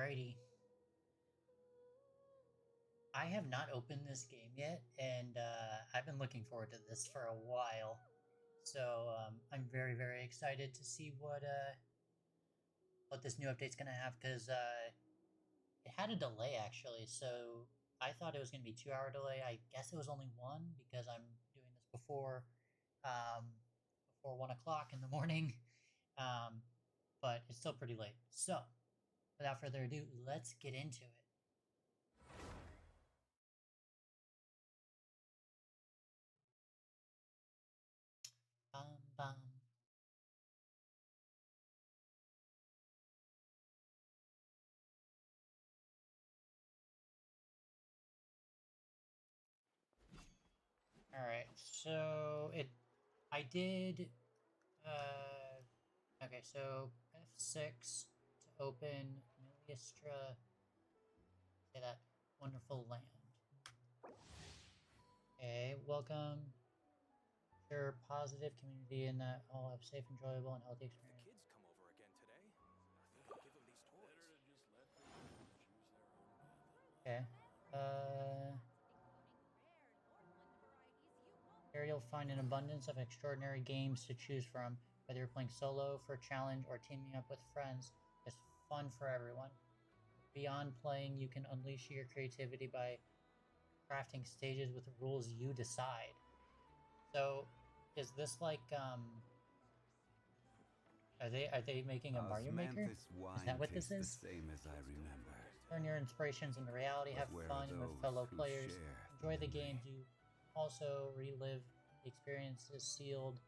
Alrighty. I have not opened this game yet, and I've been looking forward to this for a while. So I'm very, very excited to see what this new update's gonna have because it had a delay actually. So I thought it was gonna be 2 hour delay. I guess it was only one because I'm doing this um, before 1 o'clock in the morning. Um, but it's still pretty late. So without further ado, let's get into it. Bum. All right, so I did, okay, so F6 to open Miliastra, say that wonderful land. Okay, welcome. Sure, positive community in that all have safe, enjoyable, and healthy experience. The kids come over again today. I think I'll give them these toys. Okay, here you'll find an abundance of extraordinary games to choose from. Whether you're playing solo for a challenge or teaming up with friends, it's fun for everyone. Beyond playing, you can unleash your creativity by crafting stages with rules you decide. So, is this like are they making a Mario Maker? Is that what this is? The same as I remember. Turn your inspirations into reality, have fun with fellow players, enjoy the games. You also relive the experiences sealed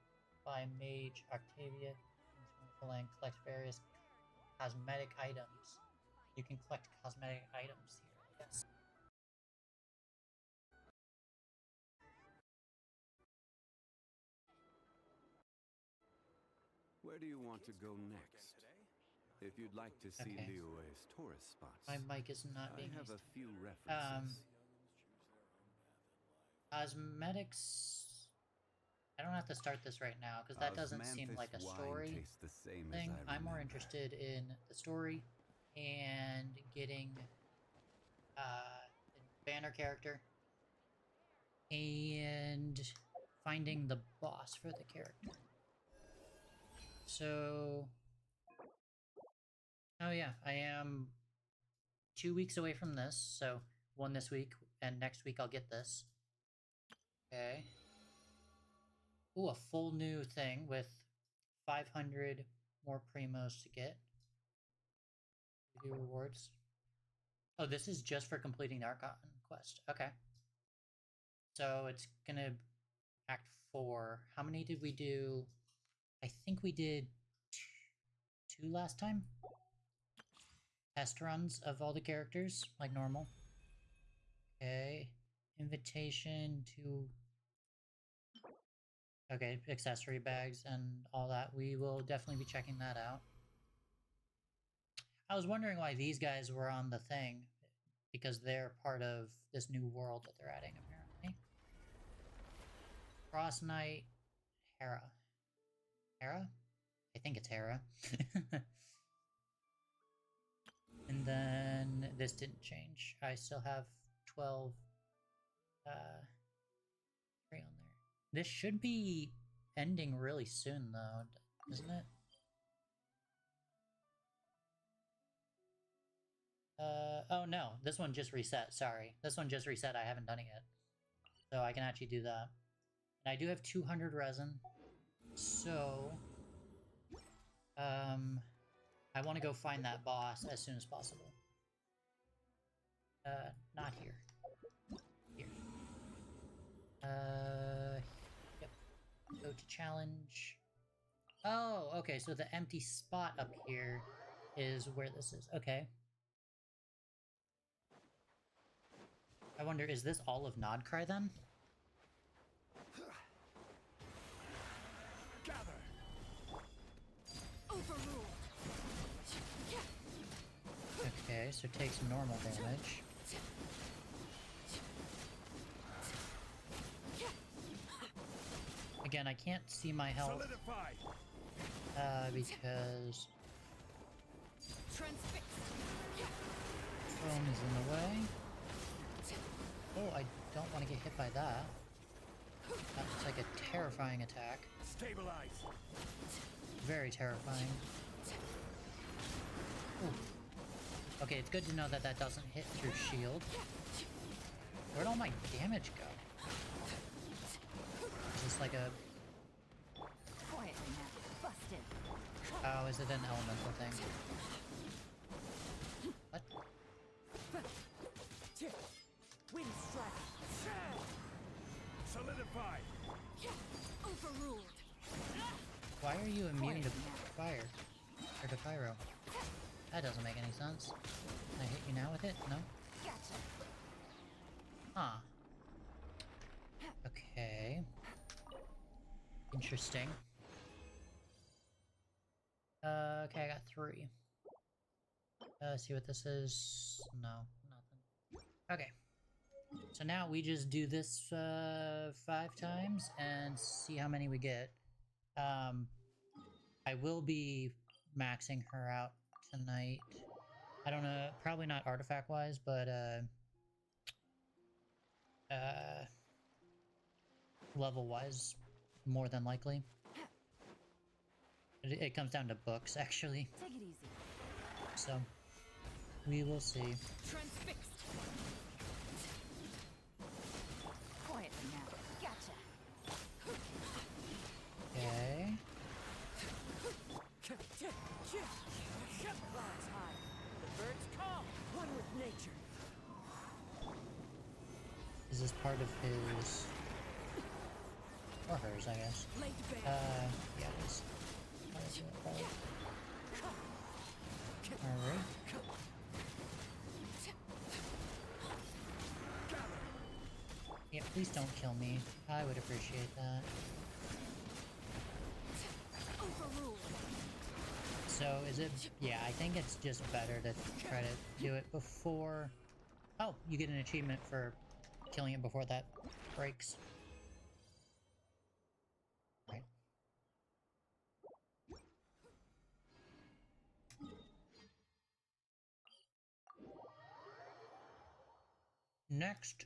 by Mage Octavia and collect various cosmetic items. You can collect cosmetic items here, yes. Where do you want to go next? If you'd like to see Okay. Liyue's tourist spots, My mic is not being I have used. a few references. Cosmetics. I don't have to start this right now because that doesn't seem like a story thing. I'm more interested in the story and getting the banner character and finding the boss for the character. So, oh yeah, I am 2 weeks away from this. So one this week and next week I'll get this. Okay. Ooh, a full new thing with 500 more primos to get. Review rewards. Oh, this is just for completing the Archon quest. Okay. So it's gonna Act 4. How many did we do? I think we did two last time. Test runs of all the characters, like normal. Okay. Invitation to... Okay, accessory bags and all that. We will definitely be checking that out. I was wondering why these guys were on the thing, because they're part of this new world that they're adding, apparently. Cross Knight, Hera. Hera? I think it's Hera. And then this didn't change. I still have 12 tree on there. This should be ending really soon though, isn't it? Oh no, this one just reset, sorry. This one just reset, I haven't done it yet. So I can actually do that. And I do have 200 resin. So, I want to go find that boss as soon as possible. Not here. Here. Yep. Go to challenge. Oh, okay, so the empty spot up here is where this is. Okay. I wonder, is this all of Nodcry then? Okay, so it takes normal damage. Again, I can't see my health. Because... foam is in the way. Oh, I don't want to get hit by that. That's like a terrifying attack. Stabilize. Very terrifying. Ooh. Okay, it's good to know that that doesn't hit through shield. Where'd all my damage go? Is this like a... Quietly now. Busted. Oh, is it an elemental thing? What? Wind strike. Solidify. Overruled. Why are you immune to fire? Or to pyro? That doesn't make any sense. Can I hit you now with it? No? Gotcha. Huh. Okay. Interesting. Okay, I got 3. See what this is? No, nothing. Okay. So now we just do this 5 times and see how many we get. I will be maxing her out tonight. I don't know, probably not artifact-wise, but level-wise, more than likely. It comes down to books, actually. Take it easy. So, we will see. Transfixed. Quietly now. Gotcha. Okay. Clouds high. The birds call. One with nature. Is this part of his... or hers, I guess. Laid bare. Yeah, it is. Alright. Yeah, please don't kill me. I would appreciate that. Overruled. So, is it... yeah, I think it's just better to try to do it before... oh, you get an achievement for killing it before that breaks. Right. Next.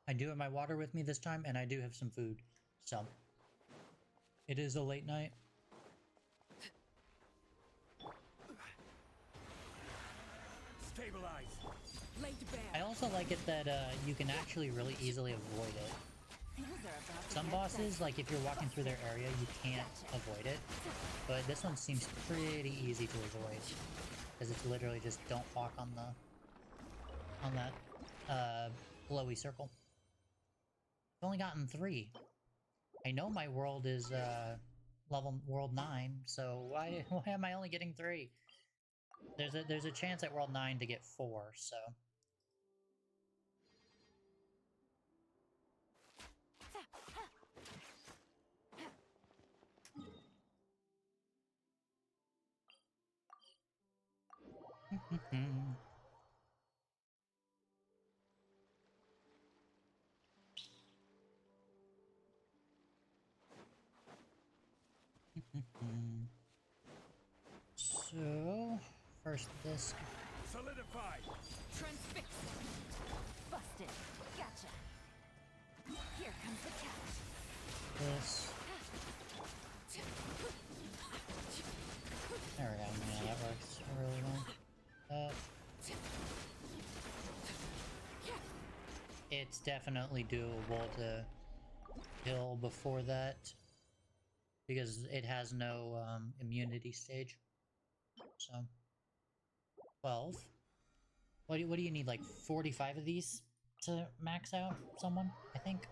I do have my water with me this time, and I do have some food. So, it is a late night. Stabilize. Laid bare. I also like it that you can actually really easily avoid it. Things are about to Some get bosses, like if you're walking through their area, you can't avoid it. But this one seems pretty easy to avoid. Because it's literally just don't walk on that glowy circle. I've only gotten 3. I know my world is world 9, so why am I only getting 3? There's a chance at world 9 to get 4, so so first this. Solidify. transfixed. Busted. Gotcha. Here comes the catch. This. There we go. Yeah, that works really well. It's definitely doable to kill before that because it has no immunity stage. So 12. What do you need? Like 45 of these to max out someone? I think.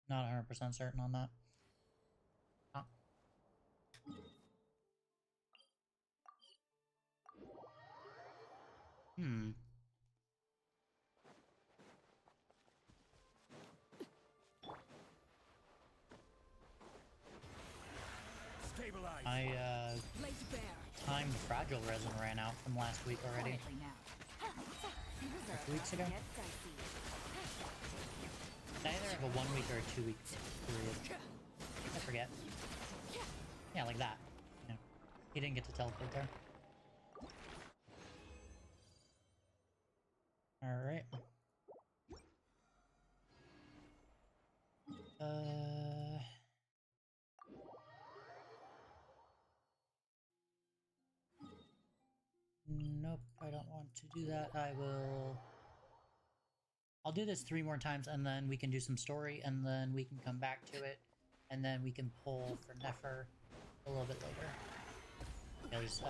Not 100% certain on that. Huh. Hmm. Stabilize. I Laid bare. timed fragile resin ran out from last week already. Quietly now. Things are Like 2 weeks about ago? to get dicey. I either have a 1 week or a 2 week period. I forget. Yeah, like that. Yeah. He didn't get to teleport there. Alright. Nope, I don't want to do that. I'll do this 3 more times and then we can do some story and then we can come back to it and then we can pull for Nefer a little bit later. Because,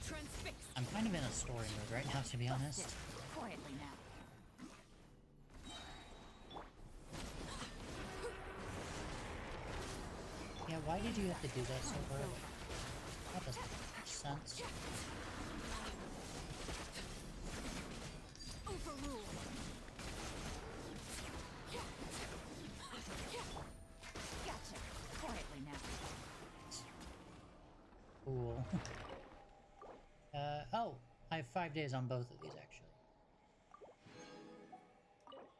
Transfix. I'm kind of in a story mode right now, to be honest. Quietly now. Yeah, why did you have to do that so early? That doesn't make much sense. Overrule. Gotcha. Quietly now. Cool. Oh, I have 5 days on both of these, actually.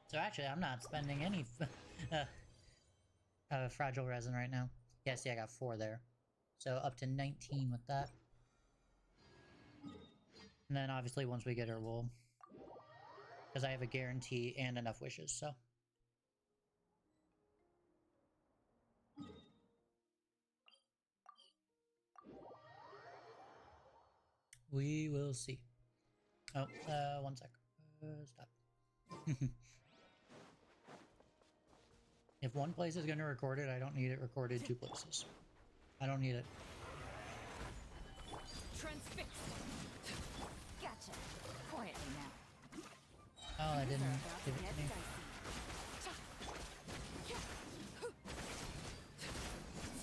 So actually, I'm not spending any fragile resin right now. Yeah, see, I got 4 there. So up to 19 with that. And then obviously once we get her, we'll... Because I have a guarantee and enough wishes, so... We will see. Oh, 1 sec. Stop. If one place is going to record it, I don't need it recorded 2 places. I don't need it. Transfix. Gotcha. Quietly now. Oh, I didn't About give to it get to me.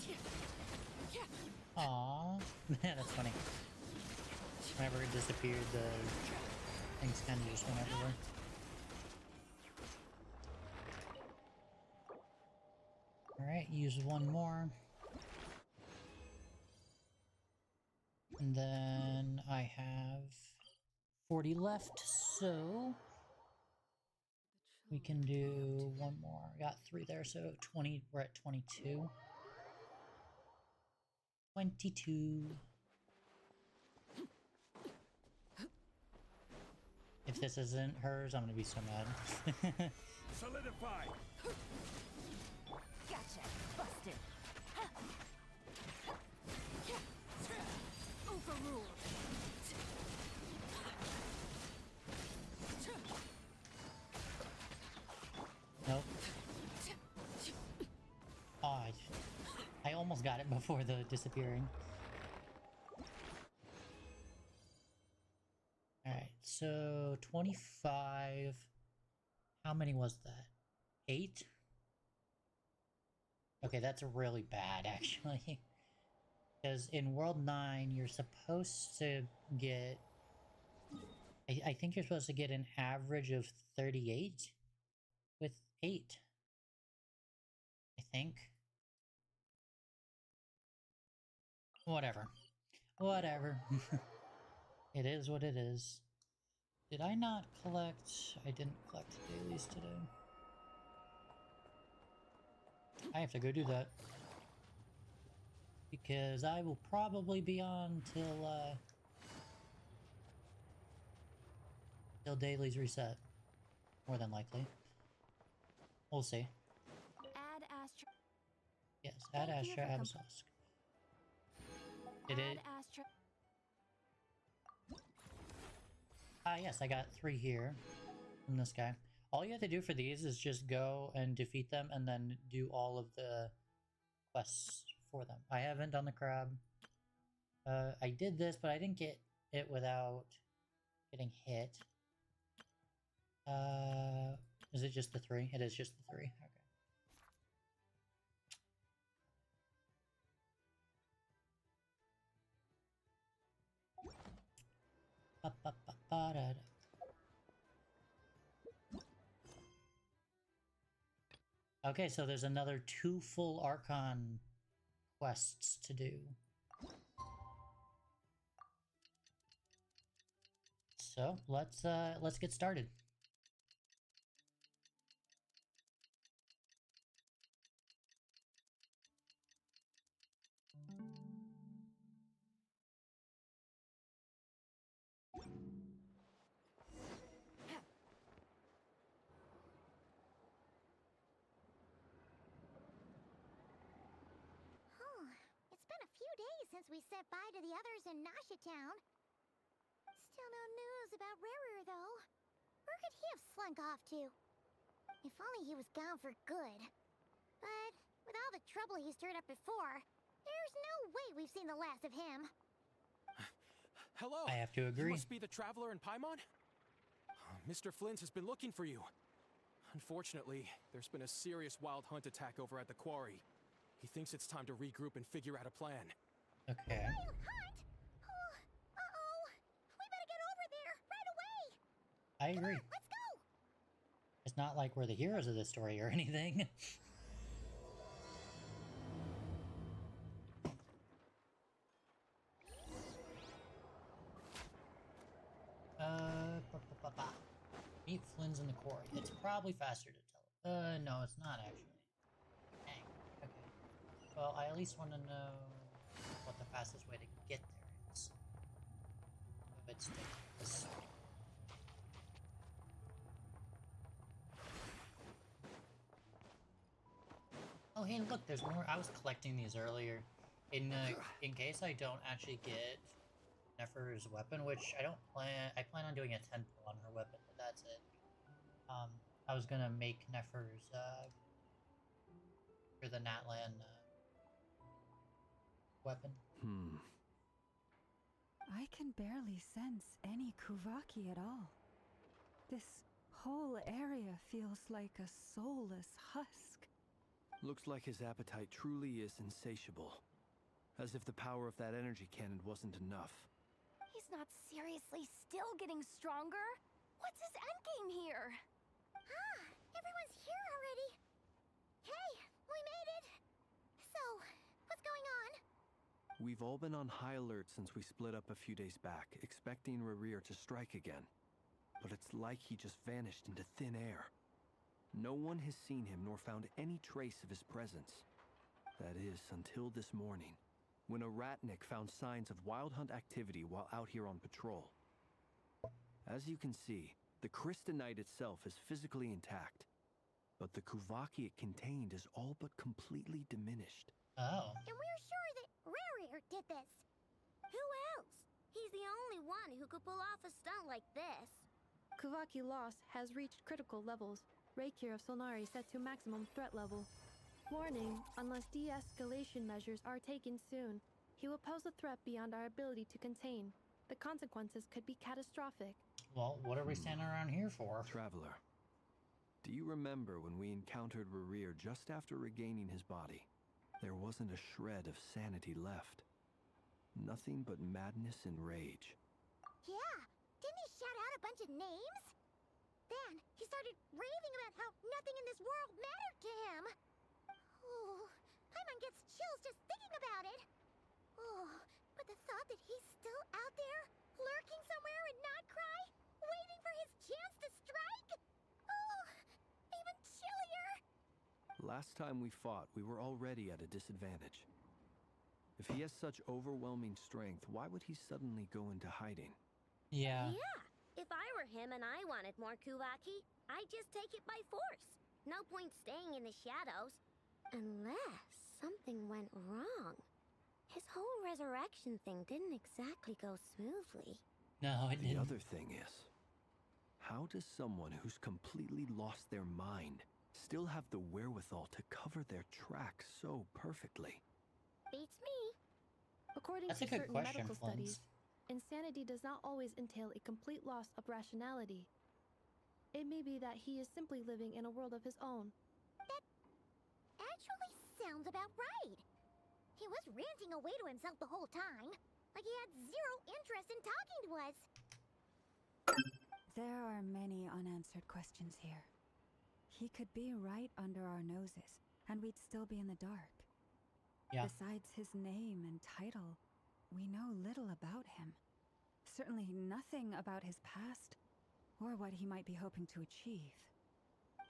dicey. Aww. That's funny. Whenever it disappeared, the things kind of just went everywhere. Alright, use 1 more. And then I have 40 left, so we can do 1 more. Got 3 there, so 20, we're at 22. 22. If this isn't hers, I'm gonna be so mad. Solidify. Gotcha. Busted. Overruled. Nope. Oh, I almost got it before the disappearing. Alright, so 25. How many was that? 8? Okay, that's really bad, actually. Because in World 9, you're supposed to get... I think you're supposed to get an average of 38 with 8. I think. Whatever. Whatever. It is what it is. Did I not collect... I didn't collect dailies today. I have to go do that. Because I will probably be on till dailies reset. More than likely. We'll see. Add Astra. Yes, add Thank you Astra for Absolusk. Did it... Add Astra. Ah, yes, I got 3 here from this guy. All you have to do for these is just go and defeat them and then do all of the quests for them. I haven't done the crab. I did this, but I didn't get it without getting hit. Is it just the 3? It is just the 3. Okay. Ba-ba-ba-ba-da-da. Okay, so there's another 2 full Archon quests to do. So let's get started. since we said bye to the others in Nasha Town. Still no news about Rarer, though. Where could he have slunk off to? If only he was gone for good. But with all the trouble he stirred up before, there's no way we've seen the last of him. Hello. I have to You agree. must be the traveler in Paimon? Mr. Flint has been looking for you. Unfortunately, there's been a serious wild hunt attack over at the quarry. He thinks it's time to regroup and figure out a plan. Okay. Wild hunt? Oh, uh-oh. We better get over there right away. I agree. Let's go. It's not like we're the heroes of this story or anything. Meet Flynn's in the quarry. It's probably faster to tell. No, it's not actually. Dang. Okay. Well, I at least want to know what the fastest way to get there is. If it's this. Oh, hey, look, there's more. I was collecting these earlier. In case I don't actually get Nefer's weapon, which I don't plan. I plan on doing a 10 pull on her weapon, but that's it. I was gonna make Nefer's for the Natlan weapon. I can barely sense any Kuvaki at all. This whole area feels like a soulless husk. Looks like his appetite truly is insatiable. As if the power of that energy cannon wasn't enough. He's not seriously still getting stronger? What's his endgame here? Ah, everyone's here already. Hey, we made it. So, what's going on? We've all been on high alert since we split up a few days back, expecting Rarir to strike again. But it's like he just vanished into thin air. No one has seen him nor found any trace of his presence. That is, until this morning, when a Ratnik found signs of wild hunt activity while out here on patrol. As you can see, the Crystonite itself is physically intact, but the Kuvaki it contained is all but completely diminished. Oh. And we're sure that Rarir did this. Who else? He's the only one who could pull off a stunt like this. Kuvaki loss has reached critical levels. Reikir of Solnari set to maximum threat level. Warning, unless de-escalation measures are taken soon, he will pose a threat beyond our ability to contain. The consequences could be catastrophic. Well, what are we standing around here for? Traveler, do you remember when we encountered Rarir just after regaining his body? There wasn't a shred of sanity left. Nothing but madness and rage. Yeah, didn't he shout out a bunch of names? Then he started raving about how nothing in this world mattered to him. Oh, Paimon gets chills just thinking about it. Oh, but the thought that he's still out there, lurking somewhere in Notcry, waiting for his chance to strike? Oh, even chillier. Last time we fought, we were already at a disadvantage. If he has such overwhelming strength, why would he suddenly go into hiding? Yeah. Yeah, if I were him and I wanted more Kuvaki, I'd just take it by force. No point staying in the shadows. Unless something went wrong. His whole resurrection thing didn't exactly go smoothly. No, it The didn't. other thing is, how does someone who's completely lost their mind still have the wherewithal to cover their tracks so perfectly? Beats me. According That's to a good certain question, medical Flint. studies, insanity does not always entail a complete loss of rationality. It may be that he is simply living in a world of his own. Actually sounds about right. He was ranting away to himself the whole time, like he had zero interest in talking to us. There are many unanswered questions here. He could be right under our noses, and we'd still be in the dark. Yeah. Besides his name and title, we know little about him. Certainly nothing about his past, or what he might be hoping to achieve.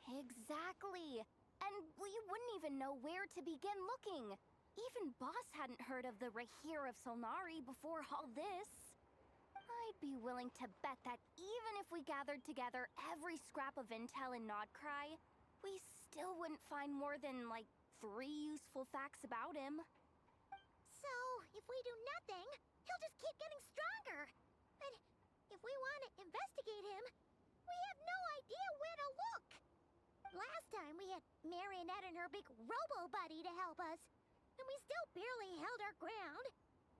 Exactly. And we wouldn't even know where to begin looking. Even Boss hadn't heard of the Rahir of Solnari before all this. I'd be willing to bet that even if we gathered together every scrap of intel in Nodcry, we still wouldn't find more than, like, 3 useful facts about him. So, you If we do nothing, he'll just keep getting stronger. And if we want to investigate him, we have no idea where to look. Last time we had Marionette and her big robo-buddy to help us, and we still barely held our ground.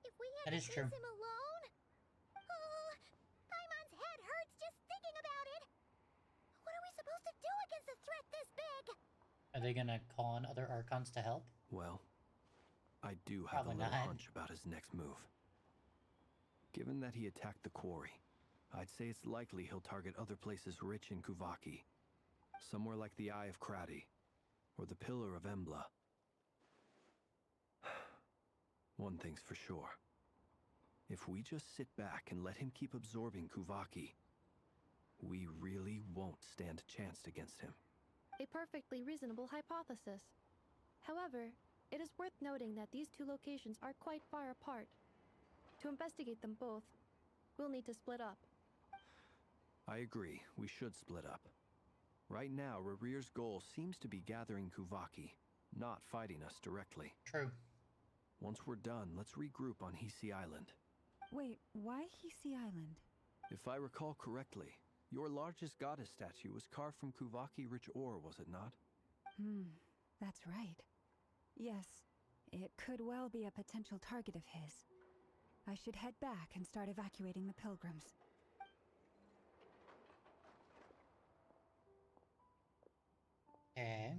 If we had That to is face true. him alone... Oh, Paimon's head hurts just thinking about it. What are we supposed to do against a threat this big? Are they gonna call on other Archons to help? Well, I do have Probably a little not. hunch about his next move. Given that he attacked the quarry, I'd say it's likely he'll target other places rich in Kuvaki. Somewhere like the Eye of Krati, or the Pillar of Embla. One thing's for sure. If we just sit back and let him keep absorbing Kuvaki, we really won't stand a chance against him. A perfectly reasonable hypothesis. However, it is worth noting that these two locations are quite far apart. To investigate them both, we'll need to split up. I agree, we should split up. Right now, Rarir's goal seems to be gathering Kuvaki, not fighting us directly. True. Once we're done, let's regroup on Hisi Island. Wait, why Hisi Island? If I recall correctly, your largest goddess statue was carved from Kuvaki-rich ore, was it not? That's right. Yes, it could well be a potential target of his. I should head back and start evacuating the pilgrims. Okay.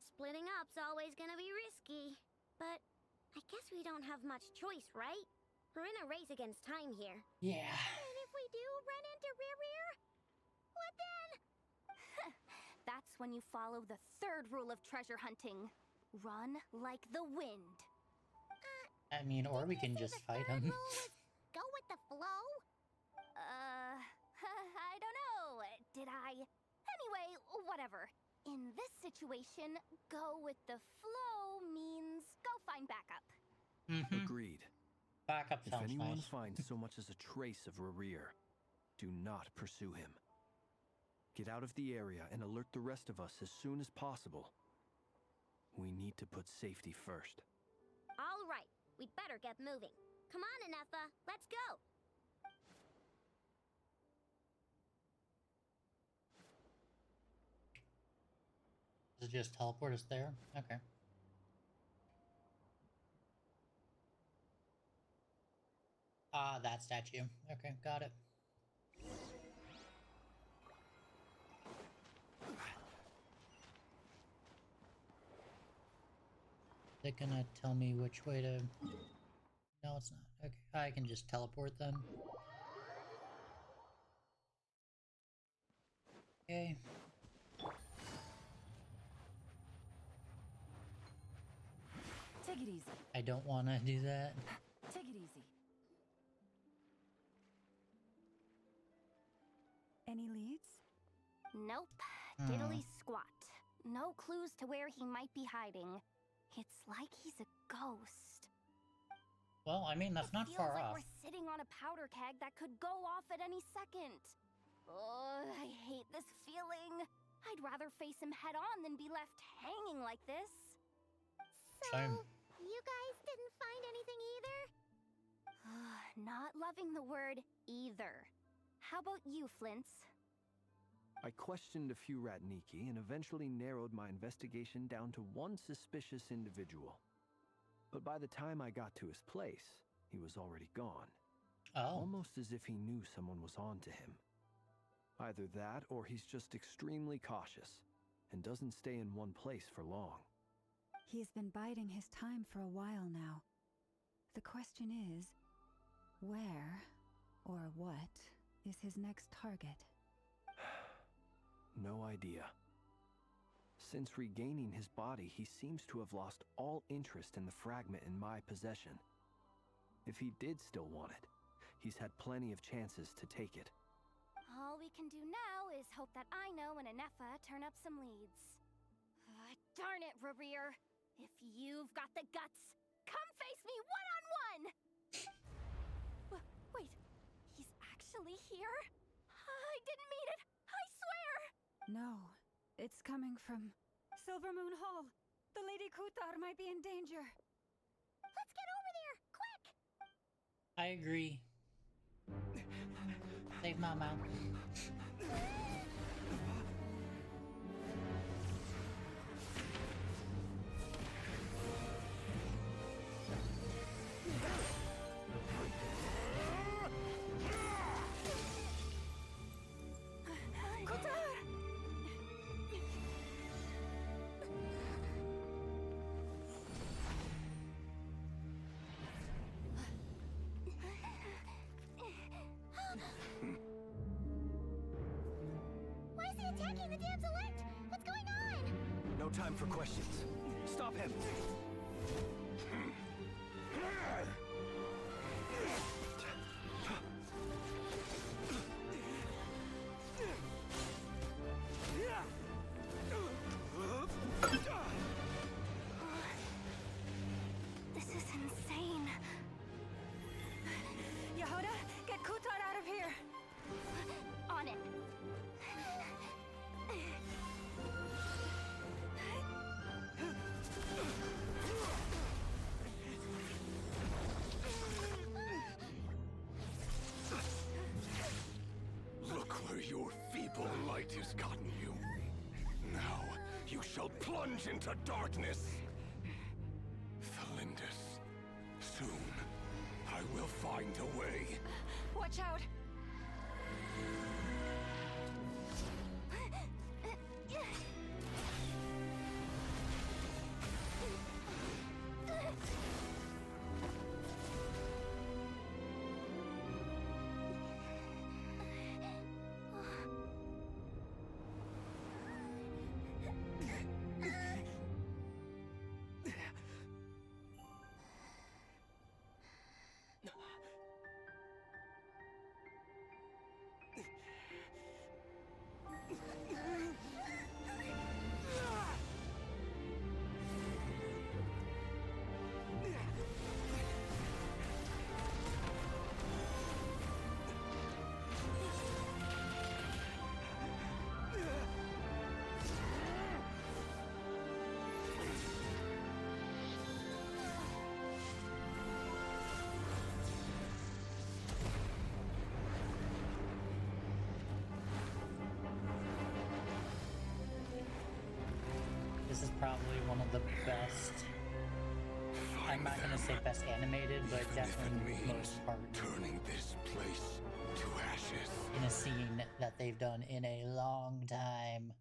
Splitting up's always gonna be risky. But I guess we don't have much choice, right? We're in a race against time here. Yeah. And if we do run into Rear, what then? That's when you follow the third rule of treasure hunting. Run like the wind. I mean, or we can just fight him. Rule was go with the flow? I don't know. Did I? Anyway, whatever. In this situation, go with the flow means go find backup. Agreed. Backup If sounds anyone nice. finds so much as a trace of Rarir, do not pursue him. Get out of the area and alert the rest of us as soon as possible. We need to put safety first. All right, we'd better get moving. Come on, Anefa, let's go. Does it just teleport us there? Okay. Ah, that statue. Okay, got it. They're gonna tell me which way to... No, it's not. Okay, I can just teleport then. Okay. Take it easy. I don't want to do that. Take it easy. Any leads? Nope. Diddly squat. No clues to where he might be hiding. It's like he's a ghost. Well, I mean, that's It not feels far like off. we're sitting on a powder keg that could go off at any second. Oh, I hate this feeling. I'd rather face him head on than be left hanging like this. So, Same. you guys didn't find anything either? Not loving the word either. How about you, Flint's? I questioned a few Ratniki and eventually narrowed my investigation down to one suspicious individual. But by the time I got to his place, he was already gone. Oh. Almost as if he knew someone was on to him. Either that, or he's just extremely cautious, and doesn't stay in one place for long. He's been biding his time for a while now. The question is, where or what is his next target? No idea. Since regaining his body, he seems to have lost all interest in the fragment in my possession. If he did still want it, he's had plenty of chances to take it. All we can do now is hope that Aino and Anefa turn up some leads. Darn it, Rarir! If you've got the guts, come face me one-on-one! Wait, he's actually here? I didn't mean it! I swear! No, it's coming from Silver Moon Hall. The Lady Kutar might be in danger. Let's I agree. Save Mama. Why is he attacking the damn select? What's going on? No time for questions. Stop him! This is insane. Yehuda, get Kutar out of here! On it. Look where your feeble light has gotten you. Now you shall plunge into darkness. Thalindus, soon I will find a way. Watch out! This is probably one of the best. I'm not gonna say best animated, but Even if it definitely means most heart turning this place to ashes. in a scene that they've done in a long time.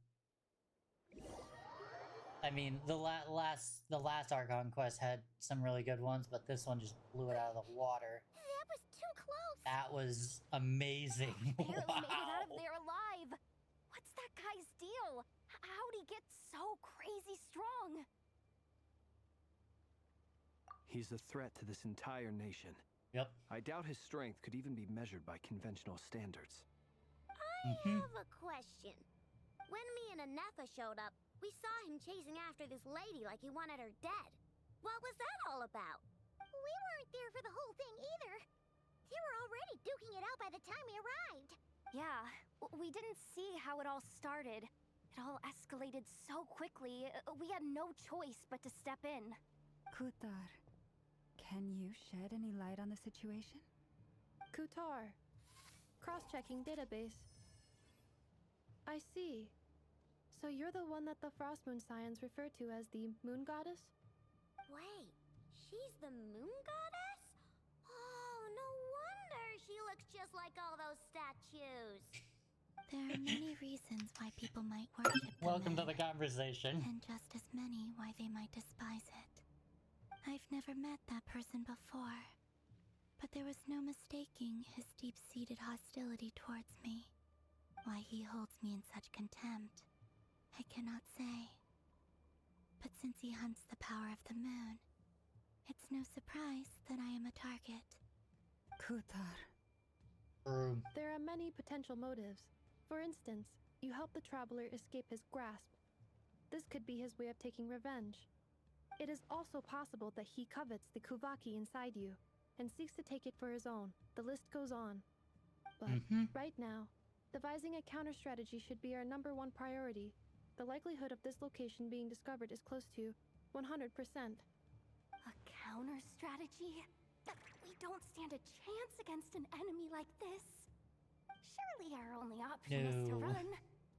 I mean, the last Archon quest had some really good ones, but this one just blew it out of the water. That was too close. That was amazing. Barely made it out of Wow. there alive. What's that guy's deal? How'd he get so crazy strong? He's a threat to this entire nation. Yep. I doubt his strength could even be measured by conventional standards. I have a question. When me and Anetha showed up, we saw him chasing after this lady like he wanted her dead. What was that all about? We weren't there for the whole thing either. They were already duking it out by the time we arrived. Yeah, we didn't see how it all started. It all escalated so quickly, we had no choice but to step in. Kutar, can you shed any light on the situation? Kutar. Cross-checking database. I see. So you're the one that the Frost Moon Scions refer to as the Moon Goddess? Wait, she's the moon goddess? Oh, no wonder she looks just like all those statues. There are many reasons why people might worship the Welcome to moon, the conversation. and just as many why they might despise it. I've never met that person before, but there was no mistaking his deep-seated hostility towards me. Why he holds me in such contempt, I cannot say. But since he hunts the power of the moon, it's no surprise that I am a target. Kutar. True. There are many potential motives. For instance, you help the traveler escape his grasp. This could be his way of taking revenge. It is also possible that he covets the Kuvaki inside you and seeks to take it for his own. The list goes on. But right now, devising a counter strategy should be our #1 priority. The likelihood of this location being discovered is close to 100%. A counter strategy? But we don't stand a chance against an enemy like this. Surely our only option is to No. run.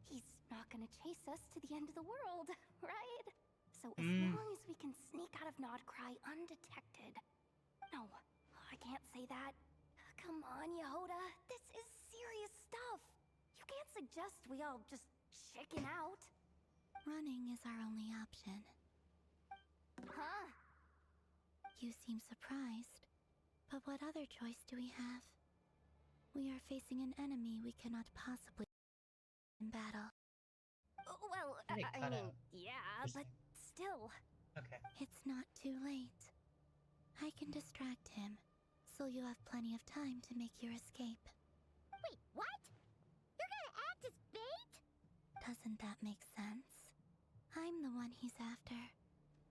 He's not gonna chase us to the end of the world, right? So as long as we can sneak out of Nodcry undetected. No, I can't say that. Come on, Yehoda. This is serious stuff. You can't suggest we all just chicken out. Running is our only option. Huh? You seem surprised. But what other choice do we have? We are facing an enemy we cannot possibly in battle. Well, Hey, I cut mean, out. yeah, but still. Okay. It's not too late. I can distract him, so you have plenty of time to make your escape. Wait, what? You're gonna act as bait? Doesn't that make sense? I'm the one he's after.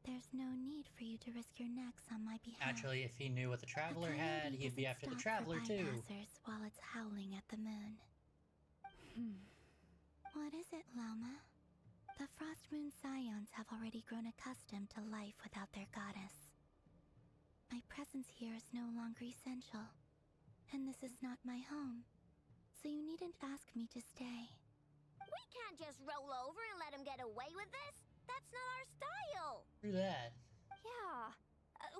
There's no need for you to risk your necks on my behalf. Naturally, if he knew what the Traveler had, he'd be after the Traveler too. While it's howling at the moon. What is it, Lama? The Frost Moon Scions have already grown accustomed to life without their goddess. My presence here is no longer essential, and this is not my home, so you needn't ask me to stay. We can't just roll over and let him get away with this. That's not our style. Through that. Yeah.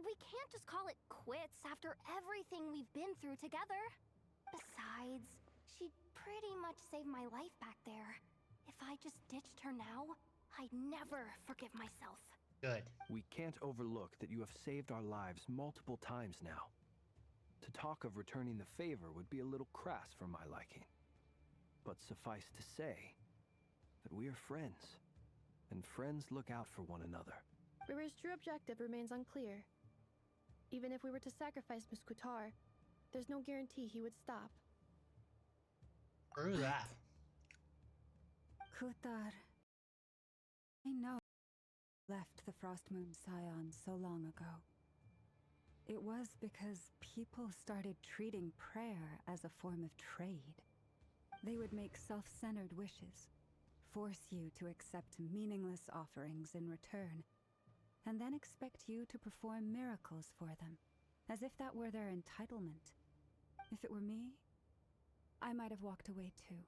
We can't just call it quits after everything we've been through together. Besides, she pretty much saved my life back there. If I just ditched her now, I'd never forgive myself. Good. We can't overlook that you have saved our lives multiple times now. To talk of returning the favor would be a little crass for my liking. But suffice to say that we are friends, and friends look out for one another. River's true objective remains unclear. Even if we were to sacrifice Muskutar, there's no guarantee he would stop. Through that. Kutar. I know you left the Frost Moon Scion so long ago. It was because people started treating prayer as a form of trade. They would make self-centered wishes, force you to accept meaningless offerings in return, and then expect you to perform miracles for them, as if that were their entitlement. If it were me, I might have walked away too.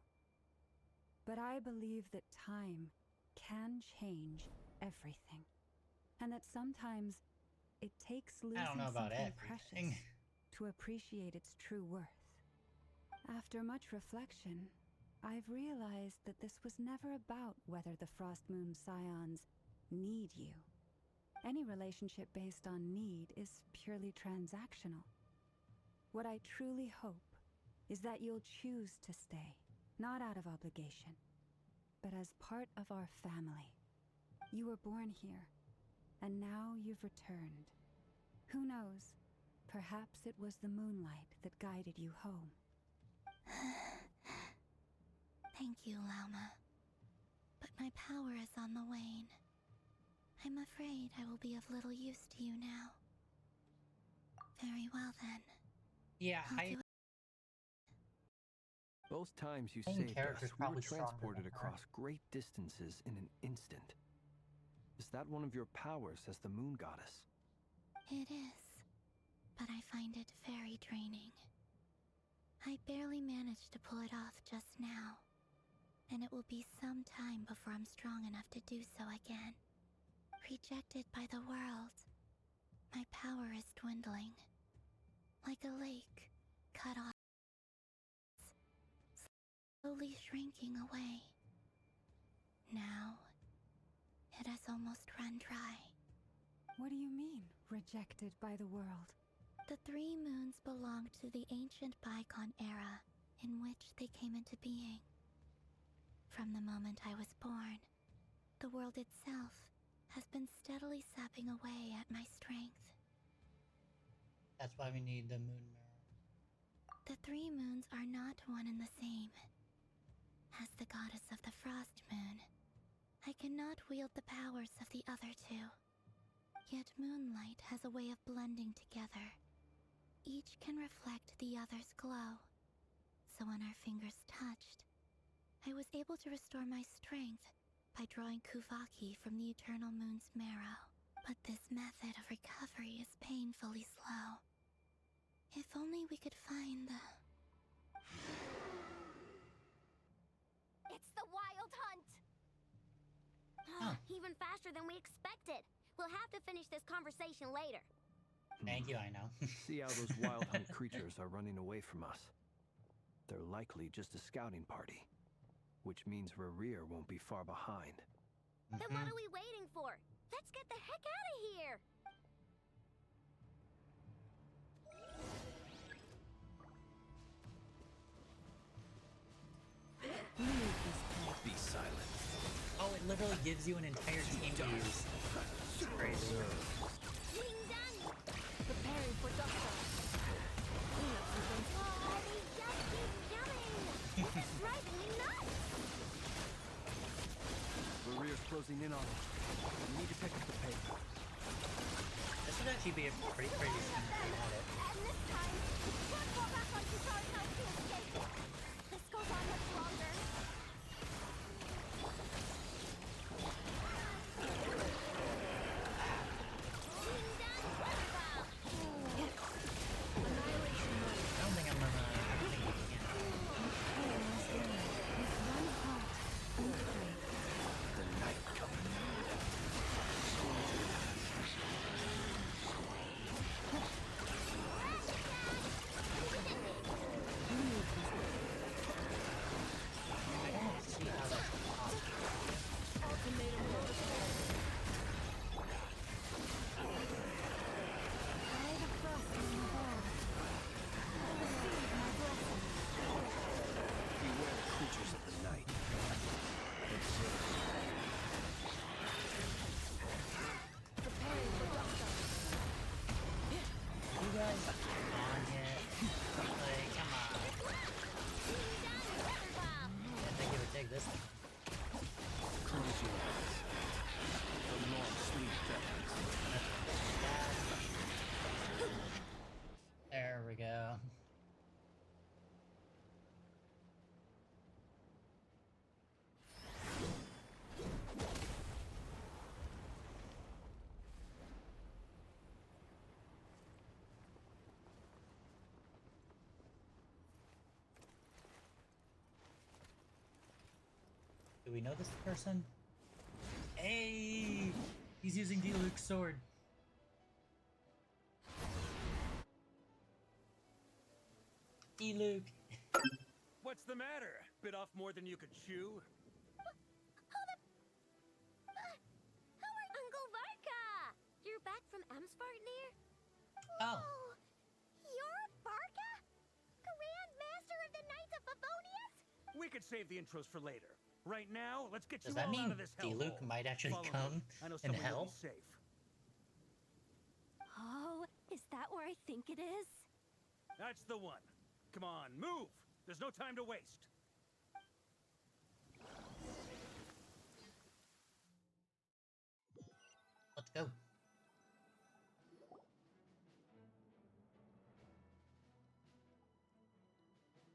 But I believe that time can change everything, and that sometimes it takes losing I don't know about something everything. precious to appreciate its true worth. After much reflection, I've realized that this was never about whether the Frost Moon Scions need you. Any relationship based on need is purely transactional. What I truly hope is that you'll choose to stay, not out of obligation, but as part of our family. You were born here, and now you've returned. Who knows? Perhaps it was the moonlight that guided you home. Thank you, Lauma. But my power is on the wane. I'm afraid I will be of little use to you now. Very well then. Yeah, I'll do it. Both times you Main saved us, character's we were probably stronger transported than her. across great distances in an instant. Is that one of your powers as the moon goddess? It is, but I find it very draining. I barely managed to pull it off just now, and it will be some time before I'm strong enough to do so again. Rejected by the world, my power is dwindling. Like a lake, cut off, slowly shrinking away. Now, it has almost run dry. What do you mean, rejected by the world? The three moons belonged to the ancient Bygone era in which they came into being. From the moment I was born, the world itself has been steadily sapping away at my strength. That's why we need the moon mirror. The three moons are not one and the same. As the goddess of the Frost Moon, I cannot wield the powers of the other two. Yet moonlight has a way of blending together. Each can reflect the other's glow. So when our fingers touched, I was able to restore my strength by drawing Kuvaki from the Eternal Moon's marrow. But this method of recovery is painfully slow. If only we could find the... It's the Wild Hunt! Oh. Even faster than we expected. We'll have to finish this conversation later. Thank you, I know. See how those wild hunt creatures are running away from us. They're likely just a scouting party, which means Rerir won't be far behind. Then what are we waiting for? Let's get the heck out of here! Be silent. Oh, it literally gives you an entire team to use. It's crazy. Being done! Preparing for Doctor. Oh, they just keep jumping! This is driving me nuts! Rerir's closing in on us. We need to pick up the pace. This would actually be a pretty crazy scene if we had it. And this time, won't fall back on Kizaru's house to escape! This goes on much longer. Being done! Wow. Annihilation mode. I don't think I'm gonna. I don't think we can. With one heart, we pray. The night coming. I don't see how that's possible. Ultimatum protocol. By the frosting above. Receive my blessing. Beware the creatures of the night. Preparing for Doctor. You guys on yet? Like, come on. Being done! Wow. I didn't think it would take this long. Close your eyes. A long sleep techniques. There we go. Do we know this person? Hey! He's using Diluc's sword. Diluc. What's the matter? Bit off more than you could chew? How are Uncle Varka? You're back from Amspartnir? Oh. You're Varka? Grand Master of the Knights of Favonius? We could save the intros for later. Right now, let's get Does you that all mean out of this Diluc hellhole. might actually Follow me. come I know in somewhere hell? you'll be safe. Oh, is that where I think it is? That's the one. Come on, move! There's no time to waste. Let's go.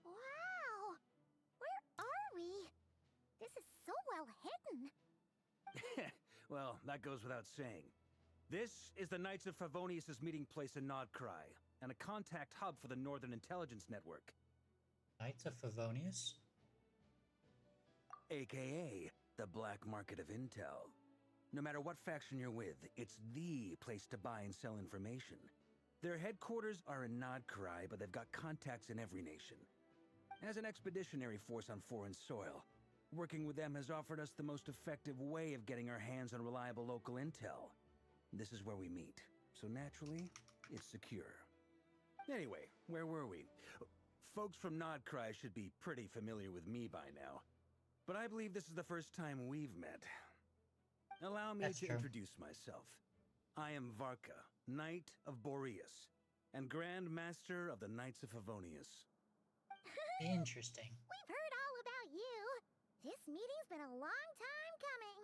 Wow! Where are we? This is so well hidden. Well, that goes without saying. This is the Knights of Favonius' meeting place in Nodcry, and a contact hub for the Northern Intelligence Network. Knights of Favonius? AKA the black market of intel. No matter what faction you're with, it's the place to buy and sell information. Their headquarters are in Nodcry, but they've got contacts in every nation. As an expeditionary force on foreign soil, working with them has offered us the most effective way of getting our hands on reliable local intel. This is where we meet, so naturally, it's secure. Anyway, where were we? Folks from Nodcry should be pretty familiar with me by now. But I believe this is the first time we've met. Allow me That's to true. introduce myself. I am Varka, Knight of Boreas, and Grand Master of the Knights of Favonius. Interesting. We've heard all about you. This meeting's been a long time coming.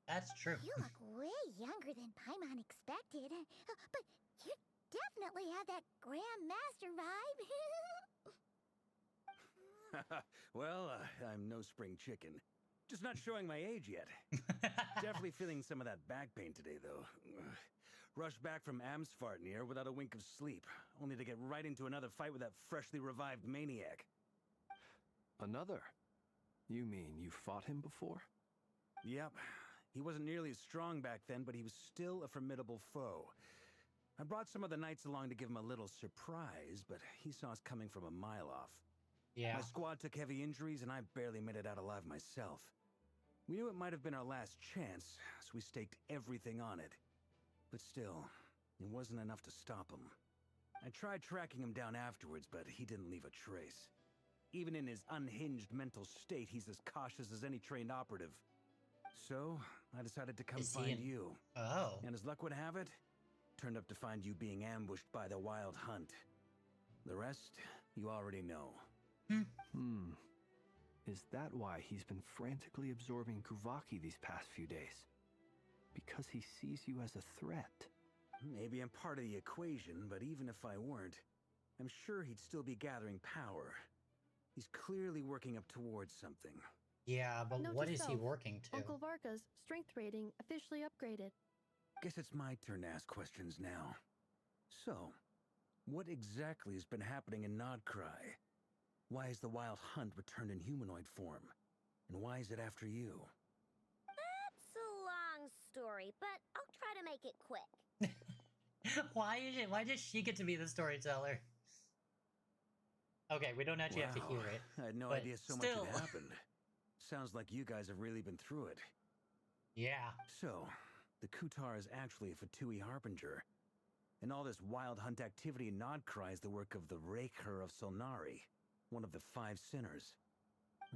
That's true. You look way younger than Paimon expected. But you definitely have that Grand Master vibe. Well, I'm no spring chicken. Just not showing my age yet. Definitely feeling some of that back pain today, though. Rushed back from Amsfartnir without a wink of sleep, only to get right into another fight with that freshly revived maniac. Another? You mean you fought him before? Yep. He wasn't nearly as strong back then, but he was still a formidable foe. I brought some of the knights along to give him a little surprise, but he saw us coming from a mile off. Yeah. My squad took heavy injuries, and I barely made it out alive myself. We knew it might have been our last chance, so we staked everything on it. But still, it wasn't enough to stop him. I tried tracking him down afterwards, but he didn't leave a trace. Even in his unhinged mental state, he's as cautious as any trained operative. So, I decided to come Is he find in- you. Oh. And as luck would have it, turned up to find you being ambushed by the Wild Hunt. The rest, you already know. Is that why he's been frantically absorbing Kuvaki these past few days? Because he sees you as a threat? Maybe I'm part of the equation, but even if I weren't, I'm sure he'd still be gathering power. He's clearly working up towards something. Yeah, but Note what to is he self, working to? Uncle Varka's strength rating officially upgraded. Guess it's my turn to ask questions now. So, what exactly has been happening in Nodcry? Why has the Wild Hunt returned in humanoid form? And why is it after you? That's a long story, but I'll try to make it quick. Why does she get to be the storyteller? Okay, we don't actually have to hear it. I had no but idea so still. much had happened. Sounds like you guys have really been through it. Yeah. So, the Kutar is actually a Fatui Harbinger. And all this Wild Hunt activity in Nodcry is the work of the Raker of Solnari, one of the 5 sinners.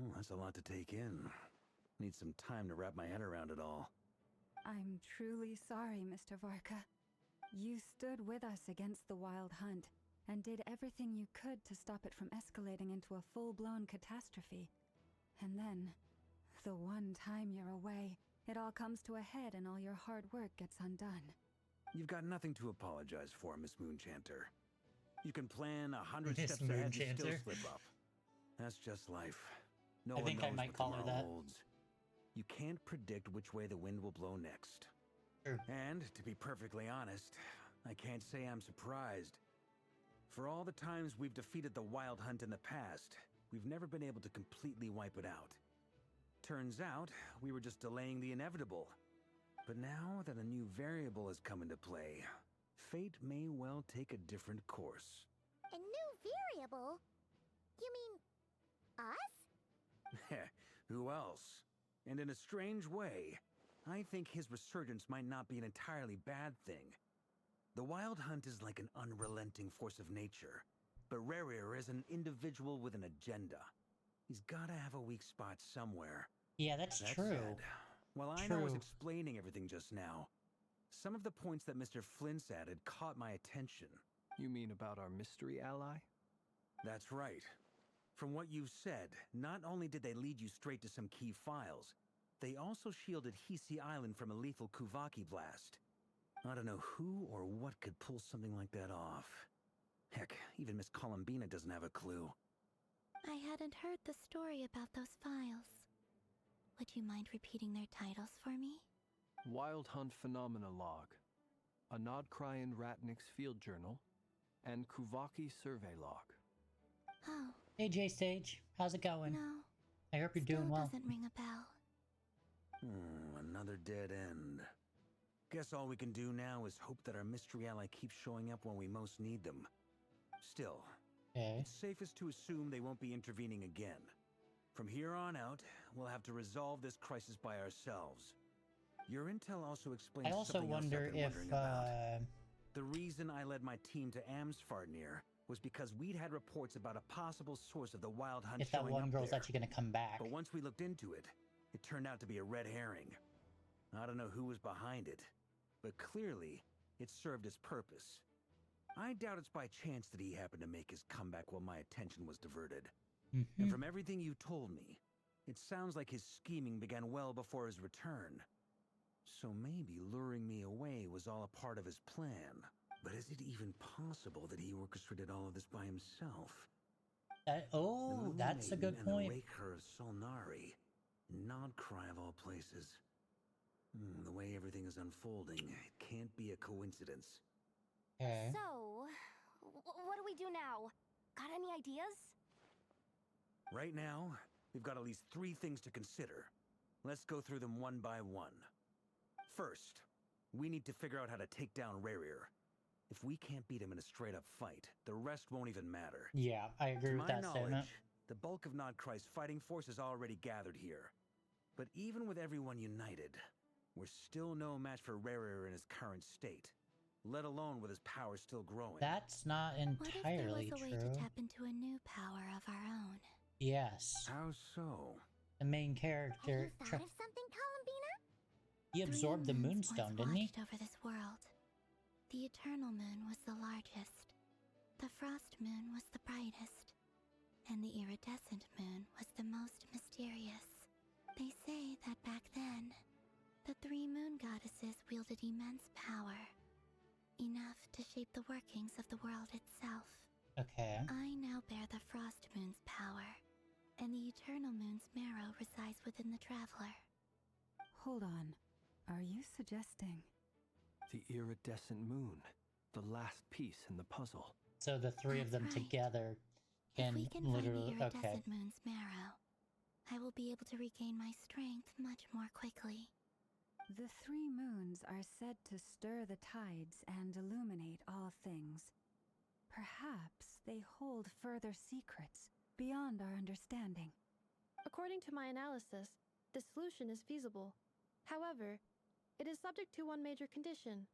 Oh, that's a lot to take in. Need some time to wrap my head around it all. I'm truly sorry, Mr. Varka. You stood with us against the Wild Hunt and did everything you could to stop it from escalating into a full-blown catastrophe. And then, the one time you're away, it all comes to a head and all your hard work gets undone. You've got nothing to apologize for, Miss Moonchanter. You can plan 100 Miss steps ahead and still Moonchanter. slip up. That's just life. No I one think I knows might what call her tomorrow that. holds. You can't predict which way the wind will blow next. True. And, to be perfectly honest, I can't say I'm surprised. For all the times we've defeated the Wild Hunt in the past, we've never been able to completely wipe it out. Turns out, we were just delaying the inevitable. But now that a new variable has come into play, fate may well take a different course. A new variable? You mean us? Who else? And in a strange way, I think his resurgence might not be an entirely bad thing. The Wild Hunt is like an unrelenting force of nature, but Rerir is an individual with an agenda. He's gotta have a weak spot somewhere. Yeah, that's That true. said, while I was True. explaining everything just now, some of the points that Mr. Flint's added caught my attention. You mean about our mystery ally? That's right. From what you've said, not only did they lead you straight to some key files, they also shielded Hisi Island from a lethal Kuvaki blast. I don't know who or what could pull something like that off. Heck, even Miss Columbina doesn't have a clue. I hadn't heard the story about those files. Would you mind repeating their titles for me? Wild Hunt Phenomena Log, a Nodcryan Ratnik's Field Journal, and Kuvaki Survey Log. Oh, Hey, J Stage. How's it going? no. I hope you're Still doing well. doesn't ring a bell. Another dead end. Guess all we can do now is hope that our mystery ally keeps showing up when we most need them. Still, Okay. it's safest to assume they won't be intervening again. From here on out, we'll have to resolve this crisis by ourselves. Your intel also explains I also something else wonder I've been if, wondering about. The reason I led my team to Amsfartnir was because we'd had reports about a possible source of the Wild Hunt if that showing one up girl's there. actually gonna come back. But once we looked into it, it turned out to be a red herring. I don't know who was behind it, but clearly, it served its purpose. I doubt it's by chance that he happened to make his comeback while my attention was diverted. And from everything you told me, it sounds like his scheming began well before his return. So maybe luring me away was all a part of his plan. But is it even possible that he orchestrated all of this by himself? Oh, that's a good And point. the Raker of Solnari, Nodcry of all places. The way everything is unfolding, it can't be a coincidence. Okay. So, what do we do now? Got any ideas? Right now, we've got at least 3 things to consider. Let's go through them one by one. First, we need to figure out how to take down Rerir. If we can't beat him in a straight-up fight, the rest won't even matter. Yeah, I agree To with my that statement. knowledge, the bulk of Nodkrai's fighting force is already gathered here. But even with everyone united, we're still no match for Rerir in his current state, let alone with his power still growing. That's not What if there entirely was a way true. to tap into a new power of our own? Yes. How so? The main Have character, you thought of something, Columbina? he absorbed the Three moons Moonstone, once didn't he? watched over this world. The Eternal Moon was the largest. The Frost Moon was the brightest. And the Iridescent Moon was the most mysterious. They say that back then, the 3 moon goddesses wielded immense power. Enough to shape the workings of the world itself. Okay. I now bear the Frost Moon's power, and the Eternal Moon's marrow resides within the Traveler. Hold on. Are you suggesting? The iridescent moon. The last piece in the puzzle. So the 3 of That's them right. together If can we can find the literally. Okay. Iridescent Moon's marrow, I will be able to regain my strength much more quickly. The 3 moons are said to stir the tides and illuminate all things. Perhaps they hold further secrets beyond our understanding. According to my analysis, the solution is feasible. However, it is subject to one major condition.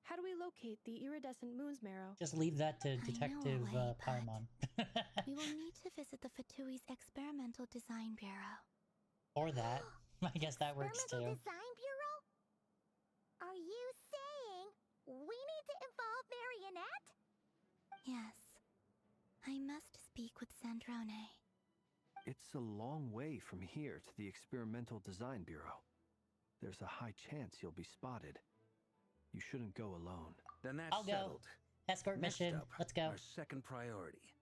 How do we locate the iridescent moon's marrow? Just leave that to know a Detective way, but- Paimon. We will need to visit the Fatui's Experimental Design Bureau. Or that. I guess that works too. Experimental Design Bureau? Are you saying we need to involve Marionette? Yes. I must speak with Sandrone. It's a long way from here to the Experimental Design Bureau. There's a high chance you'll be spotted. You shouldn't go alone. Then that's I'll go. settled. Escort Next mission. up, Let's go. our second priority.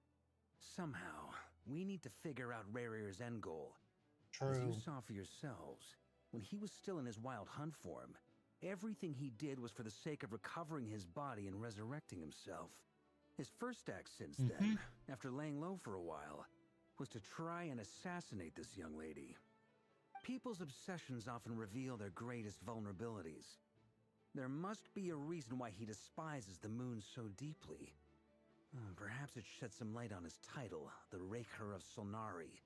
Somehow, we need to figure out Rerir's end goal. As True. you saw for yourselves, when he was still in his wild hunt form, everything he did was for the sake of recovering his body and resurrecting himself. His first act since then, after laying low for a while, was to try and assassinate this young lady. People's obsessions often reveal their greatest vulnerabilities. There must be a reason why he despises the moon so deeply. Perhaps it sheds some light on his title, the Raker of Solnari.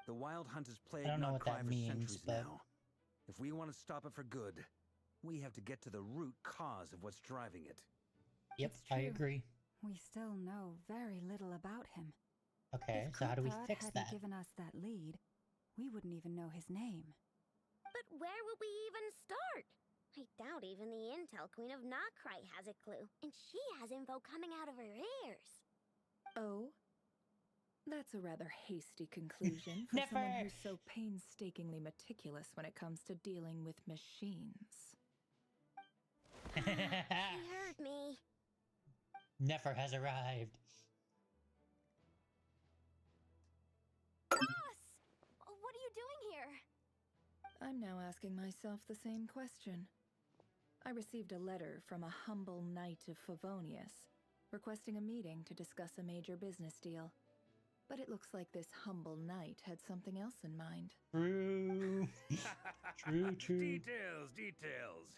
The Wild Hunt has plagued I don't know what Nodcry that for means, centuries but- now. If we want to stop it for good, we have to get to the root cause of what's driving it. Yep, It's I true. agree. We still know very little about him. Okay, If so how do we Kuprad fix hadn't that? given us that lead, we wouldn't even know his name. But where would we even start? I doubt even the Intel Queen of Nodcry has a clue, and she has info coming out of her ears. Oh? That's a rather hasty conclusion for someone Never. who's so painstakingly meticulous when it comes to dealing with machines. She heard me. Nefer has arrived. Boss! What are you doing here? I'm now asking myself the same question. I received a letter from a humble knight of Favonius, requesting a meeting to discuss a major business deal. But it looks like this humble knight had something else in mind. True. True. Details.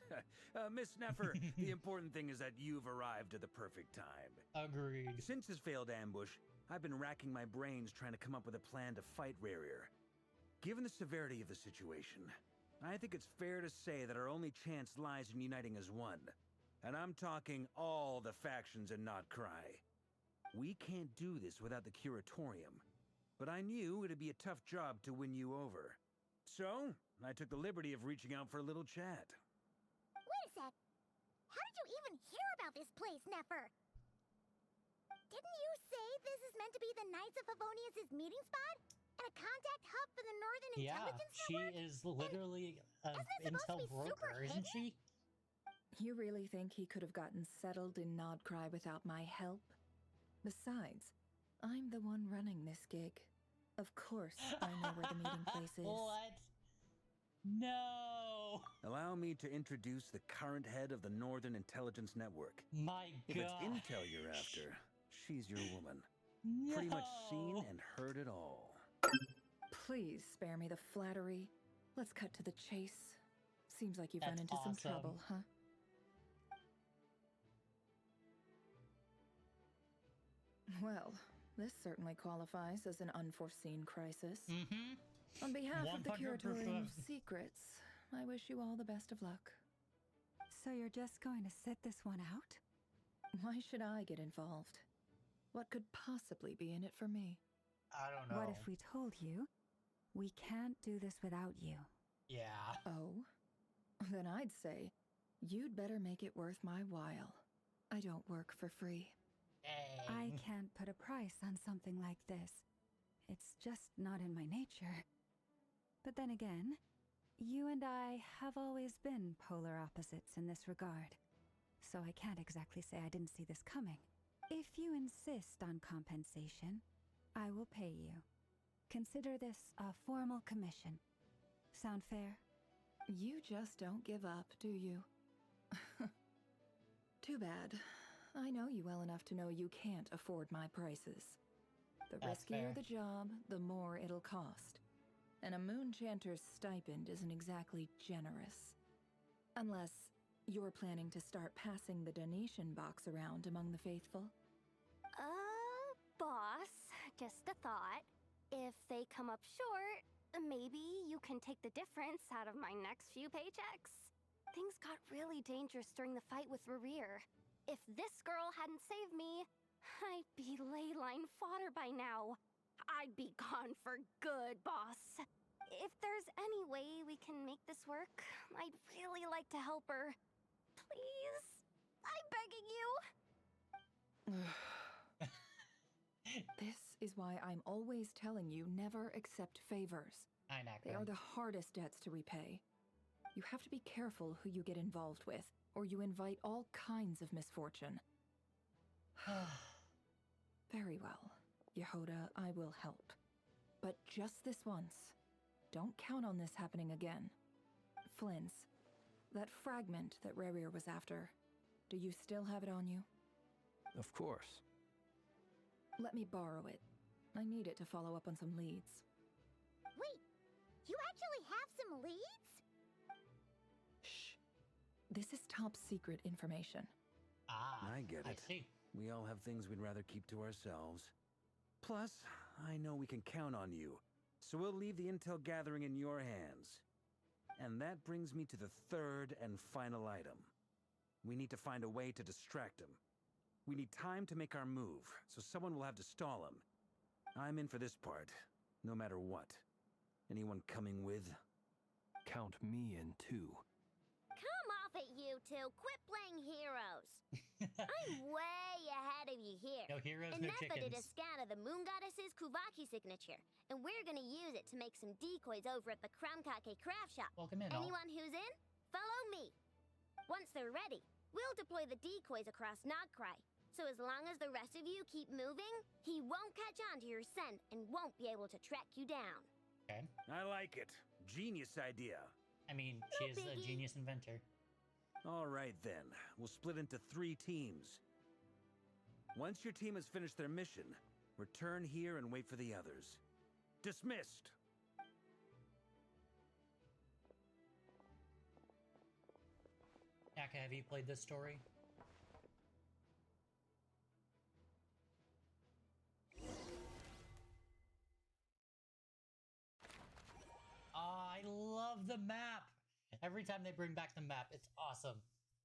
Miss Nefer, the important thing is that you've arrived at the perfect time. Agreed. Since his failed ambush, I've been racking my brains trying to come up with a plan to fight Rerir. Given the severity of the situation, I think it's fair to say that our only chance lies in uniting as one. And I'm talking all the factions in Nodcry. We can't do this without the Curatorium, but I knew it'd be a tough job to win you over. So, I took the liberty of reaching out for a little chat. Wait a sec. How did you even hear about this place, Nefer? Didn't you say this is meant to be the Knights of Favonius' meeting spot? And a contact hub for the Northern Yeah, Intelligence she Network? is literally an isn't it supposed intel to be super broker, isn't she? You really think he could have gotten settled in Nodcry without my help? Besides, I'm the one running this gig. Of course, I know where the meeting place is. What? No. No! Allow me to introduce the current head of the Northern Intelligence Network. My If it's god. intel you're after, she's your woman. Pretty much seen and heard it all. Please spare me the flattery. Let's cut to the chase. Seems like you've run That's into some awesome. trouble, huh? Well, this certainly qualifies as an unforeseen crisis. Mm-hmm. On behalf of the 100%. Curatorium of Secrets, I wish you all the best of luck. So you're just going to sit this one out? Why should I get involved? What could possibly be in it for me? I don't know. What if we told you we can't do this without you? Yeah. Oh? Then I'd say you'd better make it worth my while. I don't work for free. I can't put a price on something like this. It's just not in my nature. But then again, you and I have always been polar opposites in this regard. So I can't exactly say I didn't see this coming. If you insist on compensation, I will pay you. Consider this a formal commission. Sound fair? You just don't give up, do you? Too bad. I know you well enough to know you can't afford my prices. The That's riskier fair. the job, the more it'll cost. And a Moonchanter's stipend isn't exactly generous. Unless you're planning to start passing the donation box around among the faithful. Boss, just a thought. If they come up short, maybe you can take the difference out of my next few paychecks. Things got really dangerous during the fight with Rerir. If this girl hadn't saved me, I'd be ley line fodder by now. I'd be gone for good, boss. If there's any way we can make this work, I'd really like to help her. Please? I'm begging you. This is why I'm always telling you never accept favors. They are the hardest debts to repay. You have to be careful who you get involved with, or you invite all kinds of misfortune. Very well, Yehoda, I will help. But just this once. Don't count on this happening again. Flins, that fragment that Rerir was after, do you still have it on you? Of course. Let me borrow it. I need it to follow up on some leads. Wait, you actually have some leads? Shh. This is top secret information. I get it. I see. We all have things we'd rather keep to ourselves. Plus, I know we can count on you, so we'll leave the intel gathering in your hands. And that brings me to the third and final item. We need to find a way to distract him. We need time to make our move, so someone will have to stall him. I'm in for this part, no matter what. Anyone coming with? Count me in too. Come off it, you two. Quit playing heroes. I'm way ahead of you here. No heroes, and no Nessa did a chickens. scan of the Moon Goddess's Kuvaki signature, and we're gonna use it to make some decoys over at the Kramkake craft shop. Welcome in, all. Anyone who's in, follow me. Once they're ready, we'll deploy the decoys across Nagcry. So as long as the rest of you keep moving, he won't catch on to your scent and won't be able to track you down. Okay. I like it. Genius idea. I mean, she is a biggie. genius inventor. All right then, we'll split into 3 teams. Once your team has finished their mission, return here and wait for the others. Dismissed! Aka, have you played this story? I love the map! Every time they bring back the map, it's awesome.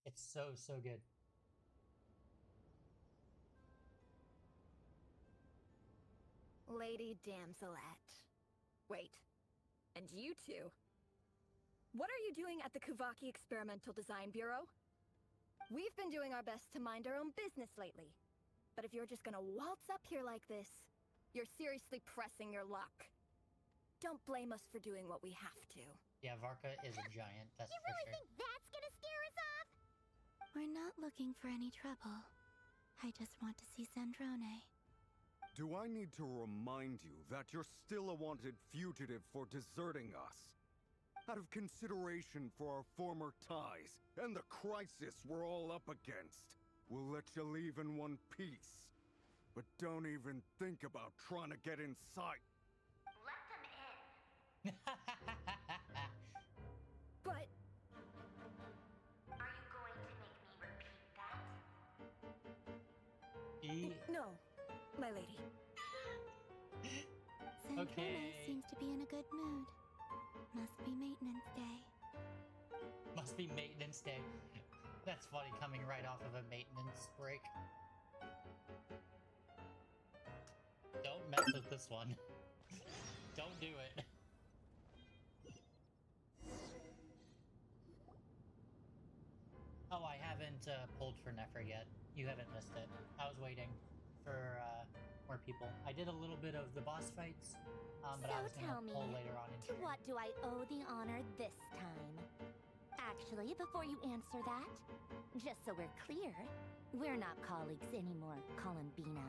It's so, so good. Lady Damselette. Wait, and you two? What are you doing at the Kuvaki Experimental Design Bureau? We've been doing our best to mind our own business lately. But if you're just gonna waltz up here like this, you're seriously pressing your luck. Don't blame us for doing what we have to. Yeah, Varka is a giant, that's You for really sure. think that's gonna scare us off? We're not looking for any trouble. I just want to see Sandrone. Do I need to remind you that you're still a wanted fugitive for deserting us? out of consideration for our former ties and the crisis we're all up against. We'll let you leave in one piece. But don't even think about trying to get inside. Let them in. But Are you going to make me repeat that? no, my lady. Sankrome Okay. seems to be in a good mood. Must be maintenance day. Must be maintenance day. That's funny, coming right off of a maintenance break. Don't mess with this one. Don't do it. Oh, I haven't pulled for Nefer yet. You haven't missed it. I was waiting for more people. I did a little bit of the boss fights, but I was So gonna tell me, pull later on in to stream. what do I owe the honor this time? Actually, before you answer that, just so we're clear, we're not colleagues anymore, Columbina.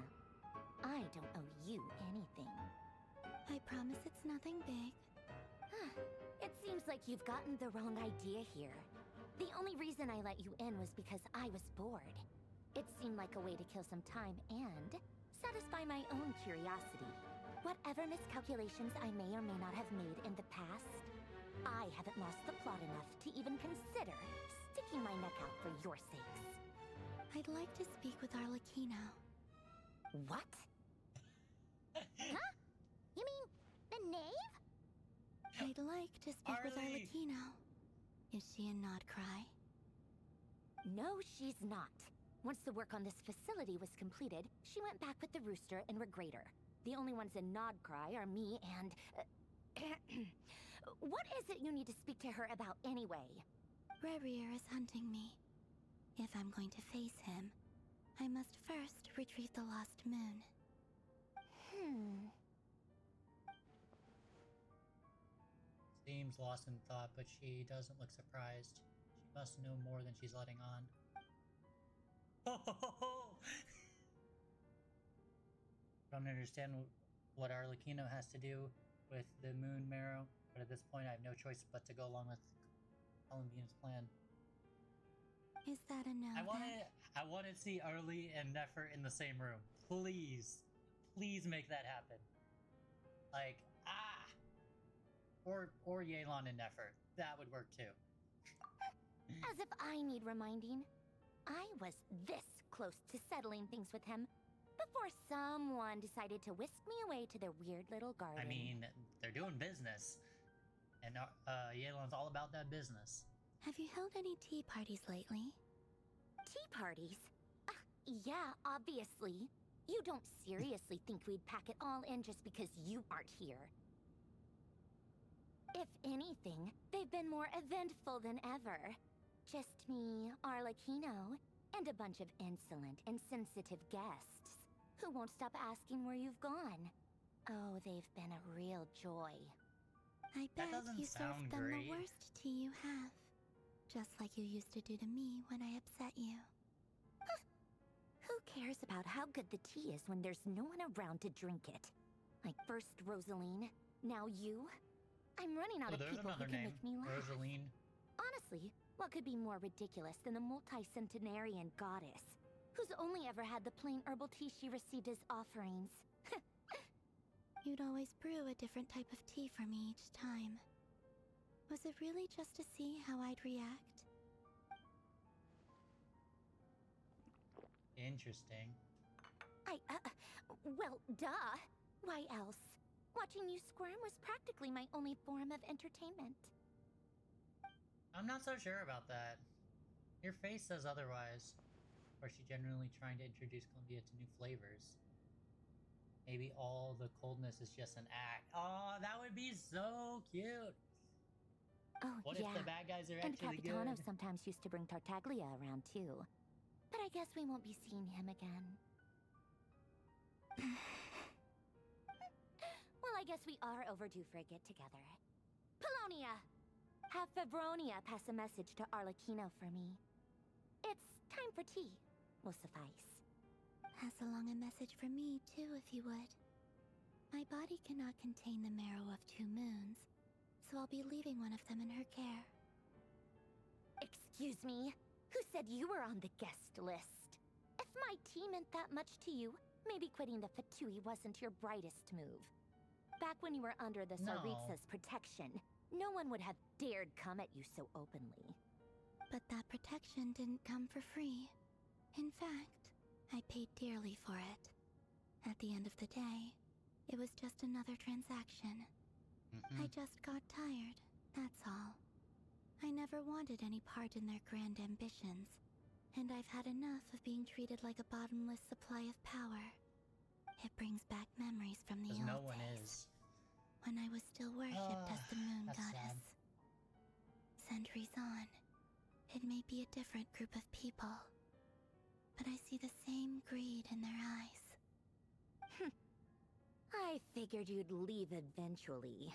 I don't owe you anything. I promise it's nothing big. It seems like you've gotten the wrong idea here. The only reason I let you in was because I was bored. It seemed like a way to kill some time and satisfy my own curiosity. Whatever miscalculations I may or may not have made in the past, I haven't lost the plot enough to even consider sticking my neck out for your sakes. I'd like to speak with Arlecchino. What? Huh? You mean the knave? I'd like to speak with Arlie! Arlecchino. Is she in Nodcry? No, she's not. Once the work on this facility was completed, she went back with the Rooster and Regrator. The only ones in Nodcry are me and... what is it you need to speak to her about anyway? Rerir is hunting me. If I'm going to face him, I must first retrieve the lost moon. Seems lost in thought, but she doesn't look surprised. She must know more than she's letting on. Don't understand what Arlecchino has to do with the moon marrow, but at this point I have no choice but to go along with Columbina's plan. Is that a no? I want then? to see Arlie and Nefer in the same room. Please. Please make that happen. Like, Or Yelan and Nefer. That would work too. As if I need reminding. I was this close to settling things with him before someone decided to whisk me away to their weird little garden. I mean, they're doing business. And Yelan's all about that business. Have you held any tea parties lately? Tea parties? Yeah, obviously. You don't seriously think we'd pack it all in just because you aren't here. If anything, they've been more eventful than ever. Just me, Arlecchino, and a bunch of insolent, insensitive guests who won't stop asking where you've gone. Oh, they've been a real joy. I bet doesn't you served sound them great. the worst tea you have. Just like you used to do to me when I upset you. Who cares about how good the tea is when there's no one around to drink it? Like first Rosaline, now you? I'm running out Oh, of there's people who another can name. make me laugh. Rosaline. Honestly, what could be more ridiculous than a multi-centenarian goddess who's only ever had the plain herbal tea she received as offerings? You'd always brew a different type of tea for me each time. Was it really just to see how I'd react? Interesting. Well, duh. Why else? Watching you squirm was practically my only form of entertainment. I'm not so sure about that. Your face says otherwise. Or is she genuinely trying to introduce Columbia to new flavors? Maybe all the coldness is just an act. Oh, that would be so cute! Oh, What yeah. if the bad guys are And actually Capitano good? sometimes used to bring Tartaglia around too. But I guess we won't be seeing him again. Well, I guess we are overdue for a get-together. Polonia! Have Fevronia pass a message to Arlecchino for me. It's time for tea. Will suffice. Pass along a message for me, too, if you would. My body cannot contain the marrow of 2 moons, so I'll be leaving one of them in her care. Excuse me? Who said you were on the guest list? If my tea meant that much to you, maybe quitting the Fatui wasn't your brightest move. Back when you were under the No. Tsaritsa's protection, no one would have dared come at you so openly. But that protection didn't come for free. In fact, I paid dearly for it. At the end of the day, it was just another transaction. I just got tired, that's all. I never wanted any part in their grand ambitions, and I've had enough of being treated like a bottomless supply of power. It brings back memories from the Because old no one days, is. when I was still worshipped as the moon that's goddess. Centuries on, it may be a different group of people, but I see the same greed in their eyes. I figured you'd leave eventually.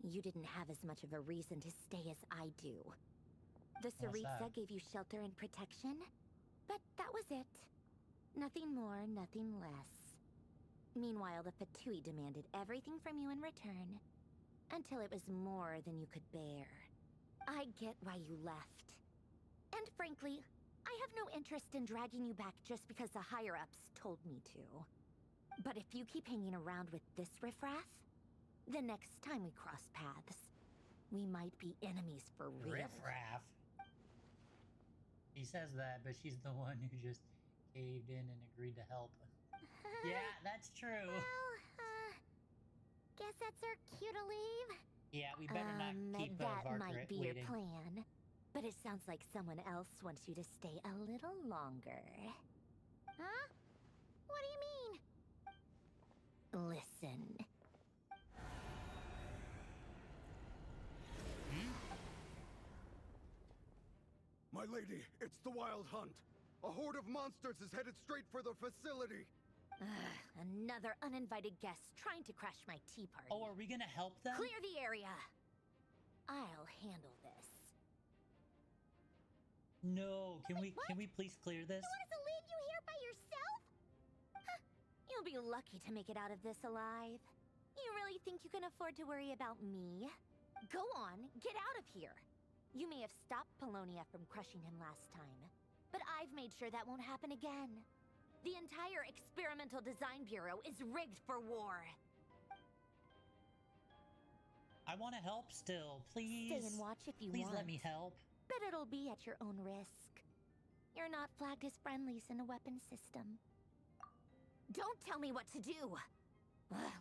You didn't have as much of a reason to stay as I do. The Tsaritsa that? gave you shelter and protection, but that was it. Nothing more, nothing less. Meanwhile, the Fatui demanded everything from you in return, until it was more than you could bear. I get why you left. And frankly, I have no interest in dragging you back just because the higher-ups told me to. But if you keep hanging around with this riffraff, the next time we cross paths, we might be enemies for real. Riffraff. He says that, but she's the one who just caved in and agreed to help. Yeah, that's true. Well, guess that's our cue to leave. Yeah, we better not keep that Varkar might be waiting. your plan. But it sounds like someone else wants you to stay a little longer. Huh? What do you mean? Listen. My lady, it's the Wild Hunt. A horde of monsters is headed straight for the facility. Another uninvited guest trying to crash my tea party. Oh, are we gonna help them? Clear the area. I'll handle this. No, can we please clear this? You want us to leave you here by yourself? Huh, you'll be lucky to make it out of this alive. You really think you can afford to worry about me? Go on, get out of here. You may have stopped Polonia from crushing him last time, but I've made sure that won't happen again. The entire Experimental Design Bureau is rigged for war. I want to help still, please. Stay and watch if you Please want. let me help. But it'll be at your own risk. You're not flagged as friendlies in the weapon system. Don't tell me what to do!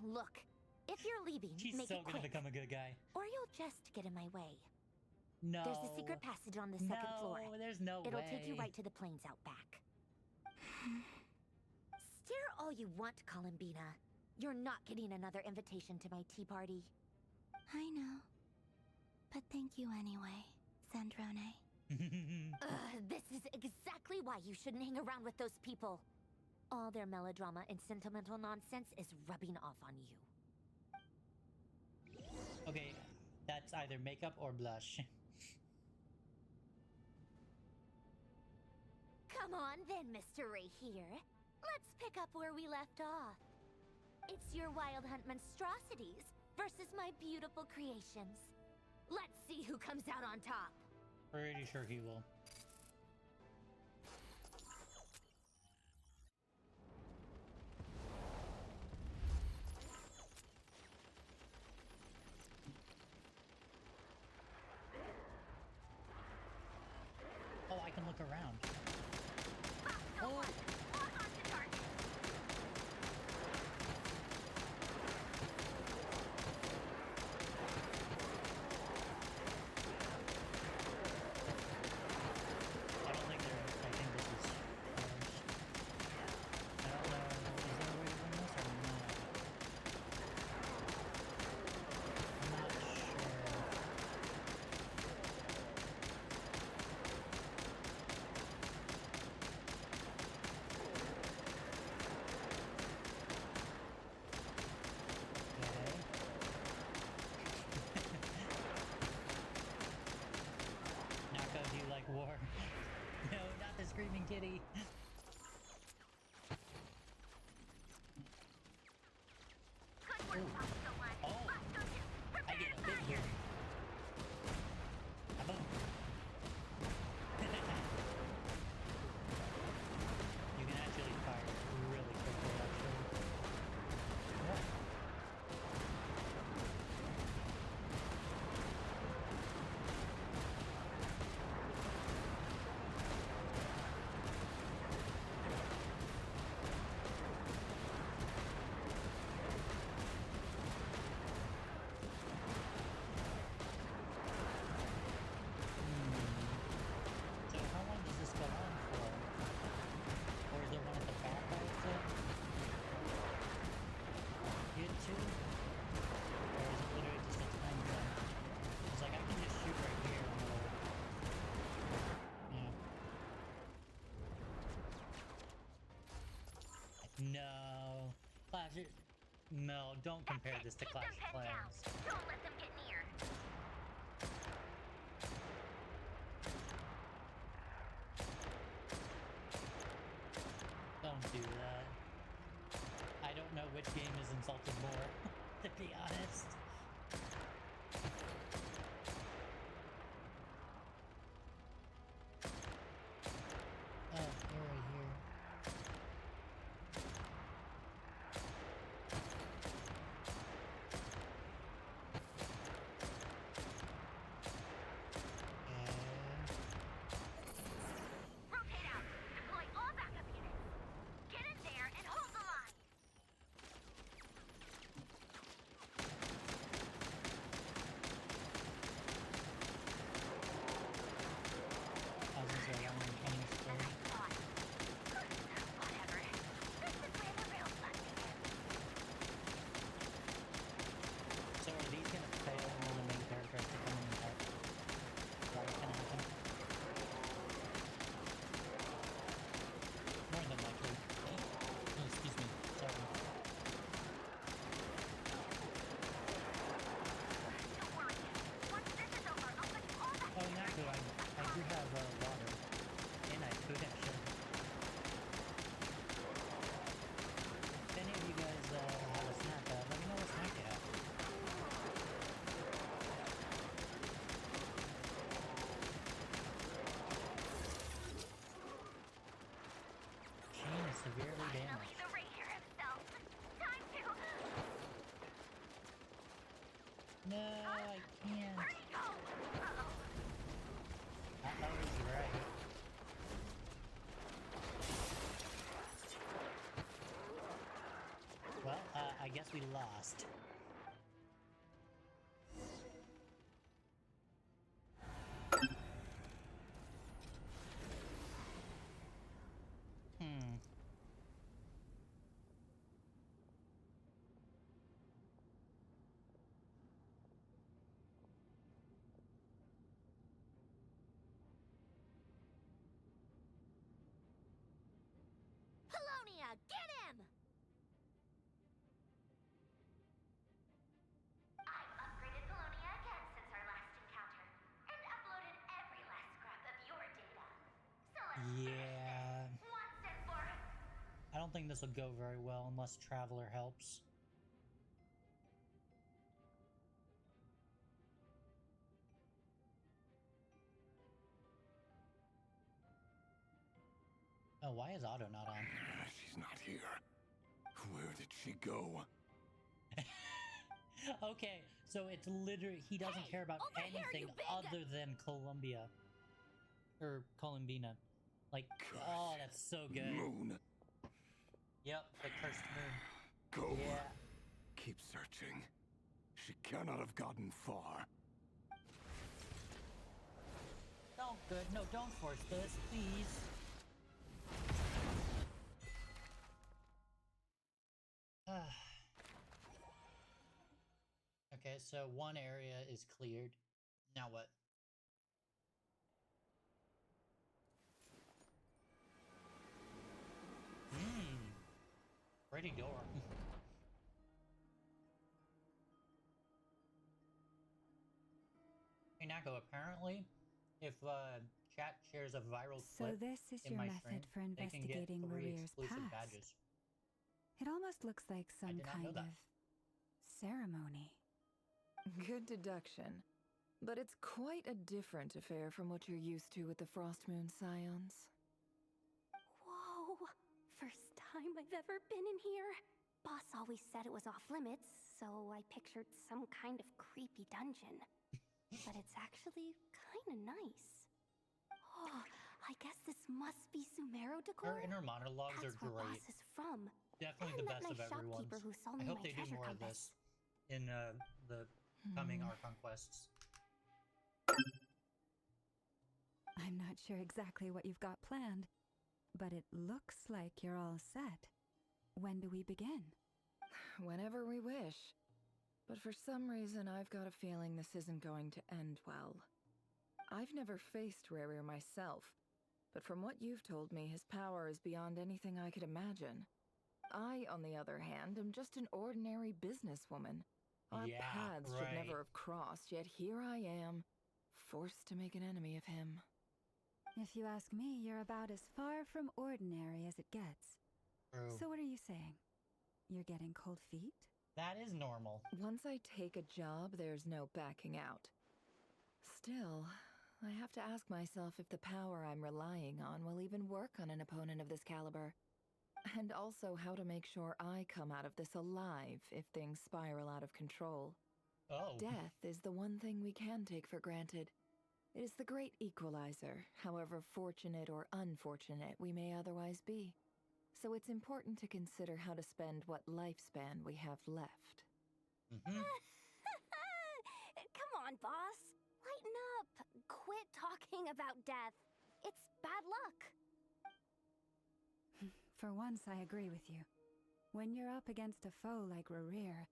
Look, if you're leaving, She's make so it gonna quick. become a good guy. Or you'll just get in my way. No. There's a secret passage on the second floor. No, there's no It'll way. take you right to the plains out back. Stare all you want, Columbina. You're not getting another invitation to my tea party. I know. But thank you anyway, Zandrone. This is exactly why you shouldn't hang around with those people. All their melodrama and sentimental nonsense is rubbing off on you. Okay, that's either makeup or blush. Come on then, Mr. Ray here. Let's pick up where we left off. It's your Wild Hunt monstrosities versus my beautiful creations. Let's see who comes out on top. Pretty sure he will. Oh, I can look around. Oh! No, don't compare this to Clash of Clans. Don't let them get near. Don't do that. I don't know which game is insulted more, to be honest. Oh, you're right here. Rotate out. Deploy all backup units. Get in there and hold the line. I was gonna say, I want to change story. Whatever. This is where the real fun begins. So are these gonna fail and then the main character has to come in and help? Is that what's gonna happen? More than likely. Oh, excuse me. Sorry. Don't worry. Once this is over, I'll put all that Oh, and actually, I do have water. And I food, actually. If any of you guys have a snack, let me know what snack you have. Shane is severely Finally, damaged. the Ranger himself. Time to... No, I can't. Where'd he go? Uh-oh. Uh-oh, he's right. Well, I guess we lost. Hmm. Polonia, get him! I've upgraded Polonia again since our last encounter, and uploaded every last scrap of your data. So let's finish Yeah. this once and for... I don't think this will go very well unless Traveler helps. Oh, why is Otto not on? She's not here. Where did she go? Okay, so it's literally he doesn't care about over here, anything you big- other than Columbia or Columbina. Like, oh, that's so good. Moon. Yep, the cursed moon. Go. Yeah. Keep searching. She cannot have gotten far. Don't force this, please. Okay, so one area is cleared. Now what? Pretty door. Hey Nako, apparently, if chat shares a viral So clip this is in your my method stream, for they can get investigating 3 Rarier's exclusive past. badges. It almost looks like some did not know kind that. of ceremony. Good deduction. But it's quite a different affair from what you're used to with the Frostmoon Scions. Whoa! First time I've ever been in here. Boss always said it was off limits, so I pictured some kind of creepy dungeon. But it's actually kinda nice. Oh, I guess this must be Sumero decor? Her inner monologues That's are where great. Boss is from. Definitely And the that best of nice everyone's. shopkeeper who sold I me hope my they do treasure more of compass. this in the coming Archon quests. I'm not sure exactly what you've got planned, but it looks like you're all set. When do we begin? Whenever we wish. But for some reason, I've got a feeling this isn't going to end well. I've never faced Rarir myself, but from what you've told me, his power is beyond anything I could imagine. I, on the other hand, am just an ordinary businesswoman. Our Yeah, paths should right. never have crossed, yet here I am, forced to make an enemy of him. If you ask me, you're about as far from ordinary as it gets. True. So what are you saying? You're getting cold feet? That is normal. Once I take a job, there's no backing out. Still, I have to ask myself if the power I'm relying on will even work on an opponent of this caliber. And also how to make sure I come out of this alive if things spiral out of control. Oh. Death is the one thing we can take for granted. It is the great equalizer, however fortunate or unfortunate we may otherwise be. So it's important to consider how to spend what lifespan we have left. Mm-hmm. Come on, boss. Lighten up. Quit talking about death. It's bad luck. For once, I agree with you. When you're up against a foe like Rerir,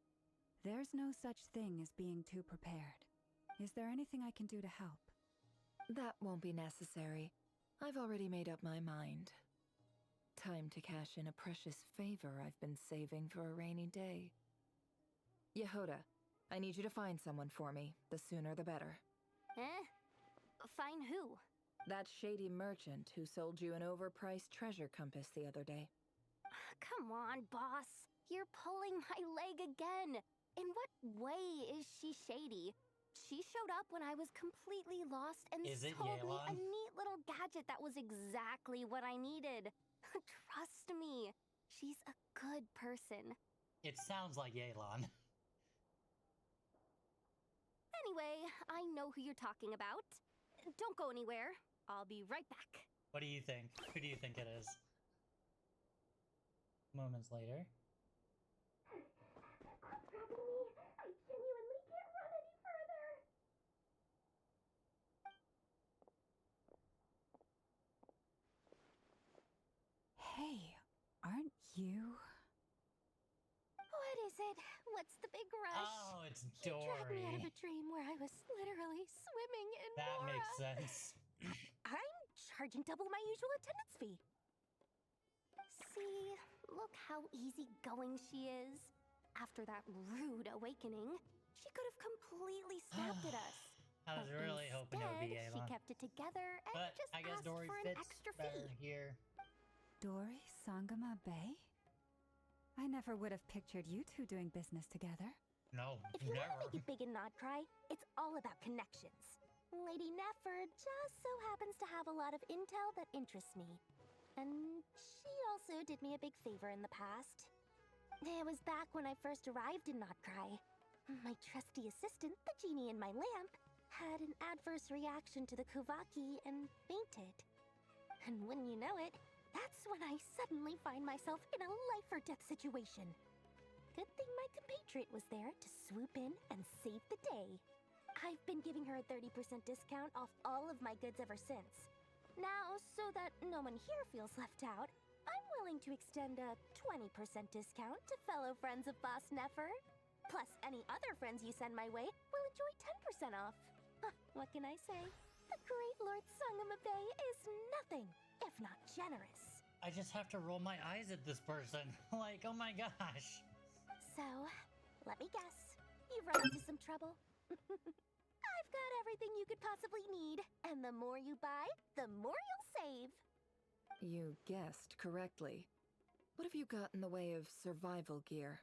there's no such thing as being too prepared. Is there anything I can do to help? That won't be necessary. I've already made up my mind. Time to cash in a precious favor I've been saving for a rainy day. Yehoda, I need you to find someone for me. The sooner the better. Find who? That shady merchant who sold you an overpriced treasure compass the other day. Come on, boss. You're pulling my leg again. In what way is she shady? She showed up when I was completely lost and Is it sold me a Yelan? neat little gadget that was exactly what I needed. Trust me, she's a good person. It sounds like Yelan. Anyway, I know who you're talking about. Don't go anywhere. I'll be right back. What do you think? Who do you think it is? Moments later. Quit grabbing me. I genuinely can't run any further. Hey, aren't you? What is it? What's the big rush? Oh, it's He dragged me out of Dory. a dream where I was literally swimming in That Mora. makes sense. I'm charging double my usual attendance fee. See, look how easygoing she is. After that rude awakening, she could have completely snapped at us. I was But really hoping it would be instead, she Yelan. kept it together and But just I guess asked Dory for an fits extra better fee. here. Dory Sangama Bay? I never would have pictured you two doing business together. No, If you want to never. make it big and not cry, it's all about connections. Lady Nefer just so happens to have a lot of intel that interests me. And she also did me a big favor in the past. It was back when I first arrived in Notcry. My trusty assistant, the genie in my lamp, had an adverse reaction to the Kuvaki and fainted. And wouldn't you know it, that's when I suddenly find myself in a life-or-death situation. Good thing my compatriot was there to swoop in and save the day. I've been giving her a 30% discount off all of my goods ever since. Now, so that no one here feels left out, I'm willing to extend a 20% discount to fellow friends of Boss Nefer. Plus, any other friends you send my way will enjoy 10% off. What can I say? The great Lord Sangama Bay is nothing if not generous. I just have to roll my eyes at this person. Like, oh my gosh. So, let me guess. You've run into some trouble. I've got everything you could possibly need, and the more you buy, the more you'll save. You guessed correctly. What have you got in the way of survival gear?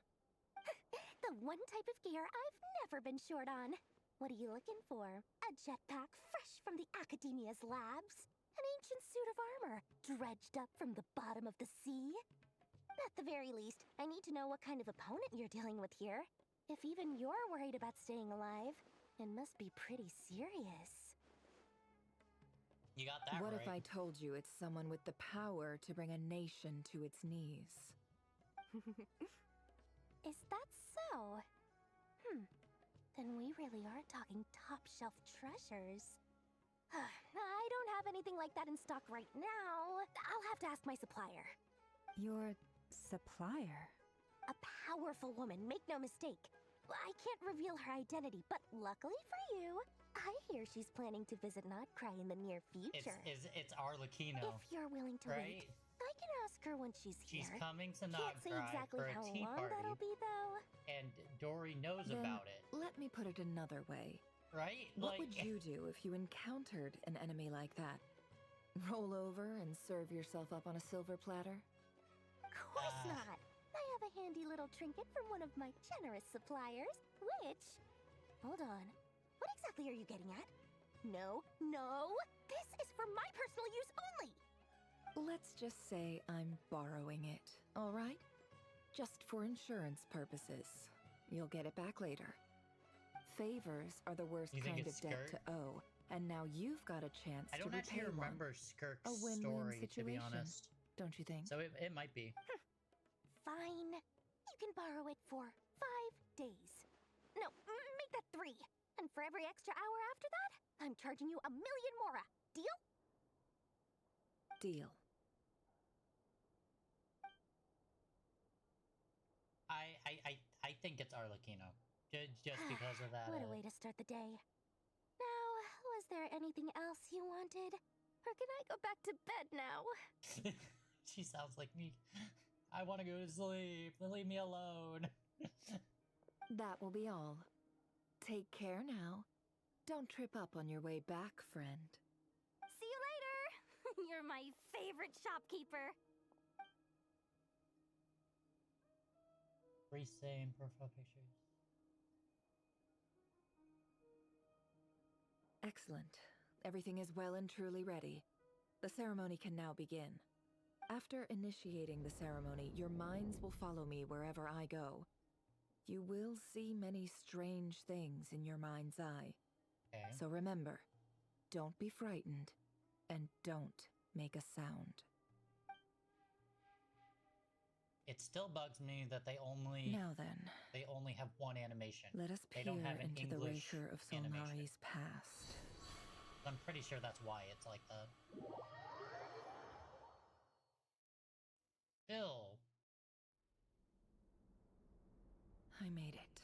The one type of gear I've never been short on. What are you looking for? A jetpack fresh from the Academia's labs? An ancient suit of armor dredged up from the bottom of the sea? At the very least, I need to know what kind of opponent you're dealing with here. If even you're worried about staying alive, it must be pretty serious. You got that What right. if I told you it's someone with the power to bring a nation to its knees? Is that so? Then we really are talking top-shelf treasures. I don't have anything like that in stock right now. I'll have to ask my supplier. Your supplier? A powerful woman, make no mistake. I can't reveal her identity, but luckily for you, I hear she's planning to visit Notcry in the near future. It's Arlecchino. If you're willing to right? wait, I can ask her when she's here. She's coming to Can't say Nograi exactly for a how tea long party, that'll be, though. and Dory knows Then about it, let me put it another way. right? What Like, would you do if you encountered an enemy like that? Roll over and serve yourself up on a silver platter? Of course not. I have a handy little trinket from one of my generous suppliers, which... Hold on. What exactly are you getting at? No, no! This is for my personal use only! Let's just say I'm borrowing it, all right? Just for insurance purposes. You'll get it back later. Favors are the worst You think kind of it's debt to Skirk? owe, and now you've got a chance I to don't actually repay one. remember Skirk's A win-win story, to be situation. honest. Don't you think? So it might be. Fine. You can borrow it for 5 days. No, make that 3. And for every extra hour after that, I'm charging you 1,000,000 mora. Deal? Deal. I think it's Arlecchino. Just because of that. What a way to start the day. Now, was there anything else you wanted? Or can I go back to bed now? She sounds like me. I want to go to sleep. Leave me alone. That will be all. Take care now. Don't trip up on your way back, friend. See you later! You're my favorite shopkeeper. Free same profile pictures. Excellent. Everything is well and truly ready. The ceremony can now begin. After initiating the ceremony, your minds will follow me wherever I go. You will see many strange things in your mind's eye. Okay. So remember, don't be frightened, and don't make a sound. It still bugs me that they only Now then, have one animation. let us They peer don't have an into the English Raker of animation. Solnari's past. I'm pretty sure that's why it's like that. Bill. I made it.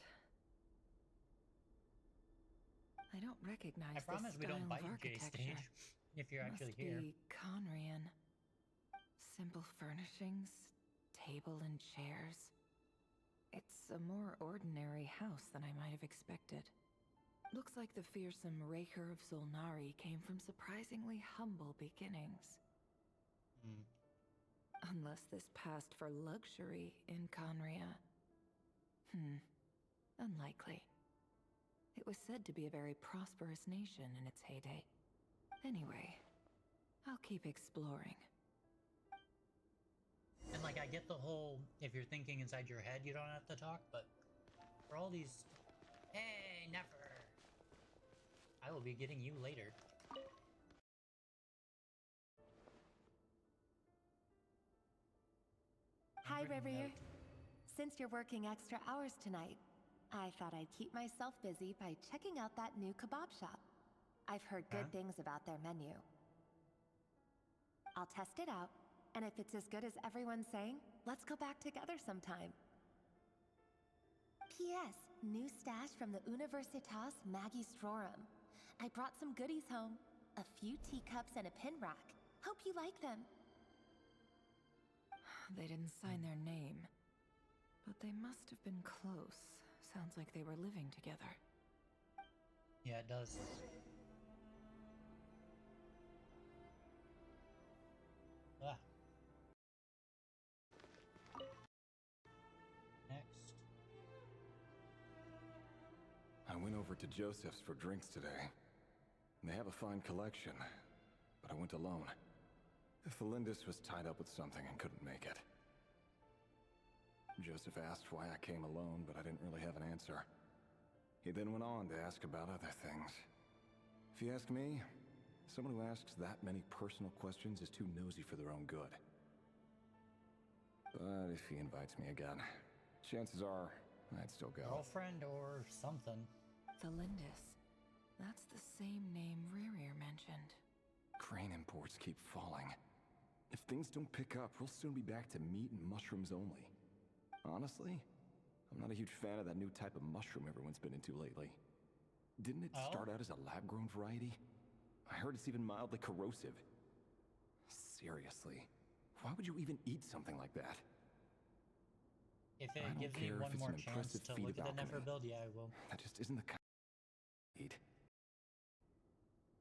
I don't recognize I promise this we don't style bite of J architecture. stage if you're actually Must here. be Conrian. Simple furnishings, table and chairs. It's a more ordinary house than I might have expected. Looks like the fearsome Raker of Solnari came from surprisingly humble beginnings. Hmm. Unless this passed for luxury in Conria. Unlikely. It was said to be a very prosperous nation in its heyday. Anyway, I'll keep exploring. And like, I get the whole, if you're thinking inside your head, you don't have to talk, but for all these, hey, never. I will be getting you later. Hi, Handwritten Revere. note. Since you're working extra hours tonight, I thought I'd keep myself busy by checking out that new kebab shop. I've heard good Huh? things about their menu. I'll test it out, and if it's as good as everyone's saying, let's go back together sometime. P.S. New stash from the Universitas Magistrorum. I brought some goodies home. A few teacups and a pin rack. Hope you like them. They didn't sign their name, but they must have been close. Sounds like they were living together. Yeah, it does. Ah. Next. I went over to Joseph's for drinks today. They have a fine collection, but I went alone. Felindis was tied up with something and couldn't make it. Joseph asked why I came alone, but I didn't really have an answer. He then went on to ask about other things. If you ask me, someone who asks that many personal questions is too nosy for their own good. But if he invites me again, chances are I'd still go. Girlfriend or something. Felindis. That's the same name Rerir mentioned. Crane imports keep falling. If things don't pick up, we'll soon be back to meat and mushrooms only. Honestly, I'm not a huge fan of that new type of mushroom everyone's been into lately. Didn't it start out as a lab-grown variety? I heard it's even mildly corrosive. Seriously, Why would you even eat something like that? If I it don't gives me care if one it's more an chance impressive to feat look of at the Nefer alchemy. build, yeah, I will. That just isn't the kind I need.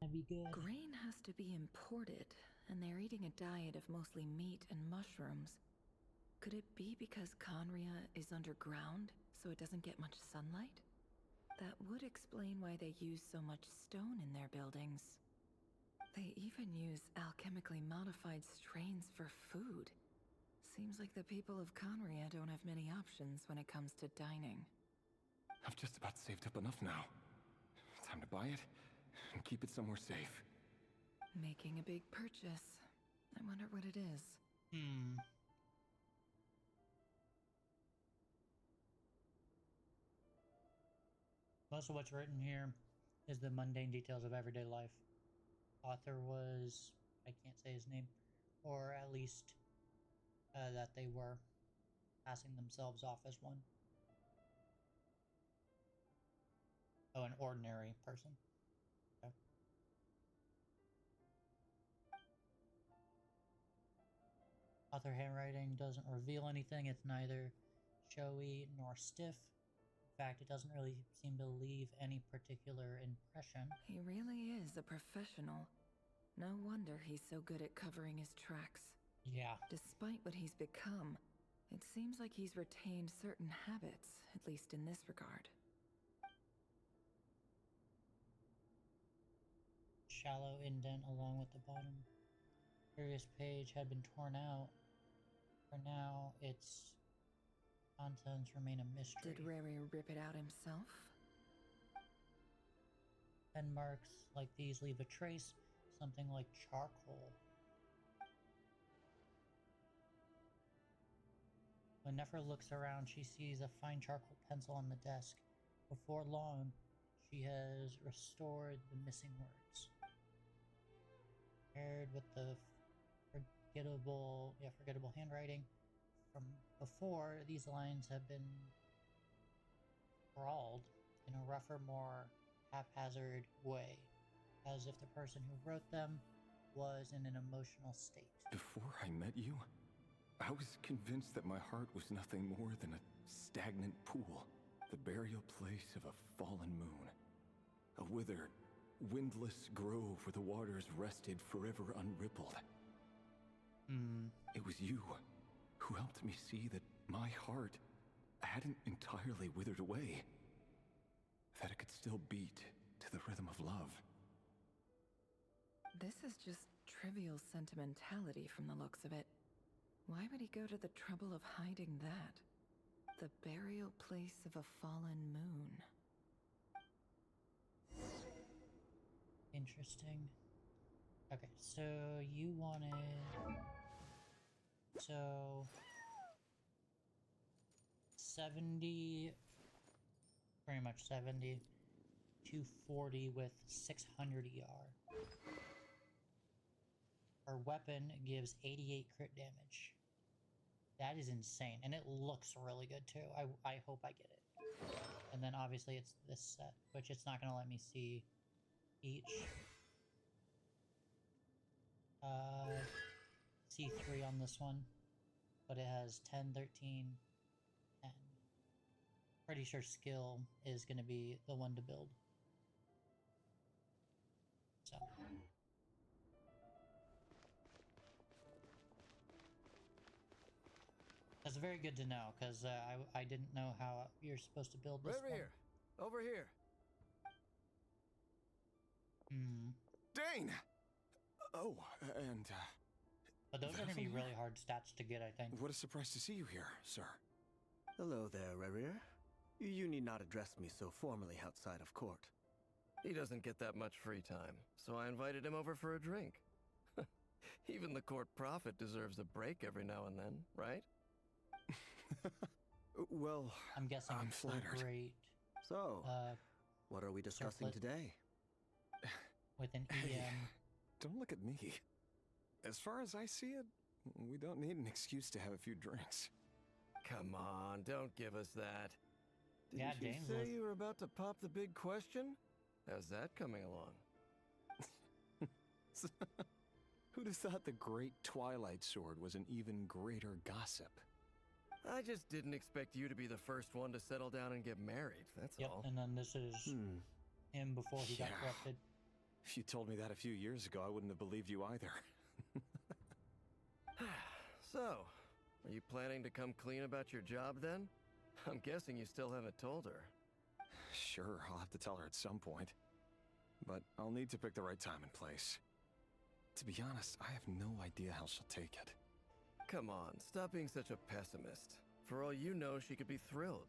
That'd be good. Grain has to be imported, and they're eating a diet of mostly meat and mushrooms. Could it be because Conria is underground, so it doesn't get much sunlight? That would explain why they use so much stone in their buildings. They even use alchemically modified strains for food. Seems like the people of Conria don't have many options when it comes to dining. I've just about saved up enough now. Time to buy it and keep it somewhere safe. Making a big purchase. I wonder what it is. Most of what's written here is the mundane details of everyday life. Author was, I can't say his name, or at least that they were passing themselves off as one. Oh, an ordinary person. Okay. Author handwriting doesn't reveal anything. It's neither showy nor stiff. In fact, it doesn't really seem to leave any particular impression. He really is a professional. No wonder he's so good at covering his tracks. Yeah. Despite what he's become, it seems like he's retained certain habits, at least in this regard. Shallow indent along with the bottom. Previous page had been torn out. For now, its contents remain a mystery. Did Rary rip it out himself? Pen marks like these leave a trace, something like charcoal. When Nefer looks around, she sees a fine charcoal pencil on the desk. Before long, she has restored the missing words. Paired with the forgettable handwriting from before, these lines have been scrawled in a rougher, more haphazard way, as if the person who wrote them was in an emotional state. Before I met you, I was convinced that my heart was nothing more than a stagnant pool, the burial place of a fallen moon, a withered, windless grove where the waters rested forever unrippled. It was you who helped me see that my heart hadn't entirely withered away, that it could still beat to the rhythm of love. This is just trivial sentimentality from the looks of it. Why would he go to the trouble of hiding that? The burial place of a fallen moon. Interesting. Okay, so you wanted... So... 70... Pretty much 70. 240 with 600 ER. Her weapon gives 88 crit damage. That is insane, and it looks really good too. I hope I get it. And then obviously it's this set, which it's not going to let me see each. C3 on this one, but it has 10, 13, 10. Pretty sure skill is going to be the one to build. So... That's very good to know, because I didn't know how you're supposed to build this one. Over here. Dane! Oh, and, But those are going to be Vesemir? really hard stats to get, I think. What a surprise to see you here, sir. Hello there, Rerir. You need not address me so formally outside of court. He doesn't get that much free time, so I invited him over for a drink. Even the court prophet deserves a break every now and then, right? Well, I'm guessing I'm it's the flattered. great So, what are we discussing circlet. today? With an Hey, EM. don't look at me. As far as I see it, we don't need an excuse to have a few drinks. Come on, don't give us that. Didn't Yeah, you Dane's say was- you were about to pop the big question? How's that coming along? Who'd have thought the great Twilight Sword was an even greater gossip? I just didn't expect you to be the first one to settle down and get married, that's all. And then this is him before he got Yeah. corrupted. If you told me that a few years ago, I wouldn't have believed you either. So, are you planning to come clean about your job then? I'm guessing you still haven't told her. Sure, I'll have to tell her at some point. But I'll need to pick the right time and place. To be honest, I have no idea how she'll take it. Come on, stop being such a pessimist. For all you know, she could be thrilled.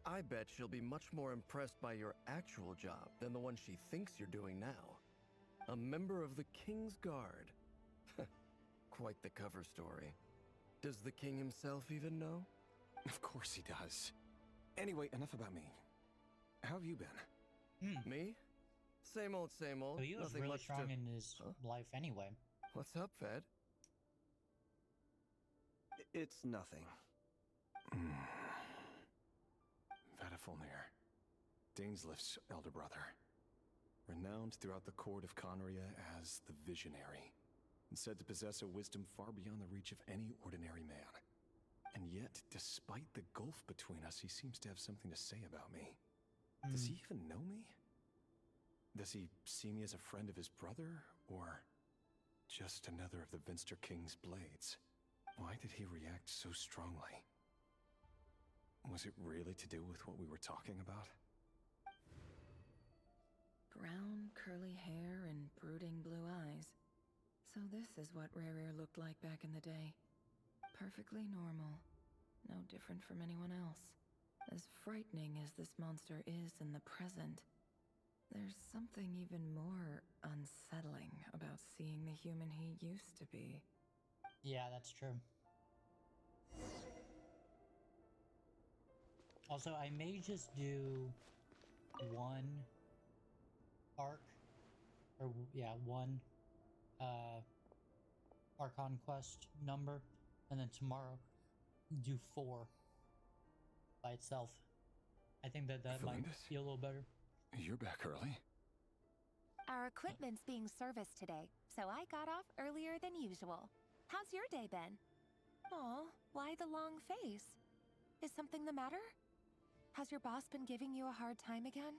I bet she'll be much more impressed by your actual job than the one she thinks you're doing now. A member of the King's Guard. Quite the cover story. Does the king himself even know? Of course he does. Anyway, enough about me. How have you been? Me? Same old, same old. So he was Nothing really much strong to... in his life anyway. What's up, Fed? It's nothing. Vedifulnir, Dainslif's elder brother. Renowned throughout the court of Conria as the Visionary, and said to possess a wisdom far beyond the reach of any ordinary man. And yet, despite the gulf between us, he seems to have something to say about me. Does he even know me? Does he see me as a friend of his brother, or just another of the Vinster King's blades? Why did he react so strongly? Was it really to do with what we were talking about? Brown, curly hair and brooding blue eyes. So this is what Rerir looked like back in the day. Perfectly normal. No different from anyone else. As frightening as this monster is in the present, there's something even more unsettling about seeing the human he used to be. Yeah, that's true. Also, I may just do one arc, or one Archon quest number, and then tomorrow do 4 by itself. I think that might be a little better. You're back early. Our equipment's being serviced today, so I got off earlier than usual. How's your day been? Aw, why the long face? Is something the matter? Has your boss been giving you a hard time again?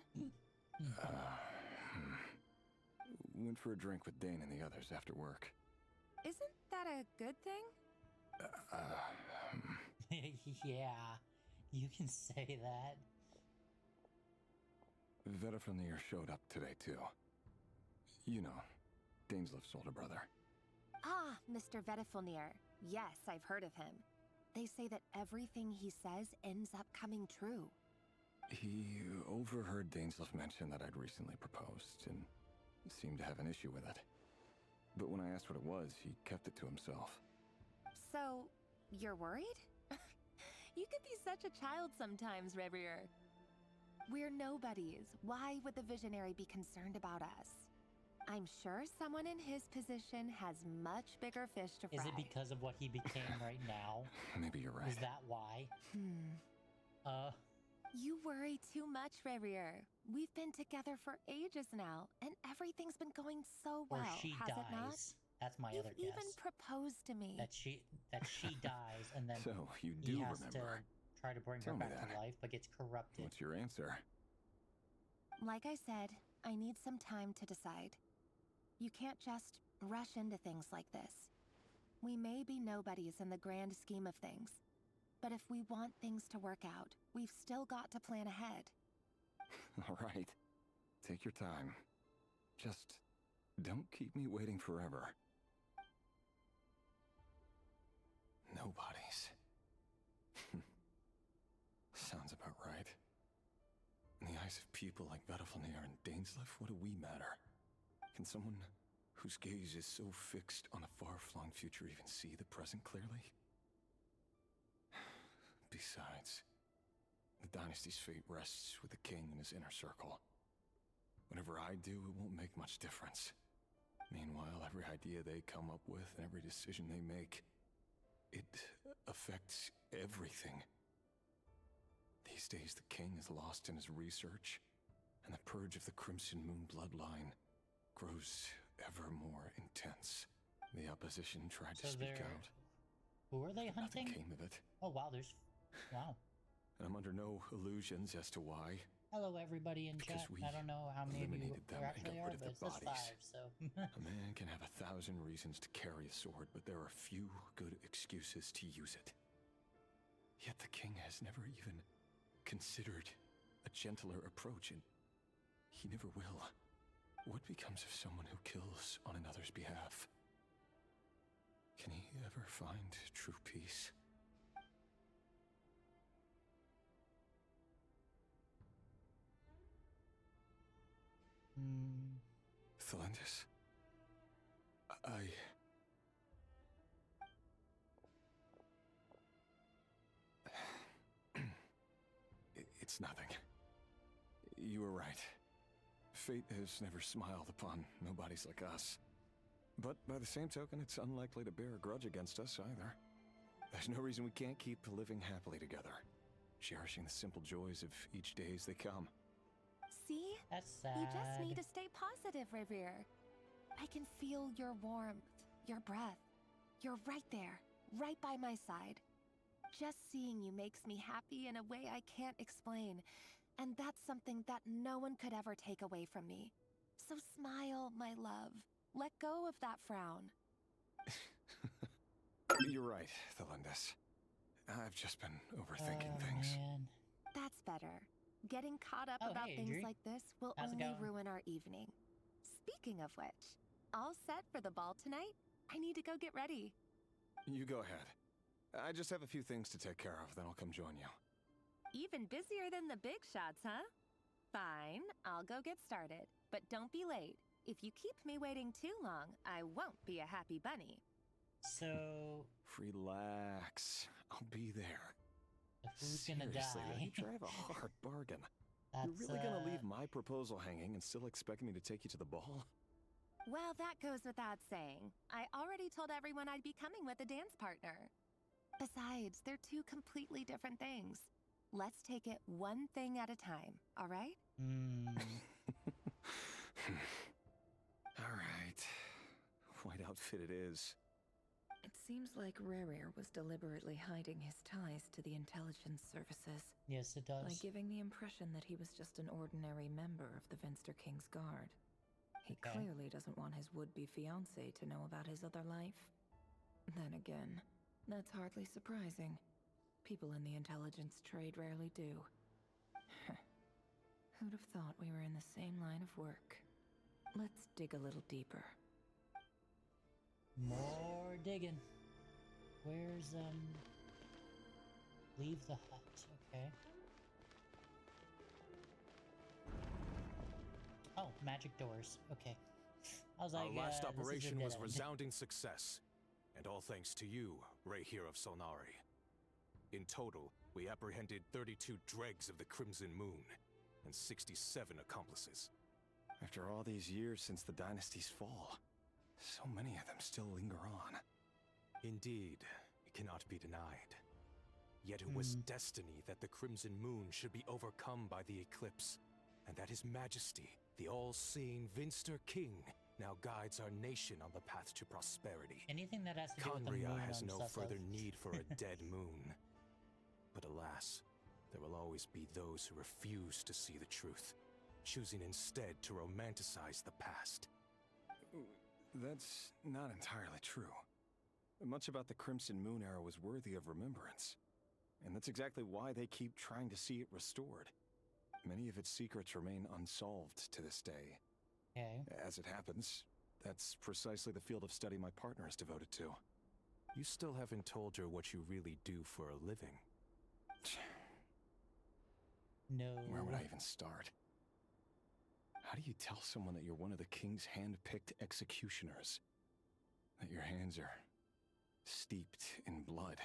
Went for a drink with Dane and the others after work. Isn't that a good thing? Yeah, you can say that. Vedifulnir showed up today too. You know, Dainslif's older brother. Ah, Mr. Vedifulnir. Yes, I've heard of him. They say that everything he says ends up coming true. He overheard Dainslif mention that I'd recently proposed, and seemed to have an issue with it. But when I asked what it was, he kept it to himself. So, you're worried? You could be such a child sometimes, Revier. We're nobodies. Why would the Visionary be concerned about us? I'm sure someone in his position has much bigger fish to fry. Is it because of what he became right now? Maybe you're right. Is that why? You worry too much, Revier. We've been together for ages now, and everything's been going so well, Or she has it not? dies. That's my You've other guess. even proposed to me. That she dies, and then So, you he do has remember. to try to bring Tell her me back to that. life, but gets corrupted. What's your answer? Like I said, I need some time to decide. You can't just rush into things like this. We may be nobodies in the grand scheme of things, but if we want things to work out, we've still got to plan ahead. All right. Take your time. Just don't keep me waiting forever. Nobodies. Sounds about right. In the eyes of people like Vedifulnir and Dainslif, what do we matter? Can someone whose gaze is so fixed on a far-flung future even see the present clearly? Besides, the dynasty's fate rests with the king and his inner circle. Whatever I do, it won't make much difference. Meanwhile, every idea they come up with and every decision they make, it affects everything. These days, the king is lost in his research, and the purge of the Crimson Moon bloodline grows ever more intense. The opposition tried So to speak they're- out. Who are they hunting? Nothing came of it. Oh wow, wow. And I'm under no illusions as to why. Hello everybody in Because chat. we I don't know how many of you eliminated them there and actually got are, rid of but their it says bodies. 5, so A man can have 1,000 reasons to carry a sword, but there are few good excuses to use it. Yet the king has never even considered a gentler approach, and he never will. What becomes of someone who kills on another's behalf? Can he ever find true peace? Thelendis, It's nothing. You were right. Fate has never smiled upon nobodies like us. But by the same token, it's unlikely to bear a grudge against us either. There's no reason we can't keep living happily together, cherishing the simple joys of each day as they come. See? That's sad. You just need to stay positive, Revere. I can feel your warmth, your breath. You're right there, right by my side. Just seeing you makes me happy in a way I can't explain. And that's something that no one could ever take away from me. So smile, my love. Let go of that frown. You're right, Thelendis. I've just been overthinking things. Man. That's better. Getting caught up Oh, about hey, things Adri. like this will How's it only going? ruin our evening. Speaking of which, all set for the ball tonight? I need to go get ready. You go ahead. I just have a few things to take care of, then I'll come join you. Even busier than the big shots, huh? Fine, I'll go get started. But don't be late. If you keep me waiting too long, I won't be a happy bunny. So Relax. I'll be there. who's gonna Seriously, die? though, you drive a hard bargain. That's, You're really gonna leave my proposal hanging and still expect me to take you to the ball? Well, that goes without saying. I already told everyone I'd be coming with a dance partner. Besides, they're two completely different things. Let's take it one thing at a time, all right? All right. White outfit it is. It seems like Rerir was deliberately hiding his ties to the intelligence services. Yes, it does. By giving the impression that he was just an ordinary member of the Vinster King's Guard. He Okay. clearly doesn't want his would-be fiancée to know about his other life. Then again, that's hardly surprising. People in the intelligence trade rarely do. Who'd have thought we were in the same line of work? Let's dig a little deeper. More digging. Where's leave the hut, okay. Oh, magic doors. Okay. I was like, Our last this is a operation dead was end. resounding success, and all thanks to you, Rayhir of Solnari. In total, we apprehended 32 dregs of the Crimson Moon, and 67 accomplices. After all these years since the dynasty's fall, so many of them still linger on. Indeed, it cannot be denied. Yet it was destiny that the Crimson Moon should be overcome by the eclipse, and that His Majesty, the all-seeing Vinster King, now guides our nation on the path to prosperity. Anything that has to do with the Conria moon, has I'm no sus further of. need for a dead moon. But alas, there will always be those who refuse to see the truth, choosing instead to romanticize the past. That's not entirely true. Much about the Crimson Moon era was worthy of remembrance. And that's exactly why they keep trying to see it restored. Many of its secrets remain unsolved to this day. Okay. As it happens, that's precisely the field of study my partner is devoted to. You still haven't told her what you really do for a living. No. Where would I even start? How do you tell someone that you're one of the king's hand-picked executioners? That your hands are steeped in blood?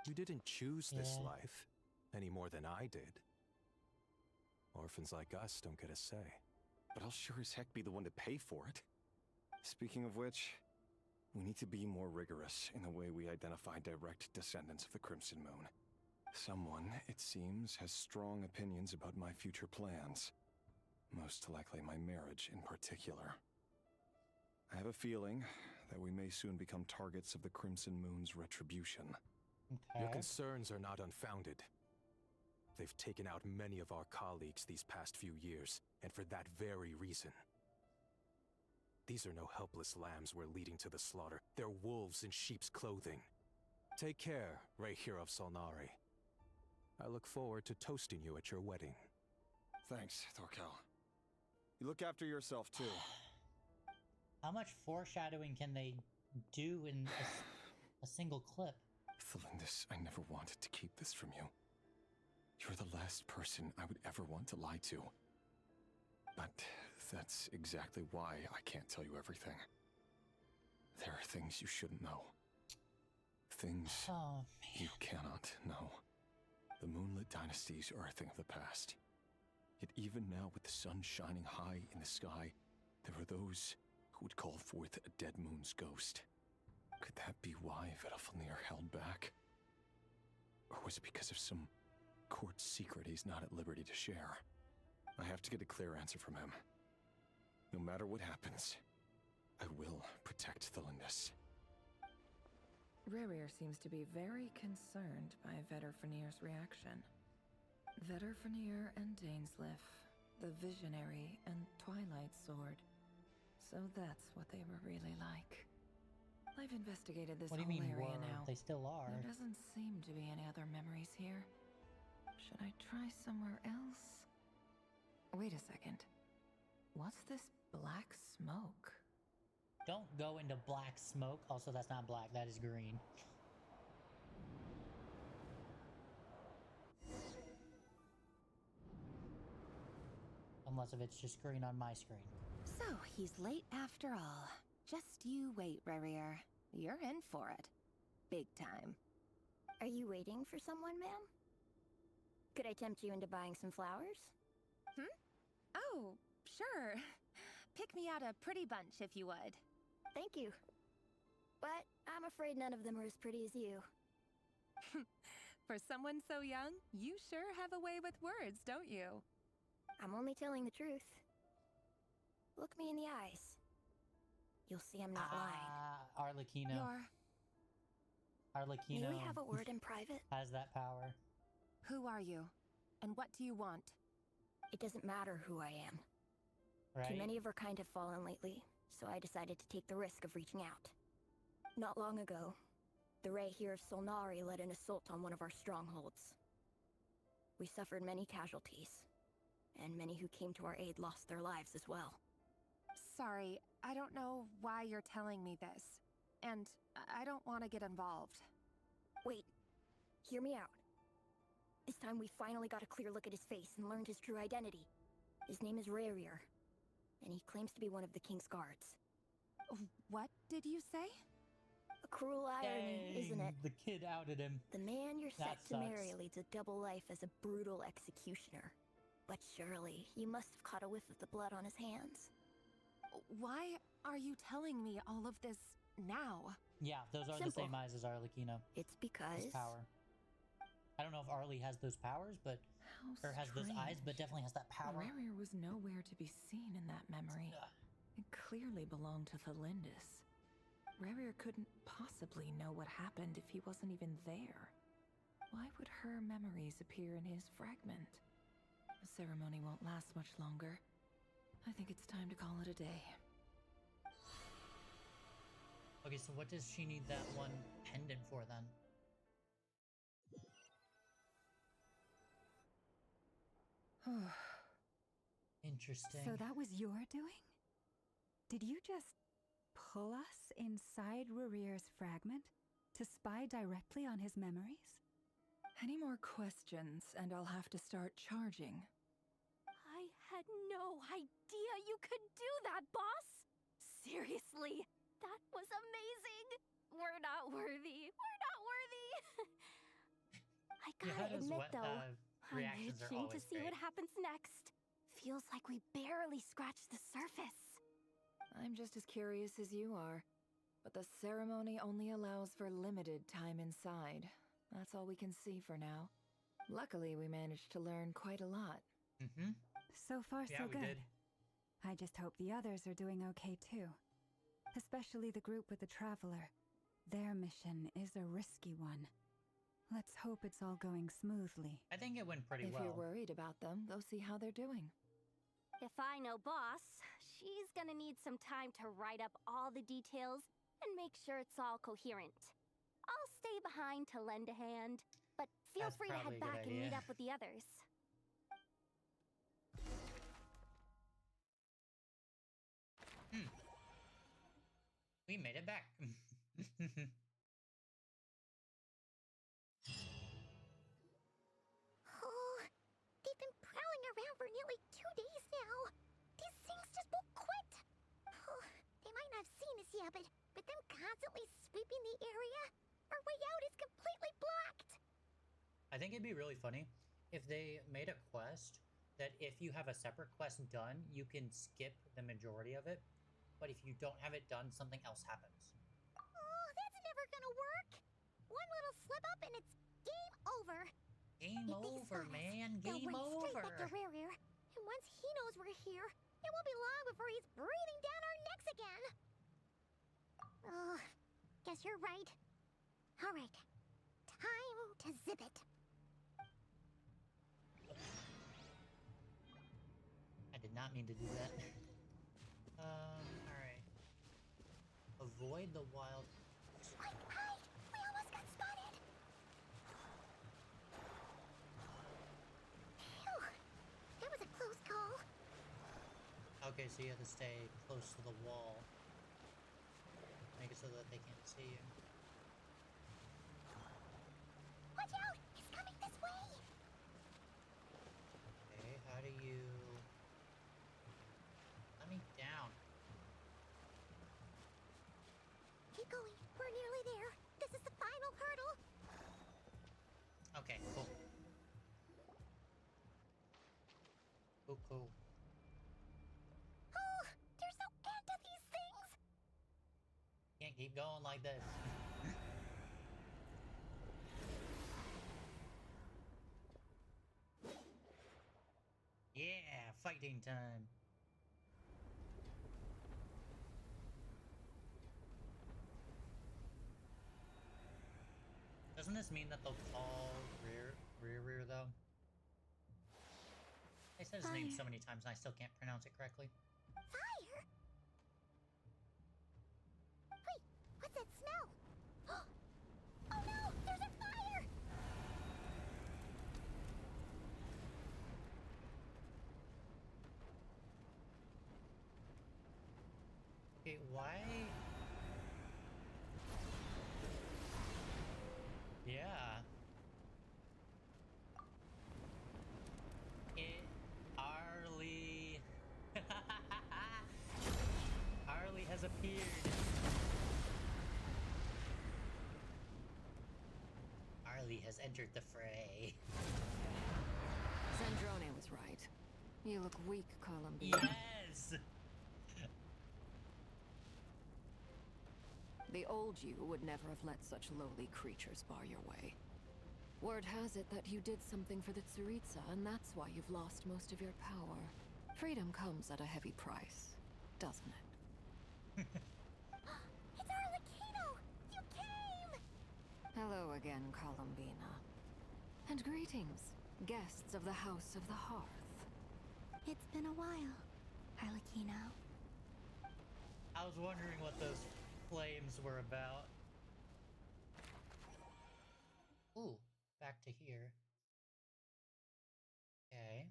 You didn't choose this Yeah. life, any more than I did. Orphans like us don't get a say. But I'll sure as heck be the one to pay for it. Speaking of which, we need to be more rigorous in the way we identify direct descendants of the Crimson Moon. Someone, it seems, has strong opinions about my future plans. Most likely my marriage in particular. I have a feeling that we may soon become targets of the Crimson Moon's retribution. Your Okay. concerns are not unfounded. They've taken out many of our colleagues these past few years, and for that very reason. These are no helpless lambs we're leading to the slaughter. They're wolves in sheep's clothing. Take care, Rayhir of Solnari. I look forward to toasting you at your wedding. Thanks, Thorkel. You look after yourself, too. How much foreshadowing can they do in a single clip? Thelindis, I never wanted to keep this from you. You're the last person I would ever want to lie to. But that's exactly why I can't tell you everything. There are things you shouldn't know. Things you cannot know. The Moonlit Dynasties are a thing of the past. Yet even now, with the sun shining high in the sky, there are those who would call forth a dead moon's ghost. Could that be why Vedalfnir held back? Or was it because of some court secret he's not at liberty to share? I have to get a clear answer from him. No matter what happens, I will protect Thelindis. Rerir seems to be very concerned by Vedalfnir's reaction. Vedalfnir and Dainsleif, the Visionary and Twilight Sword. So that's what they were really like. I've investigated this What do you whole mean area were? now. They still are. There doesn't seem to be any other memories here. Should I try somewhere else? Wait a second. What's this black smoke? Don't go into black smoke. Also, that's not black. That is green. Unless if it's just green on my screen. So, he's late after all. Just you wait, Rerir. You're in for it. Big time. Are you waiting for someone, ma'am? Could I tempt you into buying some flowers? Oh, sure. Pick me out a pretty bunch if you would. Thank you. But I'm afraid none of them are as pretty as you. For someone so young, you sure have a way with words, don't you? I'm only telling the truth. Look me in the eyes. You'll see I'm not lying. Arlecchino. Arlecchino. May we have a word in private? Has that power. Who are you? And what do you want? It doesn't matter who I am. Right? Too many of our kind have fallen lately, so I decided to take the risk of reaching out. Not long ago, the Rayhir of Solnari led an assault on one of our strongholds. We suffered many casualties, and many who came to our aid lost their lives as well. Sorry, I don't know why you're telling me this. And I don't want to get involved. Wait, hear me out. This time we finally got a clear look at his face and learned his true identity. His name is Rerir, and he claims to be one of the King's guards. What did you say? A cruel irony, isn't it? The kid outed him. The man you're set That to sucks. marry leads a double life as a brutal executioner. But surely, you must have caught a whiff of the blood on his hands. Why are you telling me all of this now? Yeah, those are Simple. the same eyes as Arlecchino. It's because... His power. I don't know if Arlie has those powers, but... Or has those eyes, but definitely has that power. Rerir was nowhere to be seen in that memory. It clearly belonged to Thelindis. Rerir couldn't possibly know what happened if he wasn't even there. Why would her memories appear in his fragment? The ceremony won't last much longer. I think it's time to call it a day. Okay, so what does she need that one pendant for then? Interesting. So that was your doing? Did you just pull us inside Rerir's fragment to spy directly on his memories? Any more questions, and I'll have to start charging. I had no idea you could do that, boss! Seriously, that was amazing! We're not worthy. We're not worthy! I gotta admit, though, I'm reactions are itching to always see what great. happens next. Feels like we barely scratched the surface. I'm just as curious as you are, but the ceremony only allows for limited time inside. That's all we can see for now. Luckily, we managed to learn quite a lot. So far, Yeah, so we good. did. I just hope the others are doing okay too. Especially the group with the Traveler. Their mission is a risky one. Let's hope it's all going smoothly. I think it went pretty If well. you're worried about them, go see how they're doing. If I know Boss, she's gonna need some time to write up all the details and make sure it's all coherent. I'll stay behind to lend a hand, but feel That's free to probably head a good back and meet idea. up with the others. We made it back. Oh, they've been prowling around for nearly 2 days now. These things just won't quit. Oh, they might not have seen us yet, but them constantly sweeping the area, our way out is completely blocked. I think it'd be really funny if they made a quest that if you have a separate quest done, you can skip the majority of it. But if you don't have it done, something else happens. Oh, that's never gonna work. One little slip up and it's game over. Game If they over, spot us, man. they'll Game run straight over. back to Rear. And once he knows we're here, it won't be long before he's breathing down our necks again. Oh, guess you're right. All right, time to zip it. I did not mean to do that. Alright. Avoid the wild. Hide! We almost got spotted. Phew, that was a close call. Okay, so you have to stay close to the wall. Make it so that they can't see you. Watch out! He's coming this way. Okay, how do you... Let me down. Keep going. We're nearly there. This is the final hurdle. Okay, cool. Cool. Oh, there's no end to these things. Can't keep going like this. Yeah, fighting time. Doesn't this mean that they'll call rear though? They said his name so many times and I still can't pronounce it correctly. Fire? Wait, what's that smell? Oh no, there's a fire! Okay, why? Yeah. Arlie. Arlie has appeared. Arlie has entered the fray. Zandrone was right. You look weak, Columbine. Yes! The old you would never have let such lowly creatures bar your way. Word has it that you did something for the Tsaritsa, and that's why you've lost most of your power. Freedom comes at a heavy price, doesn't it? It's Arlecchino! You came! Hello again, Columbina. And greetings, guests of the House of the Hearth. It's been a while, Arlecchino. I was wondering what those flames were about. Ooh, back to here. Okay.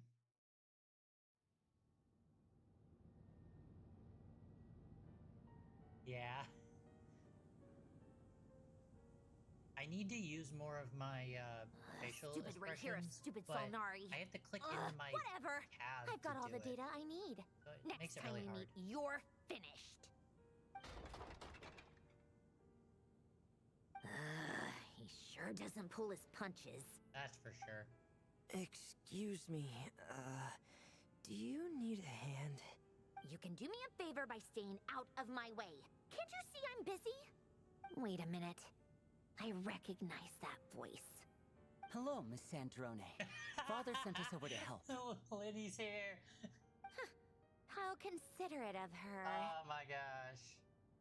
Yeah. I need to use more of my facial Stupid right here of expressions, stupid but Solnari. I have to click into my Whatever. tab I've got to all do the it. data I need. So it Next makes it time really we hard. meet, you're finished. He sure doesn't pull his punches. That's for sure. Excuse me, do you need a hand? You can do me a favor by staying out of my way. Can't you see I'm busy? Wait a minute. I recognize that voice. Hello, Miss Sandrone. Father sent us over to help. Oh, Liddy's here. How considerate of her. Oh my gosh.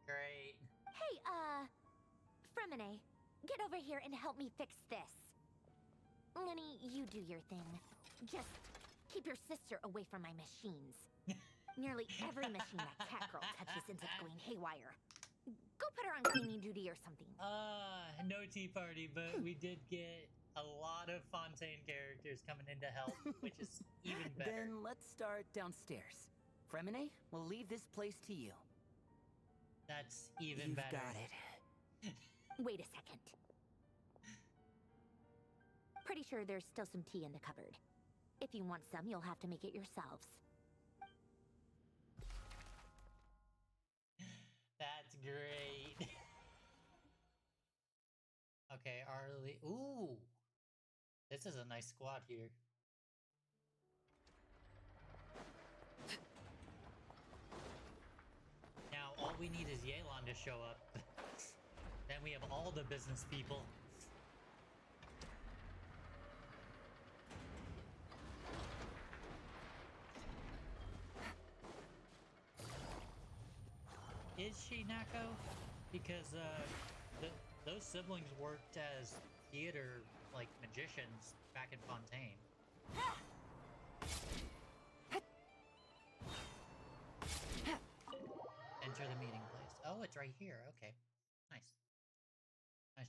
Great. Hey, Fremine, get over here and help me fix this. Lenny, you do your thing. Just keep your sister away from my machines. Nearly every machine that Catgirl touches ends up going haywire. Go put her on cleaning duty or something. No tea party, but we did get a lot of Fontaine characters coming in to help, which is even better. Then let's start downstairs. Fremine, we'll leave this place to you. That's even You've better. got it. Wait a second. Pretty sure there's still some tea in the cupboard. If you want some, you'll have to make it yourselves. That's great. Okay, Arlie. Ooh! This is a nice squad here. Now, all we need is Yelan to show up. Then we have all the business people. Is she Nako? Because those siblings worked as theater like magicians back in Fontaine. Enter the meeting place. Oh, it's right here. Okay. Nice.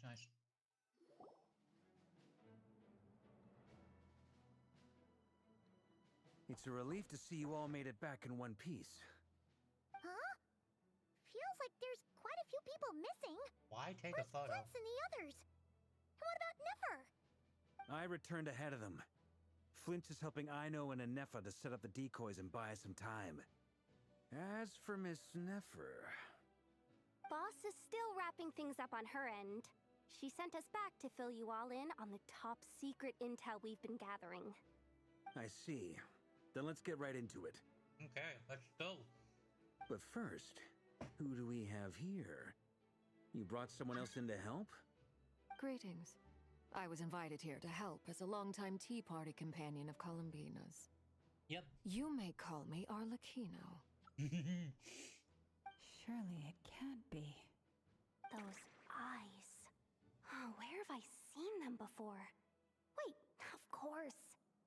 Nice. It's a relief to see you all made it back in one piece. Huh? Feels like there's quite a few people missing. Why take Where's a photo? Flint's and the others? And what about Nefer? I returned ahead of them. Flint is helping Aino and Anefa to set up the decoys and buy some time. As for Miss Nefer... Boss is still wrapping things up on her end. She sent us back to fill you all in on the top secret intel we've been gathering. I see. Then let's get right into it. Okay, let's go. But first, who do we have here? You brought someone else in to help? Greetings. I was invited here to help as a longtime Tea Party companion of Columbina's. Yep. You may call me Arlecchino. Surely it can't be. Those eyes. Oh, where have I seen them before? Wait, of course.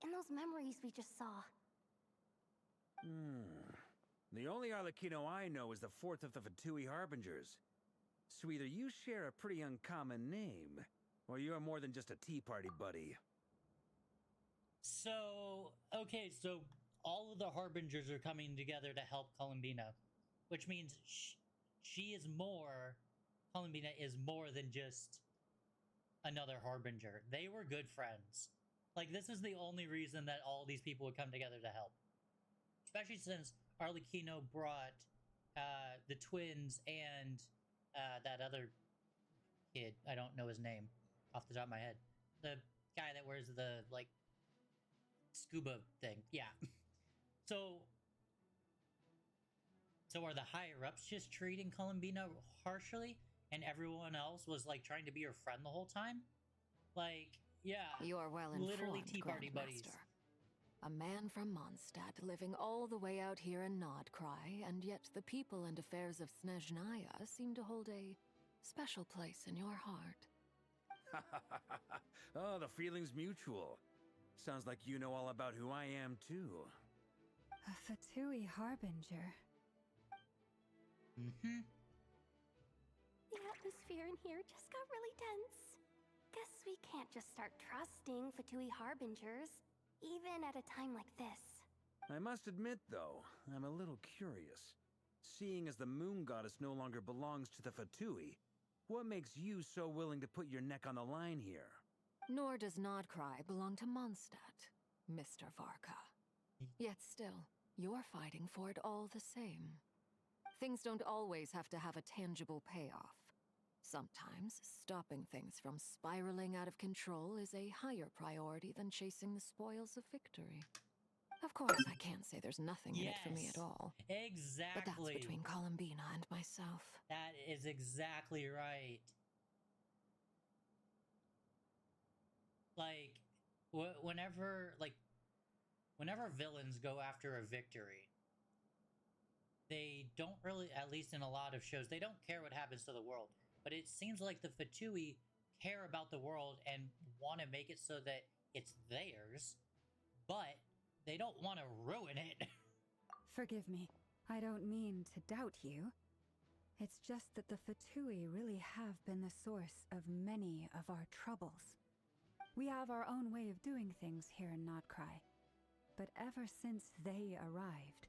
In those memories we just saw. The only Arlecchino I know is the fourth of the Fatui Harbingers. So either you share a pretty uncommon name, or you're more than just a Tea Party buddy. So, okay, so all of the Harbingers are coming together to help Columbina, which means she is more, Columbina is more than just another Harbinger. They were good friends. Like, this is the only reason that all these people would come together to help. Especially since Arlecchino brought the twins and that other kid. I don't know his name off the top of my head. The guy that wears the, like, scuba thing. Yeah. So are the higher-ups just treating Columbina harshly and everyone else was, like, trying to be her friend the whole time? Like, yeah. You are well informed, literally Tea Party buddies. Grandmaster. A man from Mondstadt living all the way out here in Nodcry, and yet the people and affairs of Snezhnaya seem to hold a special place in your heart. Oh, the feeling's mutual. Sounds like you know all about who I am, too. A Fatui Harbinger. The atmosphere in here just got really tense. Guess we can't just start trusting Fatui Harbingers, even at a time like this. I must admit, though, I'm a little curious. Seeing as the moon goddess no longer belongs to the Fatui, what makes you so willing to put your neck on the line here? Nor does Nodcry belong to Mondstadt, Mr. Varka. Yet still, you're fighting for it all the same. Things don't always have to have a tangible payoff. Sometimes, stopping things from spiraling out of control is a higher priority than chasing the spoils of victory. Of course, I can't say there's nothing in it for me at all. Exactly. But that's between Columbina and myself. That is exactly right. Like, whenever villains go after a victory, they don't really, at least in a lot of shows, they don't care what happens to the world. But it seems like the Fatui care about the world and want to make it so that it's theirs, but they don't want to ruin it. Forgive me. I don't mean to doubt you. It's just that the Fatui really have been the source of many of our troubles. We have our own way of doing things here in Nodcry. But ever since they arrived,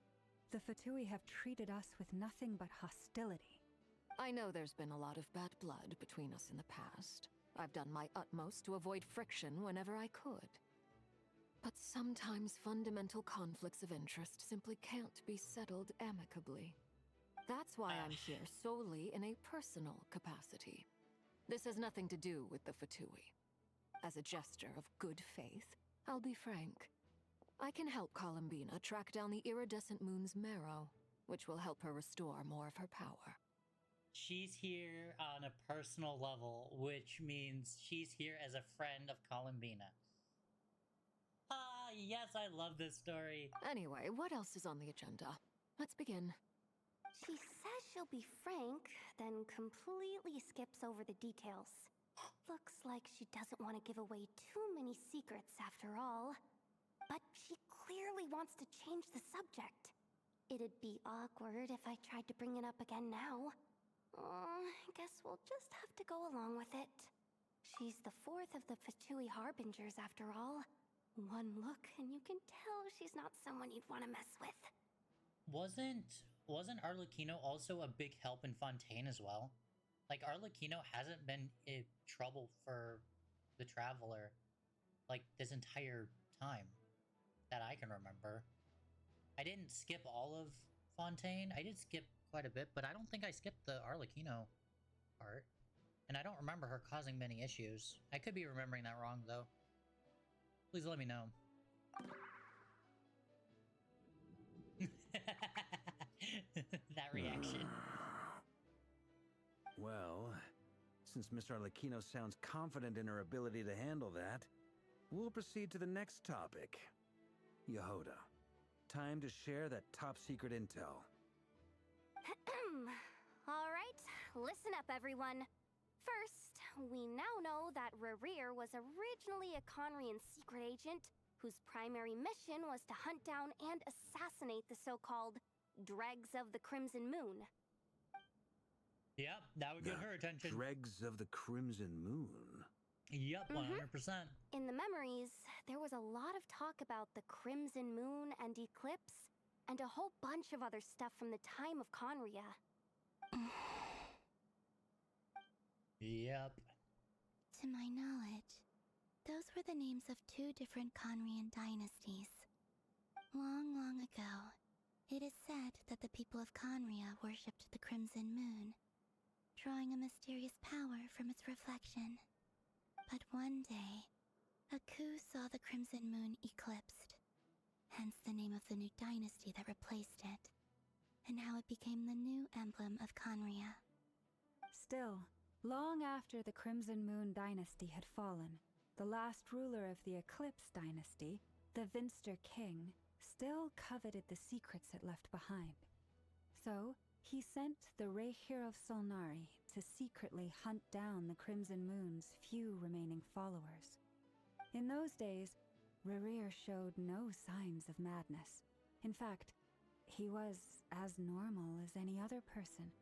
the Fatui have treated us with nothing but hostility. I know there's been a lot of bad blood between us in the past. I've done my utmost to avoid friction whenever I could. But sometimes fundamental conflicts of interest simply can't be settled amicably. That's why I'm here solely in a personal capacity. This has nothing to do with the Fatui. As a gesture of good faith, I'll be frank. I can help Columbina track down the iridescent moon's marrow, which will help her restore more of her power. She's here on a personal level, which means she's here as a friend of Columbina. Ah, yes, I love this story. Anyway, what else is on the agenda? Let's begin. She says she'll be frank, then completely skips over the details. Looks like she doesn't want to give away too many secrets after all. But she clearly wants to change the subject. It'd be awkward if I tried to bring it up again now. I guess we'll just have to go along with it. She's the fourth of the Fatui Harbingers after all. One look and you can tell she's not someone you'd want to mess with. Wasn't Arlecchino also a big help in Fontaine as well? Like, Arlecchino hasn't been in trouble for the Traveler, like, this entire time that I can remember. I didn't skip all of Fontaine. I did skip quite a bit, but I don't think I skipped the Arlecchino part. And I don't remember her causing many issues. I could be remembering that wrong, though. Please let me know. That reaction. Well, since Miss Arlecchino sounds confident in her ability to handle that, we'll proceed to the next topic. Yehoda, time to share that top-secret intel. Alright, listen up everyone. First, we now know that Rerir was originally a Conrian secret agent whose primary mission was to hunt down and assassinate the so-called Dregs of the Crimson Moon. Yep, that would get her attention. Dregs of the Crimson Moon? Yep, 100%. In the memories, there was a lot of talk about the Crimson Moon and Eclipse, and a whole bunch of other stuff from the time of Conria. Yep. To my knowledge, those were the names of two different Conrian dynasties. Long, long ago, it is said that the people of Conria worshipped the Crimson Moon, drawing a mysterious power from its reflection. But one day, a coup saw the Crimson Moon eclipsed, hence the name of the new dynasty that replaced it, and how it became the new emblem of Conria. Still, long after the Crimson Moon dynasty had fallen, the last ruler of the Eclipse dynasty, the Vinster King, still coveted the secrets it left behind. So, he sent the Rehir of Solnari to secretly hunt down the Crimson Moon's few remaining followers. In those days, Rerir showed no signs of madness. In fact, he was as normal as any other person.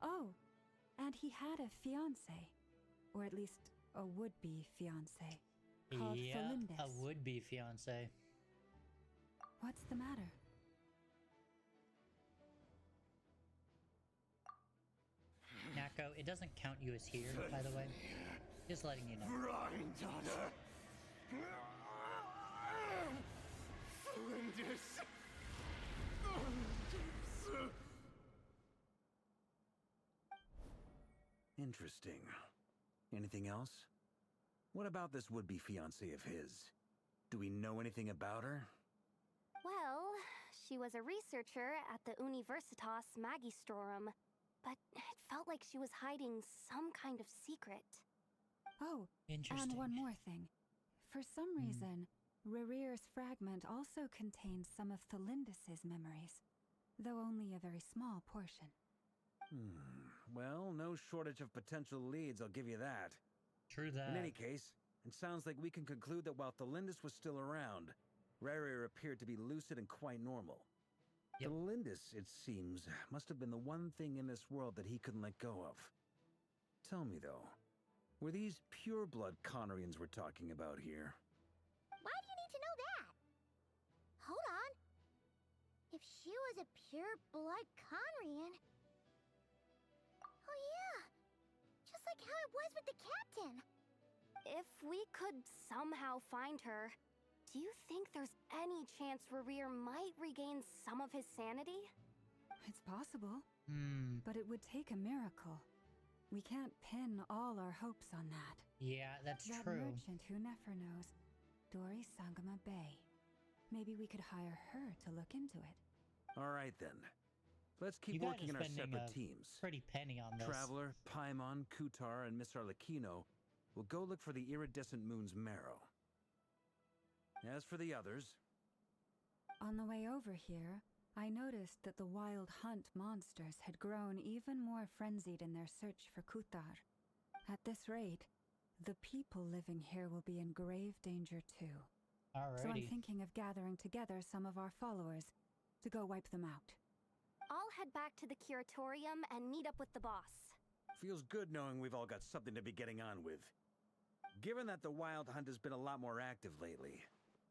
Oh, and he had a fiancé, or at least a would-be fiancé, called Felindis. A would-be fiancé. What's the matter? Nako, it doesn't count you as here, by the way. Just letting you know. Granddaughter! Felindis! Interesting. Anything else? What about this would-be fiancé of his? Do we know anything about her? Well, she was a researcher at the Universitas Magistrorum, but it felt like she was hiding some kind of secret. Oh, interesting. And one more thing. For some reason, Rerir's fragment also contained some of Felindis's memories. though only a very small portion. Well, no shortage of potential leads, I'll give you that. True that. In any case, it sounds like we can conclude that while Thelindis was still around, Rarier appeared to be lucid and quite normal. Yep. Thelindis, it seems, must have been the one thing in this world that he couldn't let go of. Tell me, though, were these pure-blood Conorians we're talking about here? Why do you need to know that? Hold on. If she was a pure-blood Conrian... Oh yeah! Just like how it was with the captain! If we could somehow find her, do you think there's any chance Rerir might regain some of his sanity? It's possible, but it would take a miracle. We can't pin all our hopes on that. Yeah, that's that true. Merchant who Nefer knows, Dori Sangama Bay. Maybe we could hire her to look into it. All right, then. Let's You keep guys working are in our spending separate a teams. pretty penny on this. Traveler, Paimon, Kutar, and Miss Arlecchino will go look for the iridescent moon's marrow. As for the others... On the way over here, I noticed that the Wild Hunt monsters had grown even more frenzied in their search for Kutar. At this rate, the people living here will be in grave danger too. Alrighty. So I'm thinking of gathering together some of our followers to go wipe them out. I'll head back to the curatorium and meet up with the boss. Feels good knowing we've all got something to be getting on with. Given that the Wild Hunt has been a lot more active lately,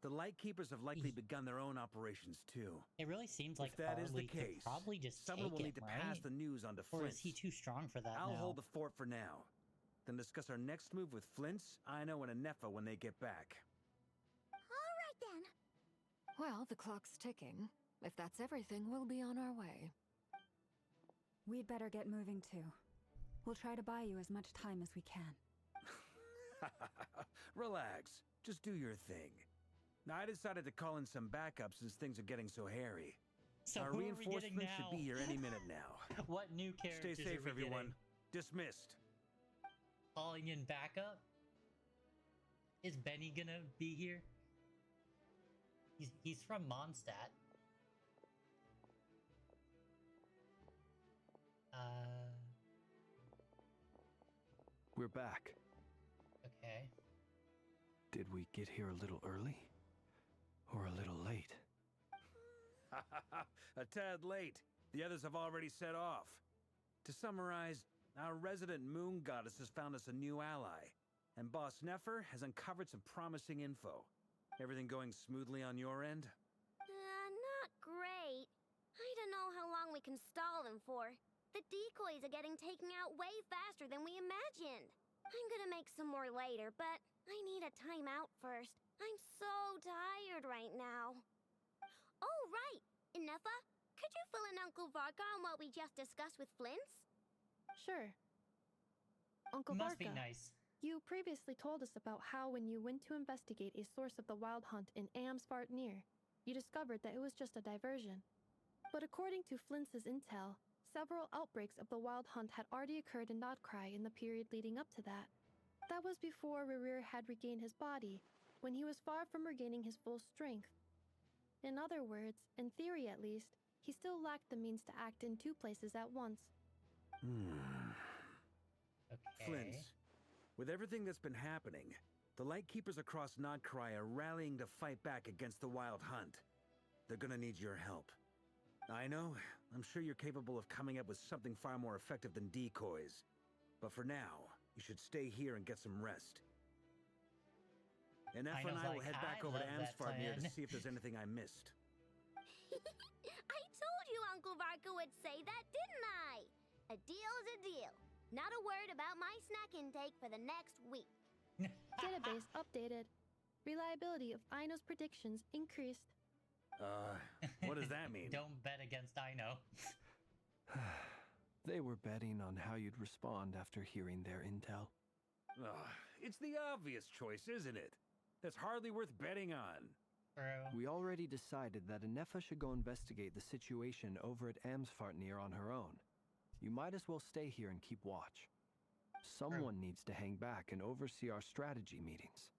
the Lightkeepers have likely begun their own operations too. It really seems like if that is the Harley could case, probably just someone take will it, need to right? pass the news on to Or Flint's. is he too strong for that I'll now? hold the fort for now, then discuss our next move with Flint's, Aino, and Anefa when they get back. Alright then. Well, the clock's ticking. If that's everything, we'll be on our way. We'd better get moving too. We'll try to buy you as much time as we can. Relax. Just do your thing. Now, I decided to call in some backup since things are getting so hairy. So Our who are we getting reinforcements now? should be here any minute now. What new characters Stay safe, are we everyone. getting? Dismissed. Calling in backup? Is Benny gonna be here? He's from Mondstadt. We're back. Okay. Did we get here a little early? Or a little late? A tad late. The others have already set off. To summarize, our resident moon goddess has found us a new ally, and Boss Nefer has uncovered some promising info. Everything going smoothly on your end? Not great. I don't know how long we can stall them for. The decoys are getting taken out way faster than we imagined. I'm gonna make some more later, but I need a timeout first. I'm so tired right now. Oh, right! Inefa, could you fill in Uncle Varka on what we just discussed with Flint's? Sure. Uncle Must be Varka, nice. you previously told us about how when you went to investigate a source of the Wild Hunt in Amsvartnir, you discovered that it was just a diversion. But according to Flint's intel, several outbreaks of the Wild Hunt had already occurred in Nodcry in the period leading up to that. That was before Rerir had regained his body, when he was far from regaining his full strength. In other words, in theory at least, he still lacked the means to act in two places at once. Okay. Flint's, with everything that's been happening, the Lightkeepers across Nodcry are rallying to fight back against the Wild Hunt. They're gonna need your help. I know, I'm sure you're capable of coming up with something far more effective than decoys. But for now, you should stay here and get some rest. And Ephra and I will head back over to Amsvartnir to see if there's anything I missed. I told you Uncle Varka would say that, didn't I? A deal's a deal. Not a word about my snack intake for the next week. Database updated. Reliability of Aino's predictions increased. What does that mean? Don't bet against Aino. They were betting on how you'd respond after hearing their intel. It's the obvious choice, isn't it? That's hardly worth betting on. We already decided that Anefa should go investigate the situation over at Amsvartnir on her own. You might as well stay here and keep watch. Someone needs to hang back and oversee our strategy meetings.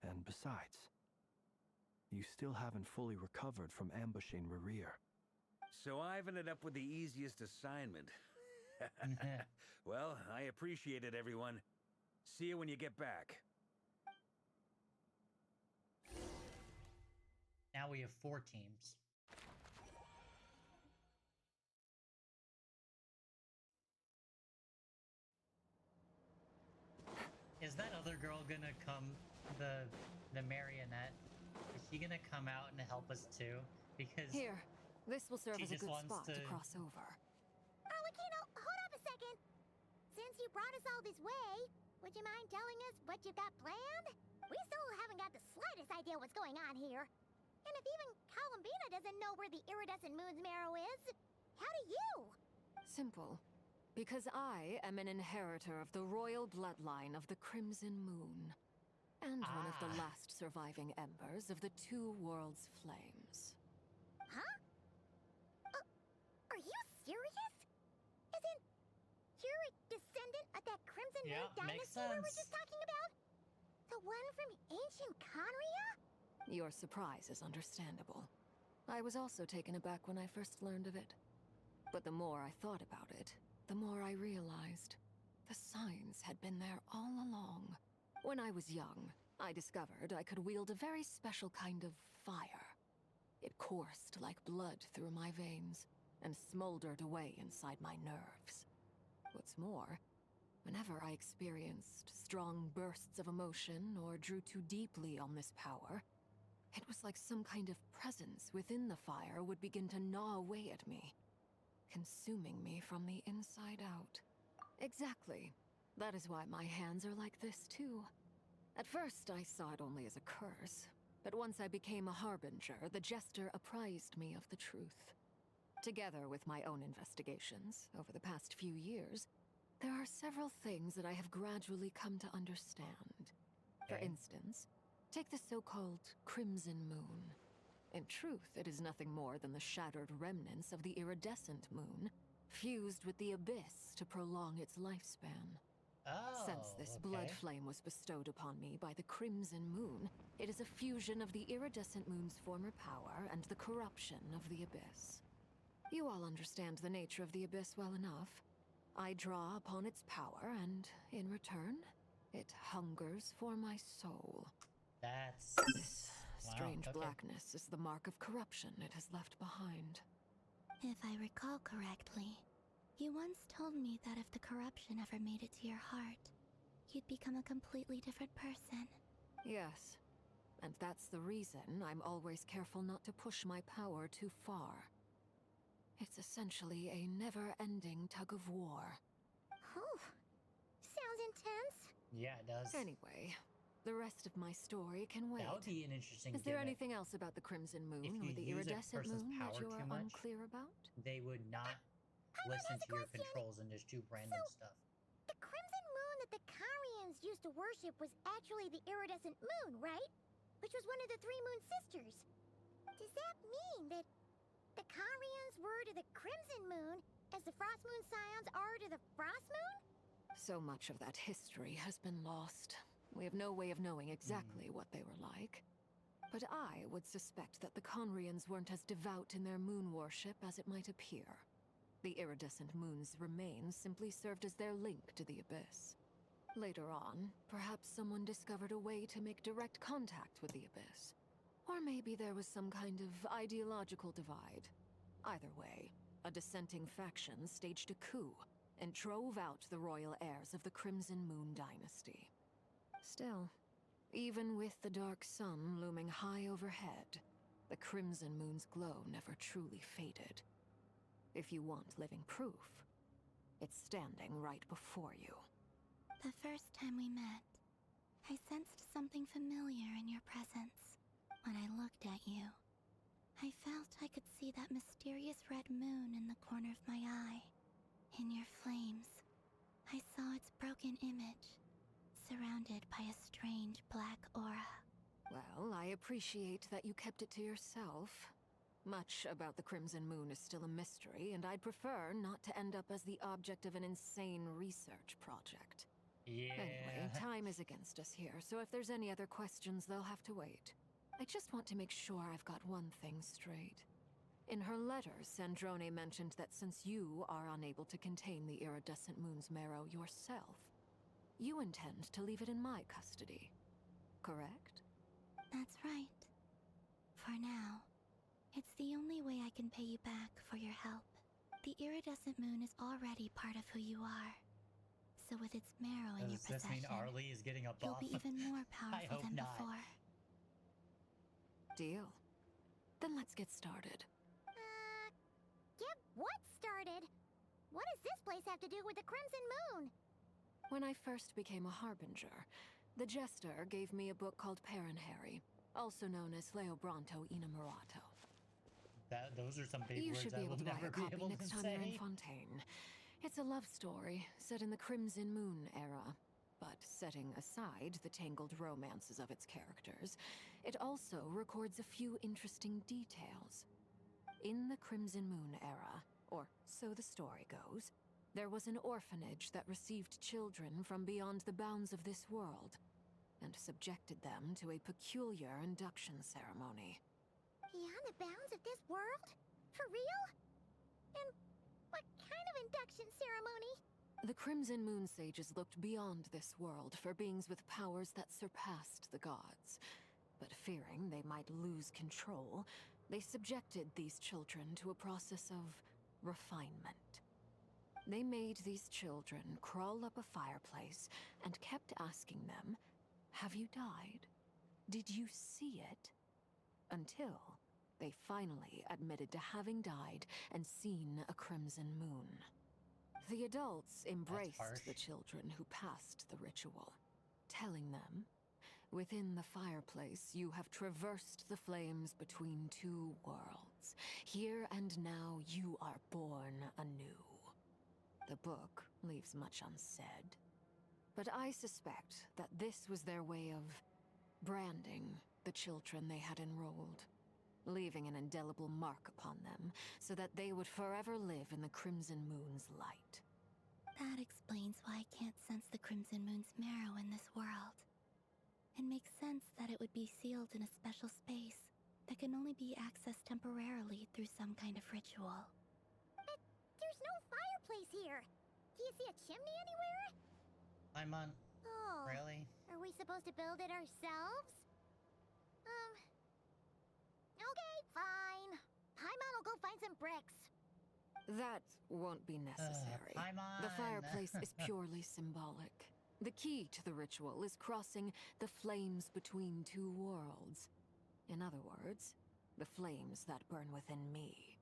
And besides, you still haven't fully recovered from ambushing Rerir. So I've ended up with the easiest assignment. Well, I appreciate it, everyone. See you when you get back. Now we have 4 teams. Is that other girl gonna come, the marionette? Is she gonna come out and help us too? Because Here, this will serve she as a just good wants spot to to- cross over. Arlecchino, hold up a second. Since you brought us all this way, would you mind telling us what you've got planned? We still haven't got the slightest idea what's going on here. And if even Columbina doesn't know where the iridescent moon's marrow is, how do you? Simple. Because I am an inheritor of the royal bloodline of the Crimson Moon. And one of the last surviving embers of the Two Worlds' flames. Huh? Are you serious? Isn't you're a descendant of that Crimson Moon makes dynasty we were sense. just talking about? The one from ancient Conria? Your surprise is understandable. I was also taken aback when I first learned of it. But the more I thought about it, the more I realized the signs had been there all along. When I was young, I discovered I could wield a very special kind of fire. It coursed like blood through my veins and smoldered away inside my nerves. What's more, whenever I experienced strong bursts of emotion or drew too deeply on this power, it was like some kind of presence within the fire would begin to gnaw away at me, consuming me from the inside out. Exactly. That is why my hands are like this, too. At first, I saw it only as a curse, but once I became a harbinger, the Jester apprised me of the truth. Together with my own investigations, over the past few years, there are several things that I have gradually come to understand. For instance, take the so-called Crimson Moon. In truth, it is nothing more than the shattered remnants of the iridescent moon, fused with the abyss to prolong its lifespan. Since this blood flame was bestowed upon me by the Crimson Moon, it is a fusion of the iridescent moon's former power and the corruption of the abyss. You all understand the nature of the abyss well enough. I draw upon its power, and in return, it hungers for my soul. That's... This strange blackness is the mark of corruption it has left behind. If I recall correctly, you once told me that if the corruption ever made it to your heart, you'd become a completely different person. Yes, and that's the reason I'm always careful not to push my power too far. It's essentially a never-ending tug of war. Oh, sounds intense. Yeah, it does. Anyway, the rest of my story can wait. That would be an interesting Is there gimmick. anything else about the Crimson Moon If or you the use a iridescent person's moon that power you too are much, unclear about? They would not listen to your controls and just do random stuff. The Crimson Moon that the Carians used to worship was actually the iridescent moon, right? Which was one of the 3 moon sisters. Does that mean that the Carians were to the Crimson Moon as the Frost Moon Scions are to the Frost Moon? So much of that history has been lost. We have no way of knowing exactly what they were like. But I would suspect that the Conrians weren't as devout in their moon worship as it might appear. The iridescent moon's remains simply served as their link to the abyss. Later on, perhaps someone discovered a way to make direct contact with the abyss. Or maybe there was some kind of ideological divide. Either way, a dissenting faction staged a coup and drove out the royal heirs of the Crimson Moon dynasty. Still, even with the dark sun looming high overhead, the Crimson Moon's glow never truly faded. If you want living proof, it's standing right before you. The first time we met, I sensed something familiar in your presence. When I looked at you, I felt I could see that mysterious red moon in the corner of my eye. In your flames, I saw its broken image, surrounded by a strange black aura. Well, I appreciate that you kept it to yourself. Much about the Crimson Moon is still a mystery, and I'd prefer not to end up as the object of an insane research project. Yeah. Anyway, time is against us here, so if there's any other questions, they'll have to wait. I just want to make sure I've got one thing straight. In her letter, Sandrone mentioned that since you are unable to contain the iridescent moon's marrow yourself, you intend to leave it in my custody. Correct? That's right. For now. It's the only way I can pay you back for your help. The iridescent moon is already part of who you are. So with its marrow in your Does this possession, mean Arlie is getting a you'll buff? be even more powerful hope than not. before. Deal. Then let's get started. Get what started? What does this place have to do with the Crimson Moon? When I first became a Harbinger, the Jester gave me a book called Paranhari, also known as Leobranto Innamorato. Those are some big You words should I be able will to buy never a be copy able next to time you're in say. Fontaine. It's a love story set in the Crimson Moon era, but setting aside the tangled romances of its characters, it also records a few interesting details. In the Crimson Moon era, or so the story goes, there was an orphanage that received children from beyond the bounds of this world, and subjected them to a peculiar induction ceremony. Beyond the bounds of this world? For real? And what kind of induction ceremony? The Crimson Moon Sages looked beyond this world for beings with powers that surpassed the gods. But fearing they might lose control, they subjected these children to a process of refinement. They made these children crawl up a fireplace and kept asking them, "Have you died? Did you see it?" Until they finally admitted to having died and seen a crimson moon. The adults embraced the children who passed the ritual, telling them, "Within the fireplace, you have traversed the flames between two worlds. Here and now, you are born anew." The book leaves much unsaid, but I suspect that this was their way of branding the children they had enrolled, leaving an indelible mark upon them so that they would forever live in the Crimson Moon's light. That explains why I can't sense the Crimson Moon's marrow in this world. It makes sense that it would be sealed in a special space that can only be accessed temporarily through some kind of ritual. But there's no fireplace here. Do you see a chimney anywhere? Paimon, Oh. really? Are we supposed to build it ourselves? Okay, fine. Paimon will go find some bricks. That won't be necessary. Paimon! The fireplace is purely symbolic. The key to the ritual is crossing the flames between two worlds. In other words, the flames that burn within me.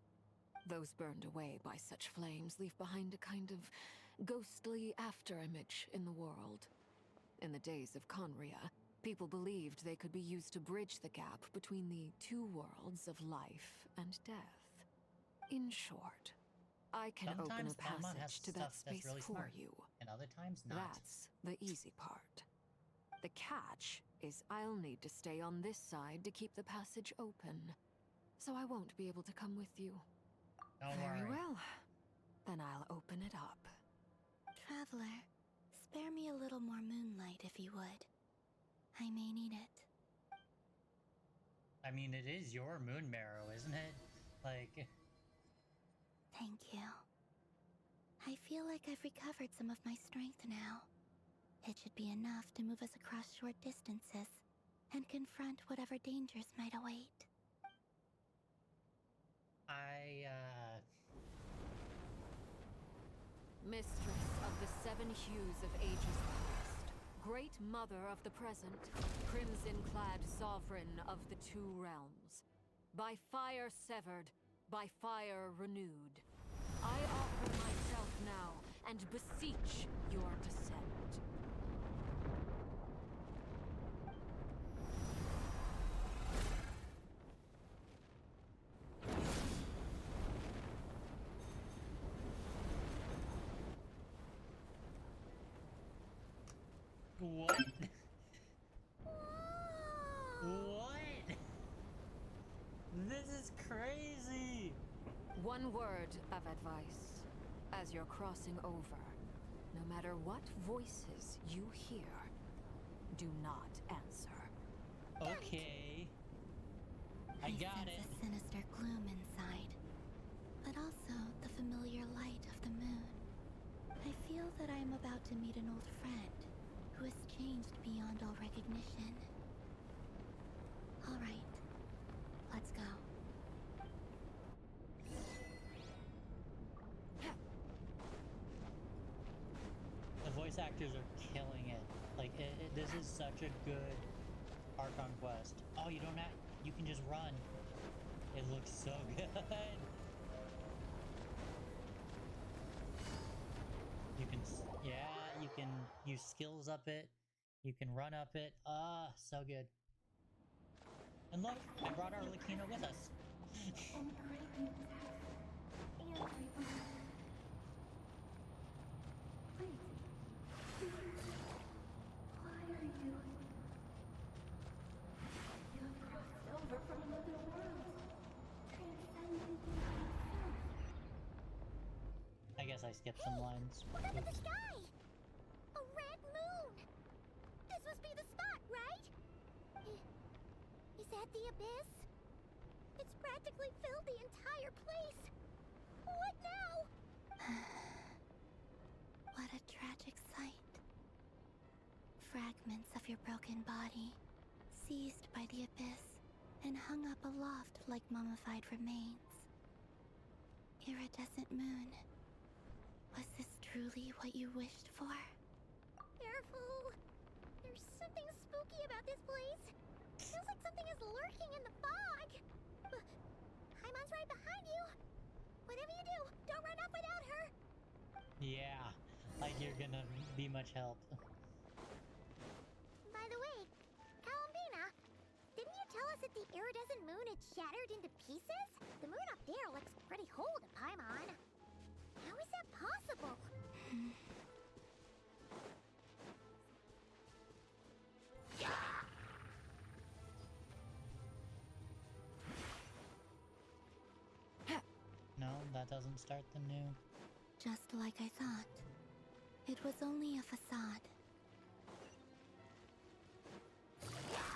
Those burned away by such flames leave behind a kind of ghostly afterimage in the world. In the days of Conria, people believed they could be used to bridge the gap between the two worlds of life and death. In short, I can open Sometimes a Paimon has passage to stuff that that's space really for smart, you. and other times not. That's the easy part. The catch is I'll need to stay on this side to keep the passage open, so I won't be able to come with you. Don't Very worry. well. Then I'll open it up. Traveler, spare me a little more moonlight if you would. I may need it. I mean, it is your moon marrow, isn't it? Like, Thank you. I feel like I've recovered some of my strength now. It should be enough to move us across short distances and confront whatever dangers might await. Mistress of the seven hues of ages past, great mother of the present, crimson-clad sovereign of the two realms, by fire severed, by fire renewed, I offer myself now and beseech your descent. what? What? This is crazy! One word of advice. As you're crossing over, no matter what voices you hear, do not answer. Okay. I got sense it. a sinister gloom inside. to meet an old friend who has changed beyond all recognition. All right, let's go. The voice actors are killing it. Like, this is such a good Archon quest. Oh, you don't have... You can just run. It looks so good. You can... Yeah, you can use skills up it. You can run up it. Ah, so good. And look, I brought Arlecchino with us. I guess I skipped some lines. Look up at the sky! A red moon! This must be the spot, right? Is that the abyss? It's practically filled the entire place. What now? What a tragic sight. Fragments of your broken body, seized by the abyss, and hung up aloft like mummified remains. Iridescent moon. Was this truly what you wished for? Careful! There's something spooky about this place. Feels like something is lurking in the fog. Haimon's right behind you. Whatever you do, don't run off without her. Yeah, like you're gonna be much help. By the way, Columbina, didn't you tell us that the iridescent moon had shattered into pieces? The moon up there looks pretty whole to Paimon. How is that possible? No, that doesn't start the new. Just like I thought. It was only a facade.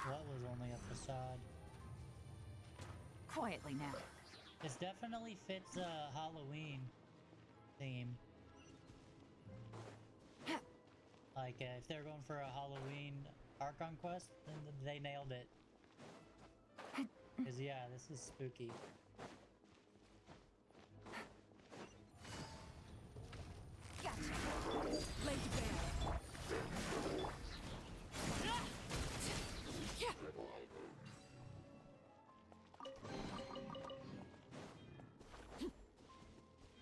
What was only a facade? Quietly now. This definitely fits a Halloween theme. Like, if they're going for a Halloween Archon quest, then they nailed it. Because, yeah, this is spooky. Gotcha. Laid bare.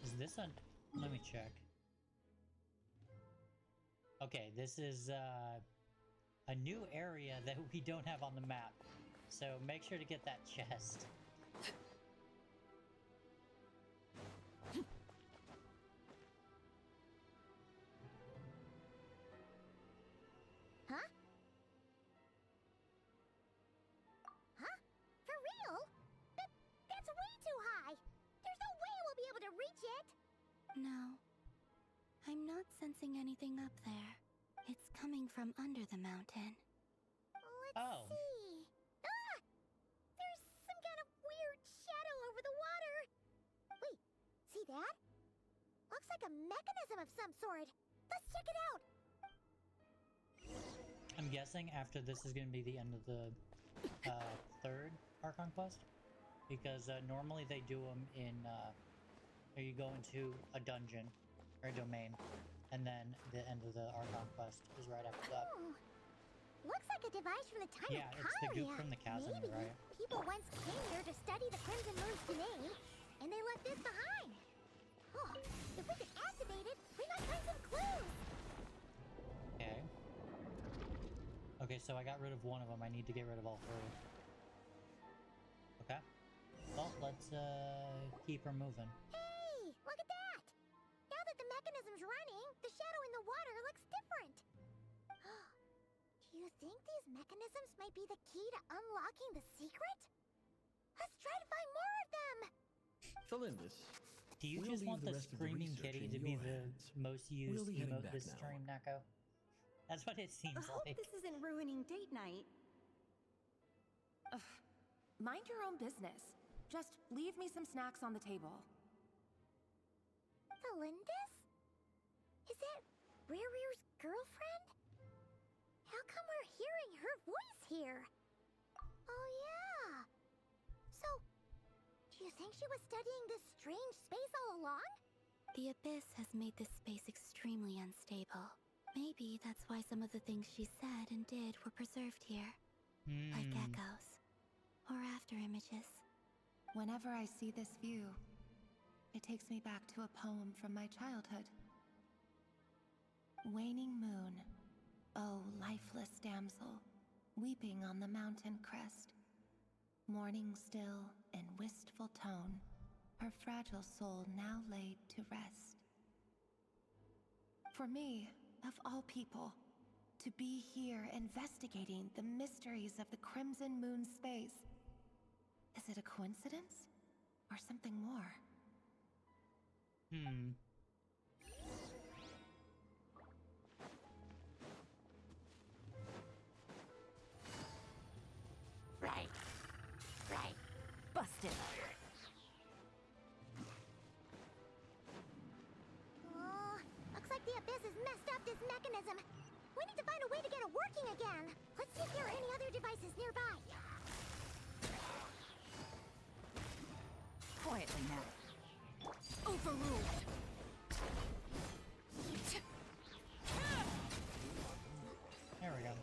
Is this a... Let me check. Okay, this is a new area that we don't have on the map. So make sure to get that chest. Huh? Huh? For real? That's way too high! There's no way we'll be able to reach it! No. I'm not sensing anything up there. It's coming from under the mountain. Let's see. Ah! There's some kind of weird shadow over the water. Wait, see that? Looks like a mechanism of some sort. Let's check it out. I'm guessing after this is going to be the end of the third Archon quest. Because normally they do them in... or you go into a dungeon or a domain. And then the end of the Archon quest is right after that. Oh, looks like a device from the time Yeah, of it's the goop Kalia. from the chasm, Maybe right? people once came here to study the Crimson Moon's domain, and they left this behind. Oh, if we could activate it, we might find some clues. Okay. Okay, so I got rid of one of them. I need to get rid of all three. Okay. Well, let's keep her moving. Hey, look at that! Now that the mechanism's running, the shadow in the water looks different. Do you think these mechanisms might be the key to unlocking the secret? Let's try to find more of them! Felindus, Do you we'll just leave want the the rest of the screaming research kitty in to be your the hands. most used We'll be heading emote back this now. stream, Nako? That's what it seems I hope like. this isn't ruining date night. Ugh. Mind your own business. Just leave me some snacks on the table. Felindus? Is that Rirrir's girlfriend? How come we're hearing her voice here? Oh, yeah. So, do you think she was studying this strange space all along? The Abyss has made this space extremely unstable. Maybe that's why some of the things she said and did were preserved here. Like echoes. Or after images. Whenever I see this view, it takes me back to a poem from my childhood. Waning moon, oh lifeless damsel, weeping on the mountain crest. Mourning still in wistful tone, her fragile soul now laid to rest. For me, of all people, to be here investigating the mysteries of the Crimson Moon space. Is it a coincidence? Or something more? Right. Busted. Oh, looks like the Abyss has messed up this mechanism. We need to find a way to get it working again. Let's see if there are any other devices nearby. Quietly now. Overruled. There we go.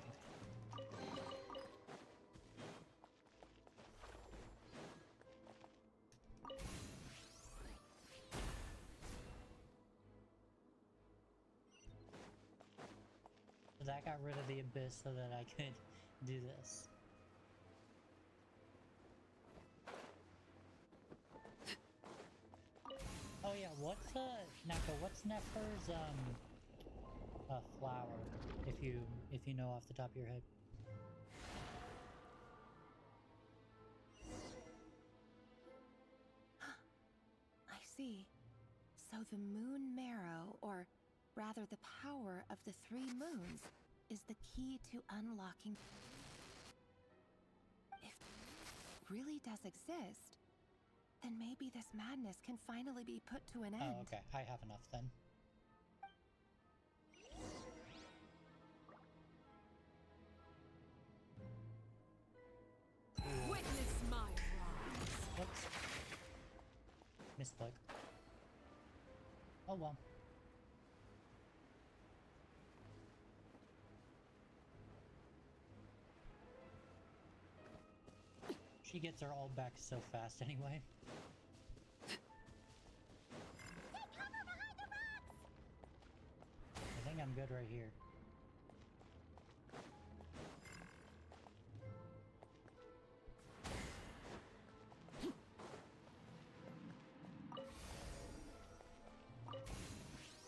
So that got rid of the Abyss so that I could do this. Oh yeah, what's Nako, what's Nefer's flower, if you know off the top of your head? I see. So the moon marrow, or rather the power of the 3 moons, is the key to unlocking. If it really does exist, then maybe this madness can finally be put to an end. Oh, okay. I have enough then. Witness my rise. Whoops. Misclick. Oh well. She gets her all back so fast anyway. I think I'm good right here.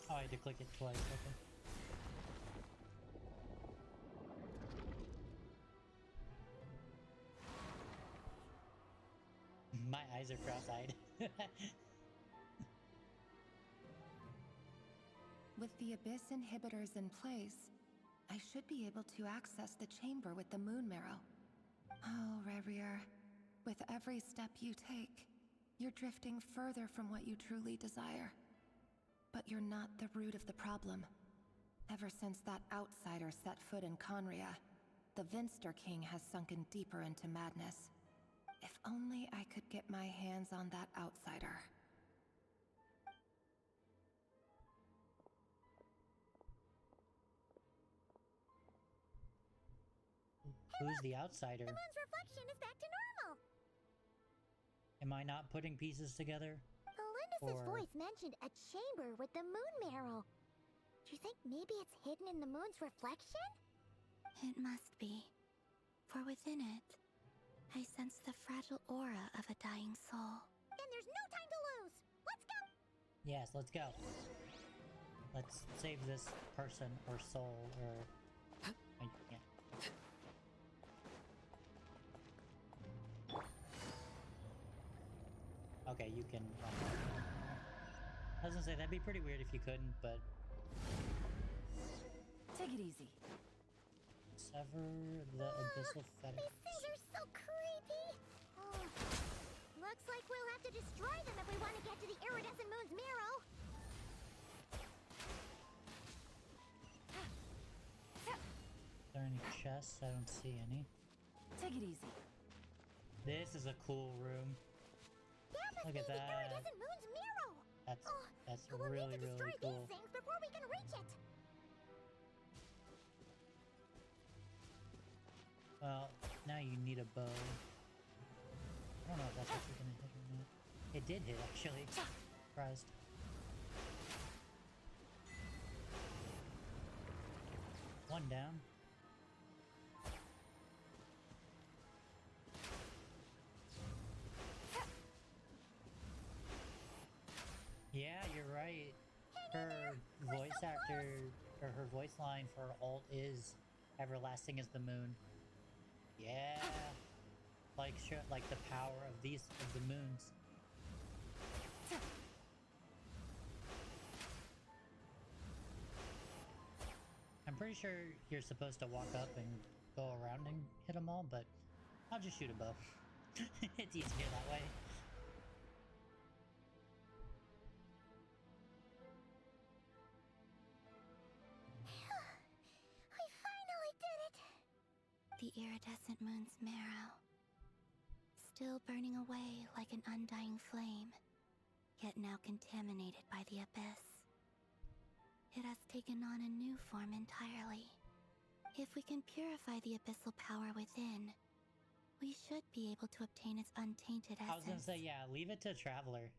Oh, I had to click it twice, okay. My eyes are cross-eyed. With the Abyss inhibitors in place, I should be able to access the chamber with the moon marrow. Oh, Revier, with every step you take, you're drifting further from what you truly desire. But you're not the root of the problem. Ever since that outsider set foot in Conria, the Vinster King has sunken deeper into madness. If only I could get my hands on that outsider. Who's the outsider? The moon's reflection is back to normal. Am I not putting pieces together? Melindis' voice mentioned a chamber with the moon marrow. Do you think maybe it's hidden in the moon's reflection? It must be. For within it, I sense the fragile aura of a dying soul. Then there's no time to lose. Let's go. Yes, let's go. Let's save this person or soul or... yeah. Okay, you can... I was gonna say, that'd be pretty weird if you couldn't, but... Take it easy. Sever the abyssal fetters. These things are so creepy. Oh, looks like we'll have to destroy them if we want to get to the iridescent moon's marrow. Any chests? I don't see any. Take it easy. This is a cool room. That must Look be at the that. iridescent moon's mirror. That's We'll really, need to destroy really cool. these things before we can reach it. Well, now you need a bow. I don't know if that's actually gonna hit or not. It did hit, actually. Surprised. One down. Yeah, you're right. Her voice actor, or her voice line for alt is "Everlasting is the moon." Yeah, like the power of the moons. I'm pretty sure you're supposed to walk up and go around and hit them all, but I'll just shoot a bow. It's easier that way. We finally did it. The iridescent moon's marrow, still burning away like an undying flame, yet now contaminated by the abyss. It has taken on a new form entirely. If we can purify the abyssal power within, we should be able to obtain its untainted essence. I was gonna say, yeah, leave it to Traveler.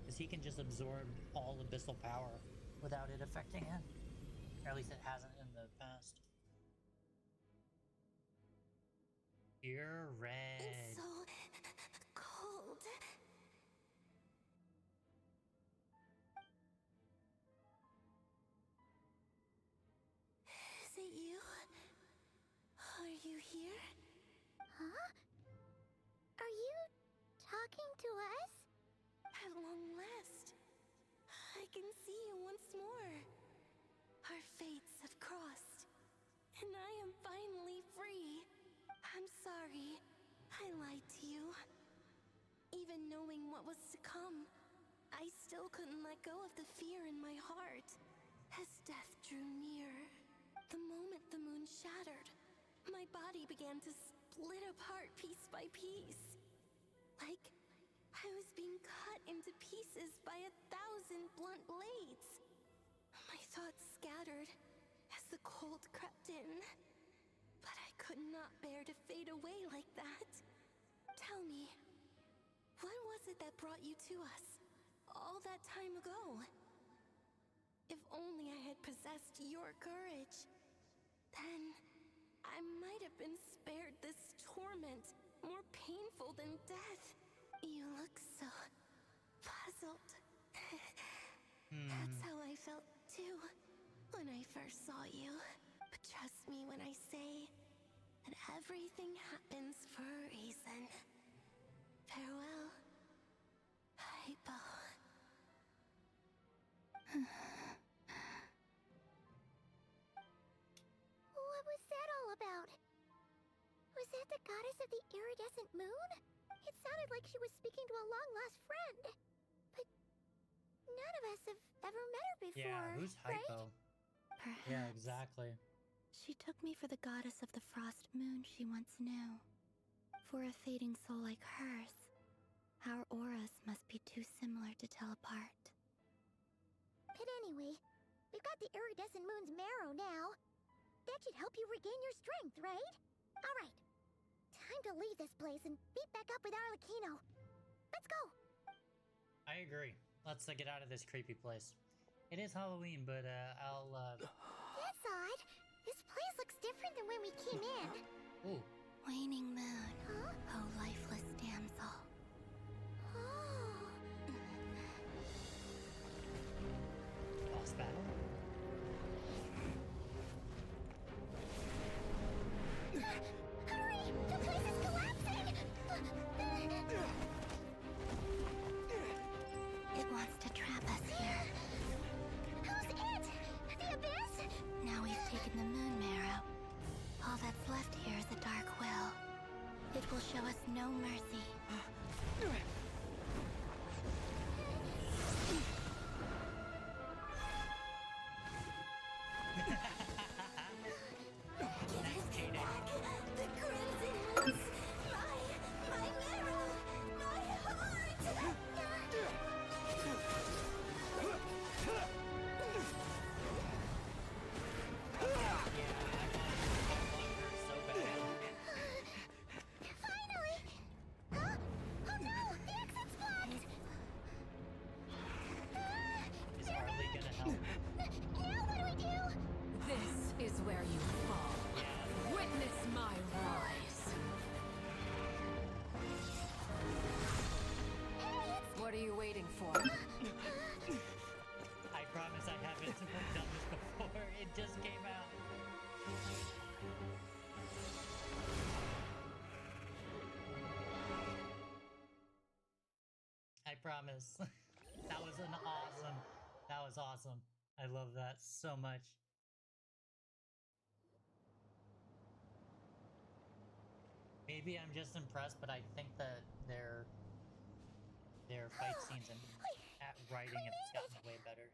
Because he can just absorb all abyssal power without it affecting him. Or at least it hasn't in the past. You're red. It's so cold. Is it you? Are you here? Huh? Are you talking to us? At long last, I can see you once more. Our fates have crossed, and I am finally free. I'm sorry, I lied to you. Even knowing what was to come, I still couldn't let go of the fear in my heart. As death drew near, the moment the moon shattered, my body began to split apart piece by piece. Like I was being cut into pieces by 1,000 blunt blades. My thoughts scattered as the cold crept in. But I could not bear to fade away like that. Tell me, what was it that brought you to us all that time ago? If only I had possessed your courage, then I might have been spared this torment, more painful than death. You look so puzzled. That's how I felt too when I first saw you. But trust me when I say that everything happens for a reason. Farewell, Hypo. What was that all about? Was that the goddess of the iridescent moon? It sounded like she was speaking to a long-lost friend. But none of us have ever met her before, Yeah, who's right? Hypo? Perhaps. Yeah, exactly. She took me for the goddess of the frost moon she once knew. For a fading soul like hers, our auras must be too similar to tell apart. But anyway, we've got the iridescent moon's marrow now. That should help you regain your strength, right? Alright. Time to leave this place and meet back up with Arlecchino. Let's go! I agree. Let's get out of this creepy place. It is Halloween, but I'll That's odd. This place looks different than when we came in. Ooh. Waning moon, oh lifeless damsel. Oh. Boss battle. Hurry! The place is collapsing! It wants to trap us here. Who's it? The abyss? Now we've taken the moon marrow. All that's left here is a dark will. It will show us no mercy. I promise I haven't done this before. It just came out. I promise. That was an awesome. That was awesome. I love that so much. Maybe I'm just impressed, but I think that their fight scenes and writing have just gotten way better.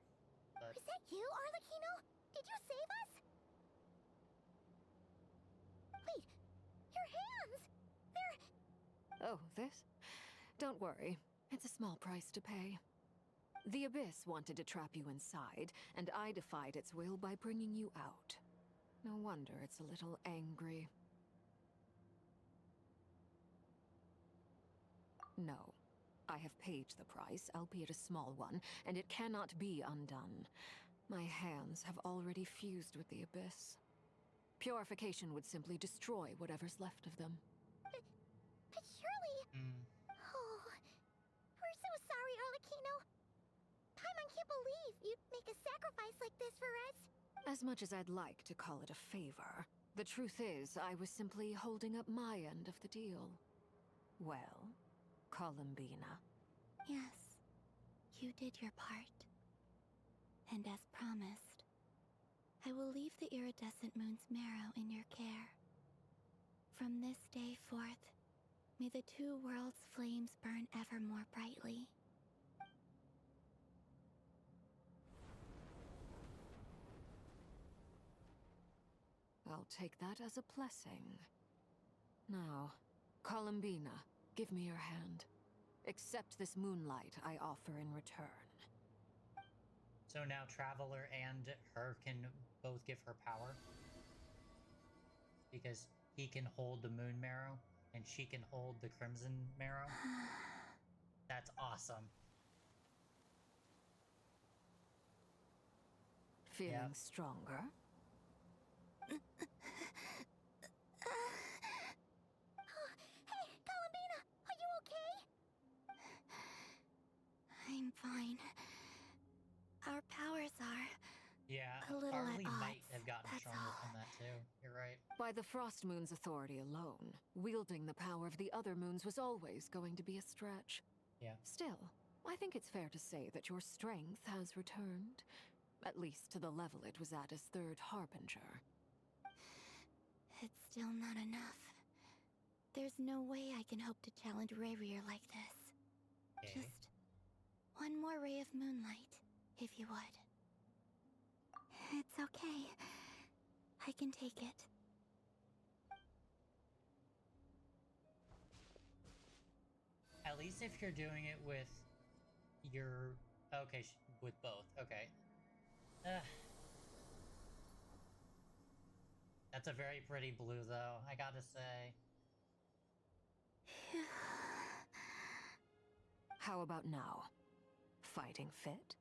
But Is that you, Arlecchino? Did you save us? Wait, your hands! They're... Oh, this? Don't worry. It's a small price to pay. The Abyss wanted to trap you inside, and I defied its will by bringing you out. No wonder it's a little angry. No. I have paid the price, albeit a small one, and it cannot be undone. My hands have already fused with the Abyss. Purification would simply destroy whatever's left of them. But surely... Oh, we're so sorry, Arlecchino. Paimon can't believe you'd make a sacrifice like this for us. As much as I'd like to call it a favor, the truth is I was simply holding up my end of the deal. Well, Columbina. Yes, you did your part. And as promised, I will leave the iridescent moon's marrow in your care. From this day forth, may the two worlds' flames burn ever more brightly. I'll take that as a blessing. Now, Columbina, give me your hand. Accept this moonlight I offer in return. so now Traveler and her can both give her power. Because he can hold the Moon Marrow and she can hold the Crimson Marrow. That's awesome. Feeling stronger? Hey, Columbina, are you okay? I'm fine. Our powers are a little Arlie at might odds. have gotten That's stronger all. from that too. You're right. By the Frost Moon's authority alone, wielding the power of the other moons was always going to be a stretch. Yeah. Still, I think it's fair to say that your strength has returned. At least to the level it was at as Third Harbinger. It's still not enough. There's no way I can hope to challenge Rayrir like this. Just one more ray of moonlight, if you would. It's okay. I can take it. At least if you're doing it with your... Okay, with both. Okay. That's a very pretty blue, though, I gotta say. How about now? Fighting fit?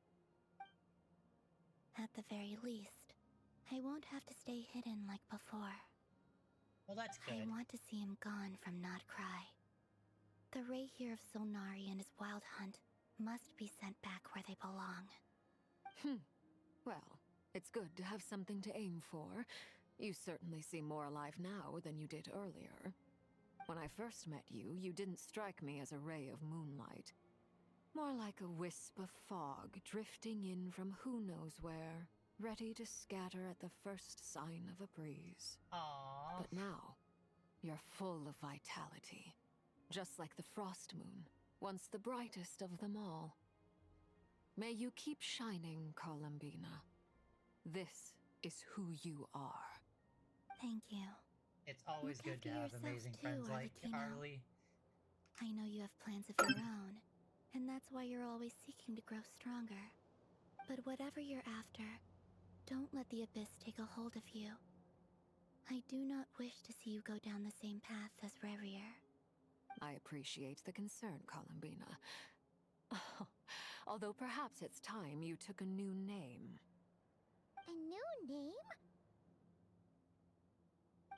At the very least, I won't have to stay hidden like before. Well, that's good. I want to see him gone from Notcry. The Rayhir of Solnari and his wild hunt must be sent back where they belong. Well, it's good to have something to aim for. You certainly seem more alive now than you did earlier. When I first met you, you didn't strike me as a ray of moonlight. More like a wisp of fog drifting in from who knows where, ready to scatter at the first sign of a breeze. Aww. But now, you're full of vitality. Just like the Frost Moon, once the brightest of them all. May you keep shining, Columbina. This is who you are. Thank you. It's always Look good to after have yourself amazing too, friends like Arlecchino. Arlie. I know you have plans of your own, and that's why you're always seeking to grow stronger. But whatever you're after, don't let the Abyss take a hold of you. I do not wish to see you go down the same path as Rayrir. I appreciate the concern, Columbina. Although perhaps it's time you took a new name. A new name?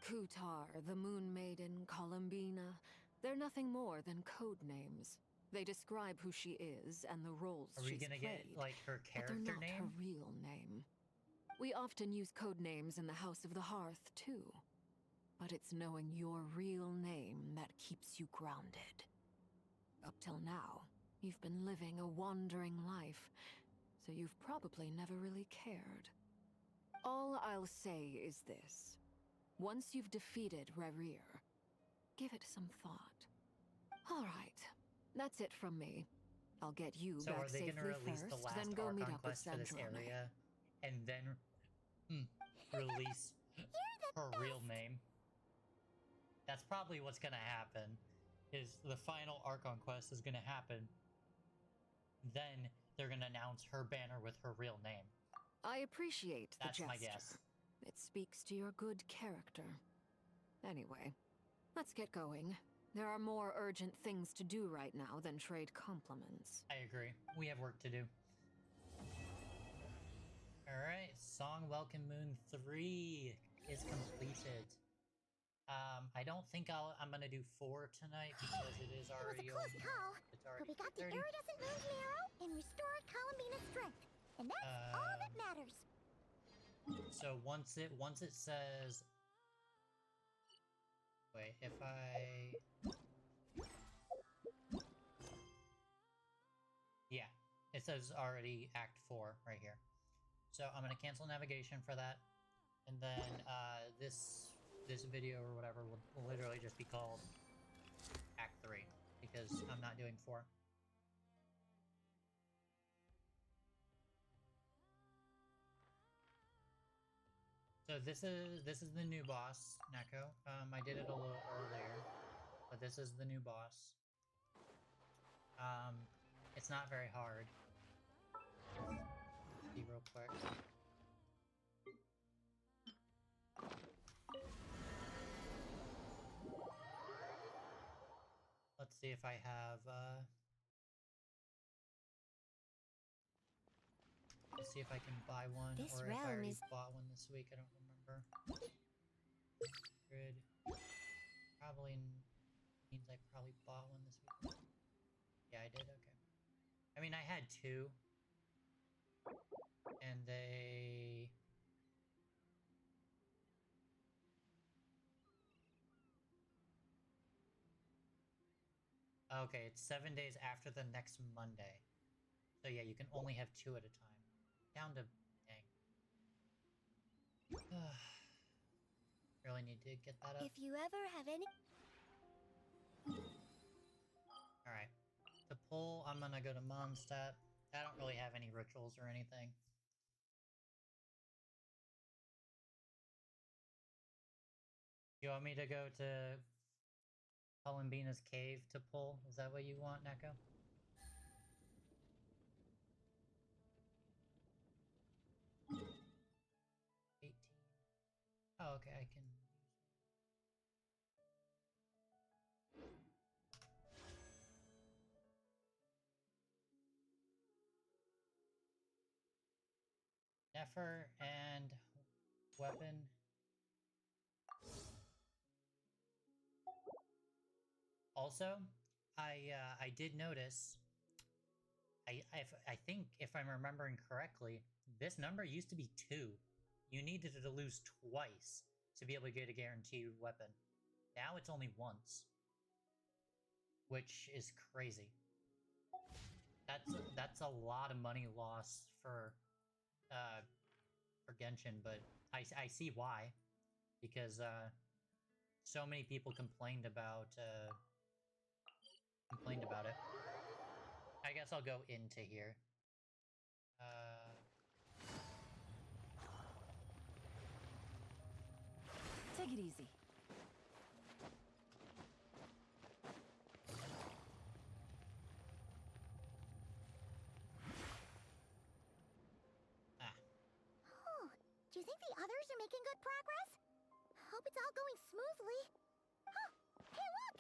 Kutar, the Moon Maiden, Columbina. They're nothing more than code names. They describe who she is and the roles Are we she's gonna played, get like her but they're character not name? her real name. We often use code names in the House of the Hearth, too. But it's knowing your real name that keeps you grounded. Up till now, you've been living a wandering life, so you've probably never really cared. All I'll say is this. Once you've defeated Rerir, give it some thought. All right, that's it from me. I'll get you So back are they safely gonna release first, the last then go meet Archon up with quest for this Centrone. area, and then release her real name? That's probably what's gonna happen. Is the final Archon quest is gonna happen. Then they're gonna announce her banner with her real name. I appreciate the That's gesture. my guess. It speaks to your good character. Anyway, let's get going. There are more urgent things to do right now than trade compliments. I agree. We have work to do. Alright, Song Welcome Moon 3 is completed. I don't think I'm gonna do 4 tonight because it is already It was a close call, it's but already we got the 30. iridescent moon's arrow and restored Columbina's strength, and that's all that matters. So once it says, wait, if I, yeah, it says already Act 4 right here. So I'm gonna cancel navigation for that, and then this video or whatever will literally just be called Act 3 because I'm not doing 4. So this is the new boss, Neko. I did it a little earlier, but this is the new boss. It's not very hard. See real quick. Let's see if I have let's see if I can buy one, This or if I realm already is- bought one this week. I don't remember. Grid. Probably means I probably bought one this week. Yeah, I did. Okay. I mean, I had 2, and they. Okay, it's 7 days after the next Monday. So yeah, you can only have 2 at a time. Down to dang. Really need to get that up. If you ever have any... Alright. To pull, I'm gonna go to Mondstadt. I don't really have any rituals or anything. You want me to go to Columbina's cave to pull? Is that what you want, Neko? Oh, okay, I can use Nefer and weapon. Also, I did notice. I think if I'm remembering correctly, this number used to be 2. You needed to lose twice to be able to get a guaranteed weapon. Now it's only once, which is crazy. That's a lot of money lost for Genshin, but I see why, because so many people complained about it. I guess I'll go into here. Take it easy. Oh, do you think the others are making good progress? Hope it's all going smoothly. Oh, hey look!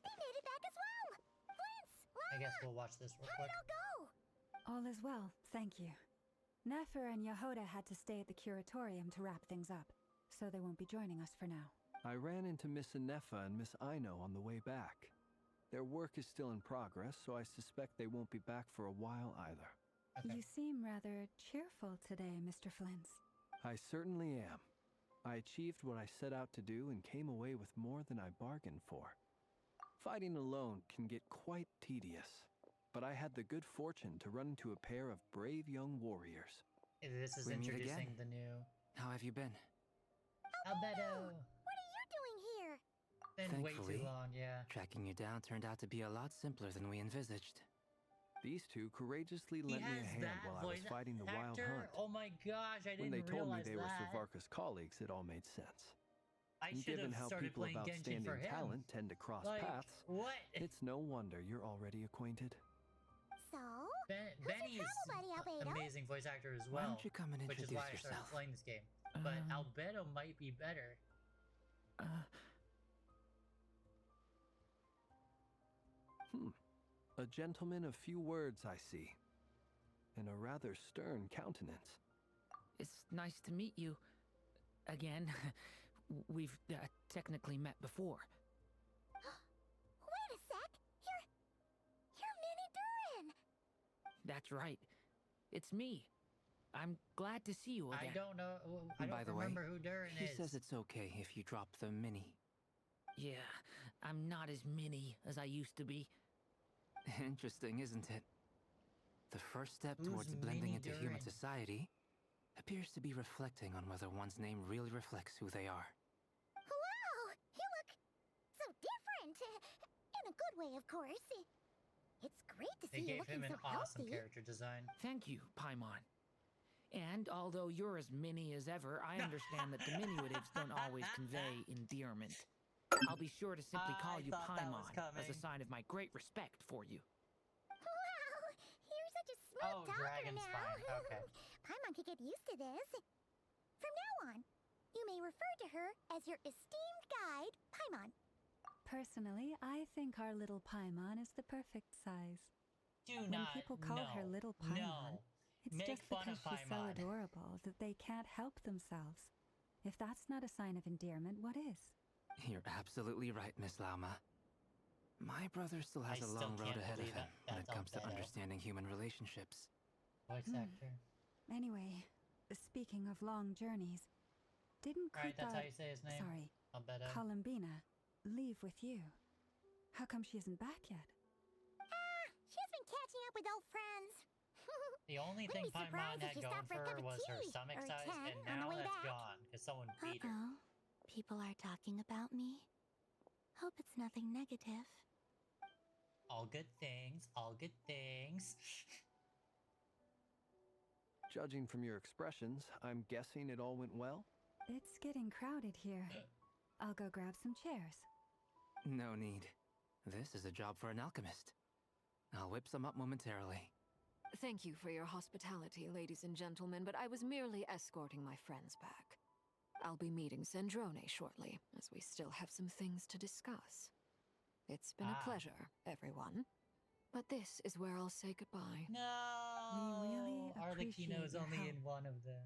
They made it back as well! Prince! I guess we'll watch this real How quick. did it all go? All is well, thank you. Nefer and Yehoda had to stay at the Curatorium to wrap things up, so they won't be joining us for now. I ran into Miss Anefa and Miss Aino on the way back. Their work is still in progress, so I suspect they won't be back for a while either. Okay. You seem rather cheerful today, Mr. Flintz. I certainly am. I achieved what I set out to do and came away with more than I bargained for. Fighting alone can get quite tedious, but I had the good fortune to run into a pair of brave young warriors. This is We meet introducing again. the new How have you been? Albedo. What are you doing here? Been way Thankfully, too long, yeah. Tracking you down turned out to be a lot simpler than we envisaged. These two courageously He lent me has a hand that while I was voice fighting the wild actor? hunt. Oh my gosh, I When didn't they told me realize they were that. Sarvarka's colleagues, it all made sense. I And should given have how started people of playing Genshin outstanding for him. talent tend to cross Like, paths, what? it's no wonder you're already acquainted. So? Benny's travel buddy, Albedo? amazing voice actor as Why well, don't you come and which is introduce why I started yourself? playing this game. But Albedo might be better. A gentleman of few words, I see. And a rather stern countenance. It's nice to meet you. Again. We've technically met before. Wait a sec! You're Minnie Durin! That's right. It's me. I'm glad to see you again. I don't know. I By don't the way, remember who Durin he is. says it's okay if you drop the mini. Yeah, I'm not as mini as I used to be. Interesting, isn't it? The first step Who's towards blending Minnie into human Durin? society appears to be reflecting on whether one's name really reflects who they are. Wow! You look so different! In a good way, of course. It's great to They see you gave looking him an so awesome healthy. character design. Thank you, Paimon. And although you're as mini as ever, I understand that diminutives don't always convey endearment. I'll be sure to simply call I you thought that was Paimon as a coming. sign of my great respect for you. Wow! You're such a smooth Oh, talker Dragon now. Spine. Okay. Paimon could get used to this. From now on, you may refer to her as your esteemed guide, Paimon. Personally, I think our little Paimon is the perfect size. Do When not. people call her no, little Paimon, no. it's Make just fun because of she's so Paimon. adorable that they can't help themselves. If that's not a sign of endearment, what is? You're absolutely right, Miss Lauma. My brother still has I a still long road can't ahead of believe him that when it that's comes to Albedo. understanding human relationships. Voice Hmm. actor. Anyway, speaking of long journeys, didn't Right, that's how Kuta- you say his name. Sorry, Albedo. Columbina leave with you? How come she isn't back yet? She's been catching up with old friends. The only Wouldn't thing be Paimon surprised if had she going stopped for for a her cup of was her tea stomach or size, 10 and on the now way that's back. gone because someone beat her. Uh-oh. People are talking about me. Hope it's nothing negative. All good things, all good things. Judging from your expressions, I'm guessing it all went well? It's getting crowded here. I'll go grab some chairs. No need. This is a job for an alchemist. I'll whip some up momentarily. Thank you for your hospitality, ladies and gentlemen, but I was merely escorting my friends back. I'll be meeting Sandrone shortly, as we still have some things to discuss. It's been a pleasure, everyone. But this is where I'll say goodbye. No, We really Arlecchino's appreciate your only help. in one of them.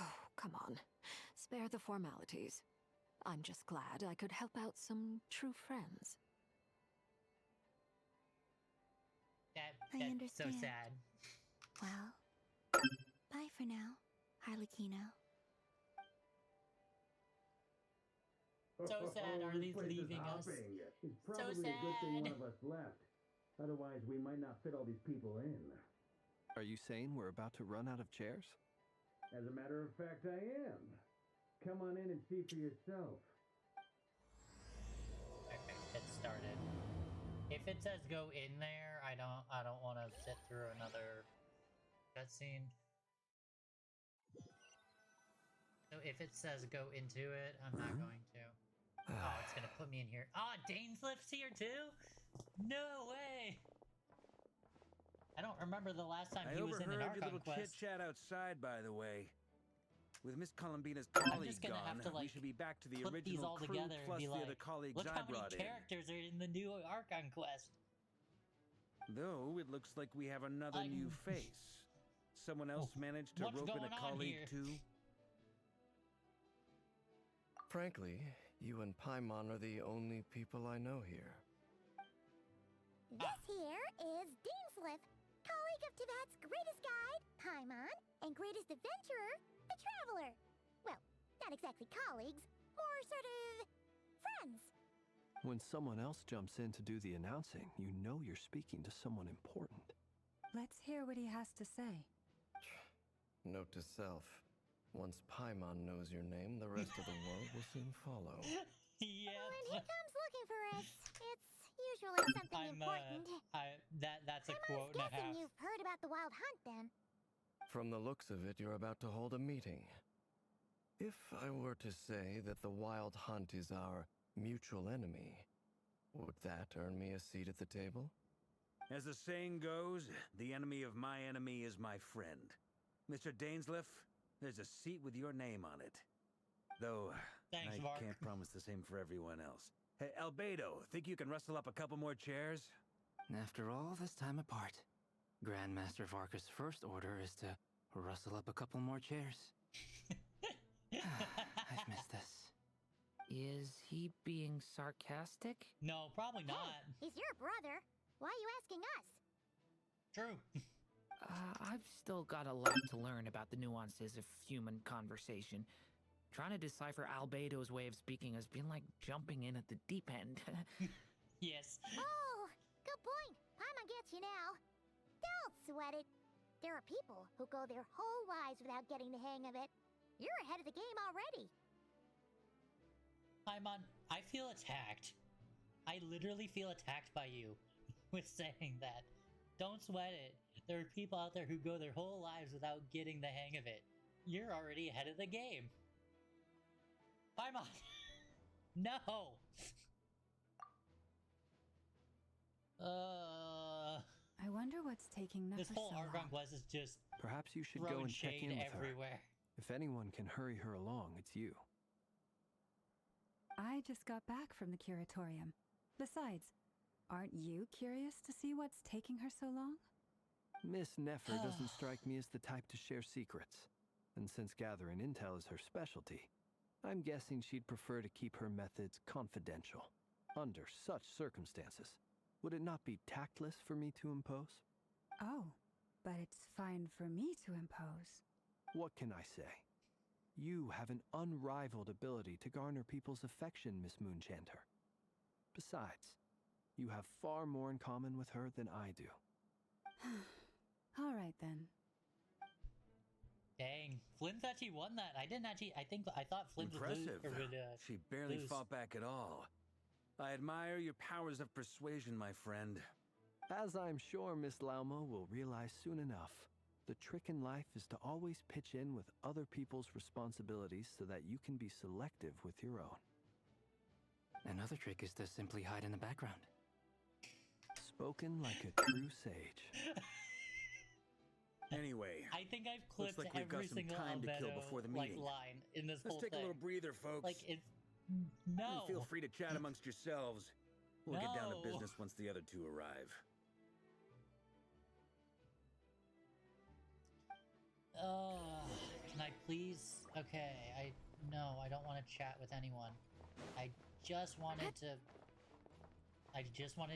Oh, come on. Spare the formalities. I'm just glad I could help out some true friends. I That's understand. so sad. Well, bye for now, Harlequino. So sad, Arlie's leaving us. It's So probably a good thing sad. one of us left. Otherwise, we might not fit all these people in. Are you saying we're about to run out of chairs? As a matter of fact, I am. Come on in and see for yourself. Okay, it started. If it says go in there, I don't want to sit through another cutscene. So if it says go into it, I'm not going to. Oh, it's gonna put me in here. Ah, Dainslift's here too? No way! I don't remember the last time I he was in an overheard your Archon little chit quest. chat outside, by the way. With Miss Columbina's I'm colleague just gonna gone, have to, we like, should be back to the put these original all crew together and plus be the like, other colleagues look I how many brought in. characters are in the new Archon quest. Though it looks like we have another new face. Someone else managed to what's rope in going a on colleague here? too. Frankly, you and Paimon are the only people I know here. This here is Deansliff, colleague of Teyvat's greatest guide, Paimon, and greatest adventurer, the Traveler. Well, not exactly colleagues, more sort of friends. When someone else jumps in to do the announcing, you know you're speaking to someone important. Let's hear what he has to say. Note to self. Once Paimon knows your name, the rest of the world will soon follow. Yep. When he comes looking for us, it's usually something important. That's a I'm quote and a guessing half. you've heard about the Wild Hunt, then. From the looks of it, you're about to hold a meeting. If I were to say that the Wild Hunt is our mutual enemy, would that earn me a seat at the table? As the saying goes, the enemy of my enemy is my friend. Mr. Dainsliff, there's a seat with your name on it. Though, Thanks, I Vark. can't promise the same for everyone else. Hey, Albedo, think you can rustle up a couple more chairs? After all this time apart, Grandmaster Varka's first order is to rustle up a couple more chairs. I've missed this. Is he being sarcastic? No, probably not. He's your brother. Why are you asking us? True. I've still got a lot to learn about the nuances of human conversation. Trying to decipher Albedo's way of speaking has been like jumping in at the deep end. Yes. Oh, good point. Paimon gets you now. Don't sweat it. There are people who go their whole lives without getting the hang of it. You're ahead of the game already. Paimon, I feel attacked. I literally feel attacked by you with saying that. Don't sweat it. There are people out there who go their whole lives without getting the hang of it. You're already ahead of the game. Paimon! No! I wonder what's taking Nefer This whole so Archon long. quest is just Perhaps you should go throwing and check shade in with everywhere. her. If anyone can hurry her along, it's you. I just got back from the curatorium. Besides, aren't you curious to see what's taking her so long? Miss Nefer doesn't strike me as the type to share secrets. And since gathering intel is her specialty, I'm guessing she'd prefer to keep her methods confidential. Under such circumstances, would it not be tactless for me to impose? Oh, but it's fine for me to impose. What can I say? You have an unrivaled ability to garner people's affection, Miss Moonchanter. Besides, you have far more in common with her than I do. All right then. Dang, Flynn's actually won that. I thought Flynn Impressive. would She barely lose. fought back at all. I admire your powers of persuasion, my friend. As I'm sure Miss Lauma will realize soon enough, the trick in life is to always pitch in with other people's responsibilities so that you can be selective with your own. Another trick is to simply hide in the background. Spoken like a true sage. Anyway, I think I've looks clipped like we've got every some single time to kill Albedo before the like meeting. line in this Let's whole take thing. a little breather, folks. Like it's no. Feel free to chat amongst yourselves. We'll get down to No. business once the other two arrive. Can I please? Okay, I don't want to chat with anyone. I just wanted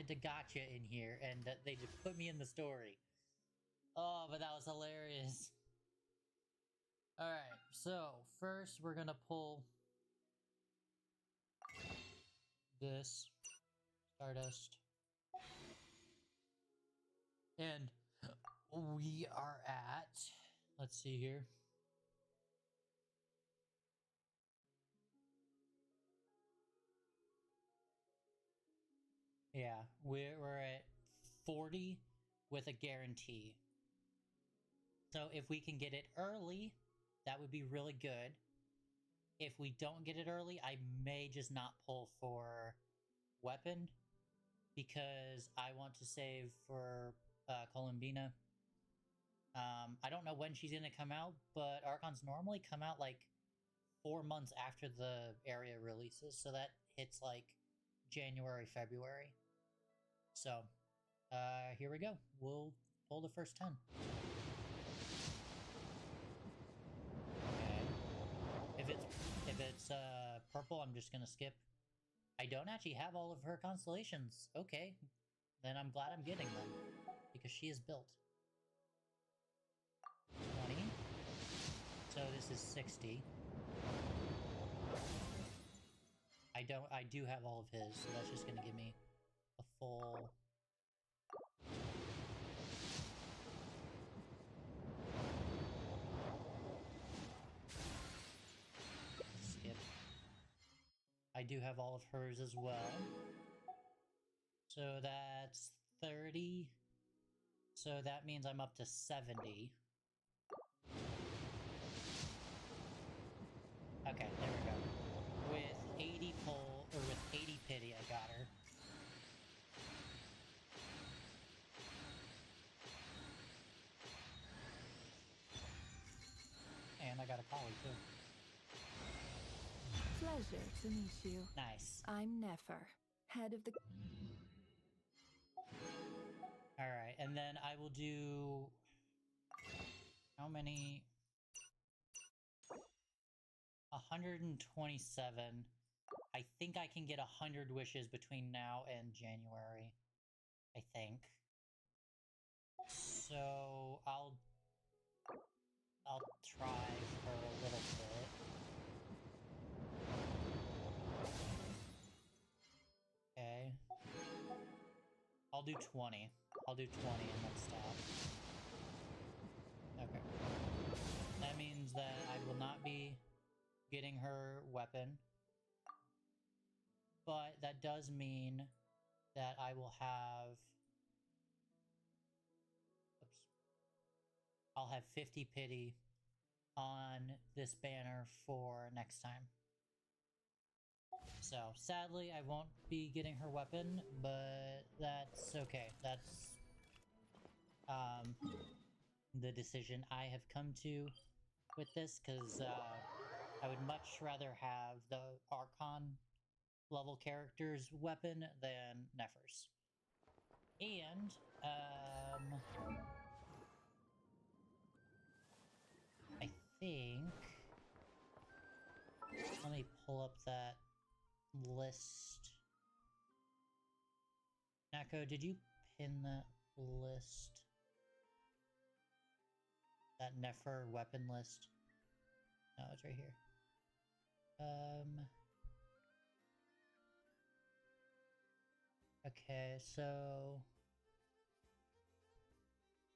to gotcha in here, and that they just put me in the story. Oh, but that was hilarious. All right, so first we're gonna pull this Stardust, and we are at. Let's see here. Yeah, we're at 40 with a guarantee. So if we can get it early, that would be really good. If we don't get it early, I may just not pull for weapon because I want to save for Columbina. I don't know when she's gonna come out, but Archons normally come out like 4 months after the area releases, so that hits like January, February. So, here we go. We'll pull the first 10. Okay. If it's purple, I'm just gonna skip. I don't actually have all of her constellations. Okay. then I'm glad I'm getting them because she is built. 20. So this is 60. I do have all of his, so that's just gonna give me a full. Skip. I do have all of hers as well. So that's 30. So that means I'm up to 70. Okay, there we go. With 80 pull, or with 80 pity, I got her. And I got a poly too. Pleasure to meet you. Nice. I'm Nefer, head of the... Alright, and then I will do... How many... 127. I think I can get 100 wishes between now and January. I think. So I'll try for a little bit. Okay. I'll do 20. I'll do 20 and then stop. Okay. That means that I will not be getting her weapon. But that does mean that I will have... Oops. I'll have 50 pity on this banner for next time. So, sadly, I won't be getting her weapon, but that's okay. That's the decision I have come to with this, because I would much rather have the Archon level character's weapon than Nefer's. And, I think... Let me pull up that list. Nako, did you pin that list? That Nefer weapon list? No, it's right here. Okay, so...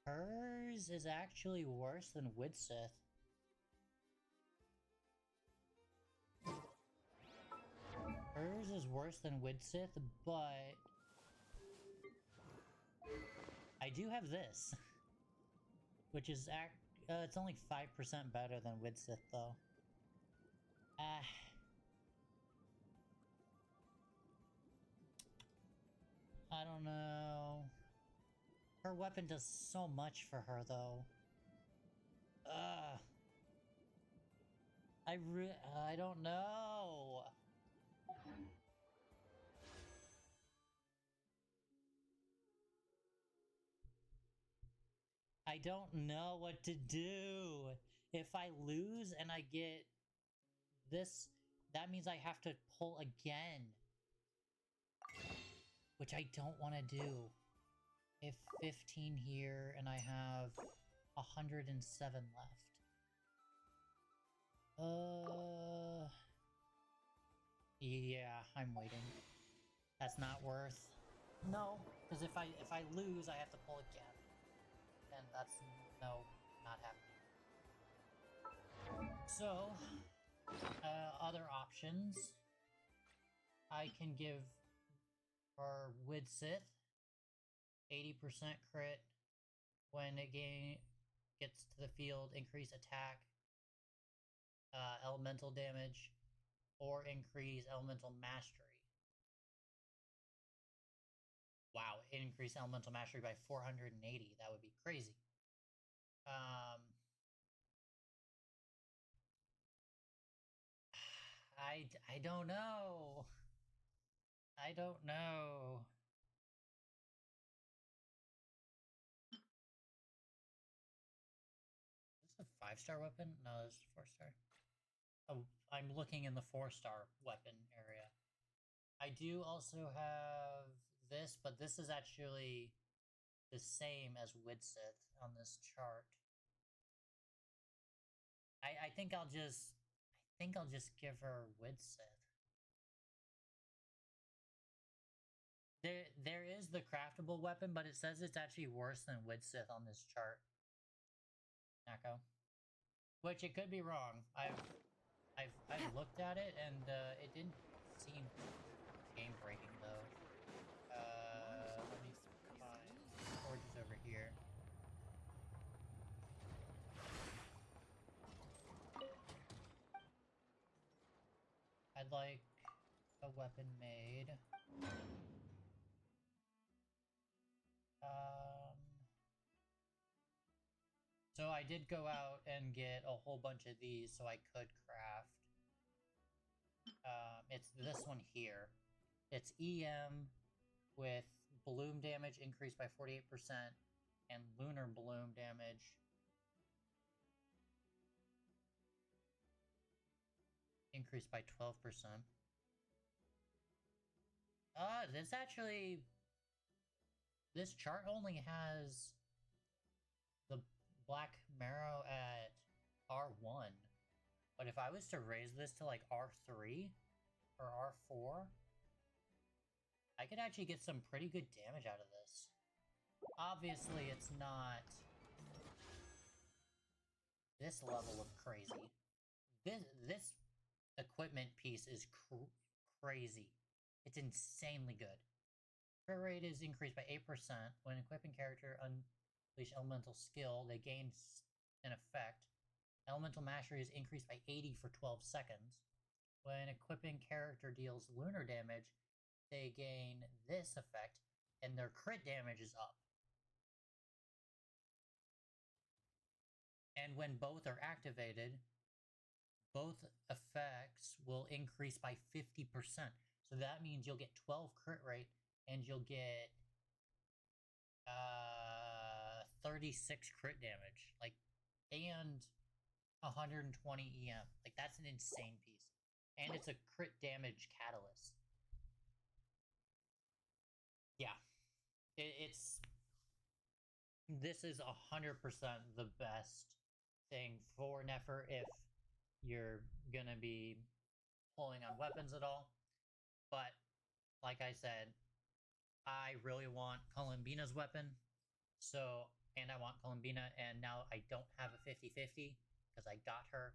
Hers is actually worse than Widsith. Hers is worse than Widsith, but... I do have this. Which is it's only 5% better than Widsith, though. I don't know. Her weapon does so much for her, though. I don't know. I don't know what to do. If I lose and I get this, that means I have to pull again. Which I don't want to do. If 15 here and I have 107 left. Yeah, I'm waiting. That's not worth. No, because if I lose, I have to pull again. And that's not happening. So, other options. I can give her Widsith 80% crit when it gets to the field, increase attack, elemental damage, or increase elemental mastery. Wow, increase elemental mastery by 480. That would be crazy. I don't know. I don't know. Is this a 5-star weapon? No, this is 4-star. Oh, I'm looking in the 4-star weapon area. I do also have this, but this is actually the same as Widsith on this chart. I think I'll just give her Widsith. There is the craftable weapon, but it says it's actually worse than Widsith on this chart. Nako. Which it could be wrong. I've looked at it and it didn't seem game breaking though. Let me find Forges over here. I'd like a weapon made. So I did go out and get a whole bunch of these so I could craft. It's this one here. It's EM with bloom damage increased by 48% and lunar bloom damage increased by 12%. This chart only has the Black Marrow at R1. But if I was to raise this to like R3 or R4, I could actually get some pretty good damage out of this. Obviously, it's not this level of crazy. This equipment piece is crazy. It's insanely good. Crit rate is increased by 8%. When equipping character unleash elemental skill, they gain an effect. Elemental mastery is increased by 80 for 12 seconds. When equipping character deals lunar damage, they gain this effect, and their crit damage is up. And when both are activated, both effects will increase by 50%. So that means you'll get 12 crit rate, and you'll get 36 crit damage, like, and 120 EM. Like, that's an insane piece. And it's a crit damage catalyst. Yeah. This is 100% the best thing for Nefer if you're gonna be pulling on weapons at all. But, like I said, I really want Columbina's weapon. So, and I want Columbina, and now I don't have a 50-50 because I got her.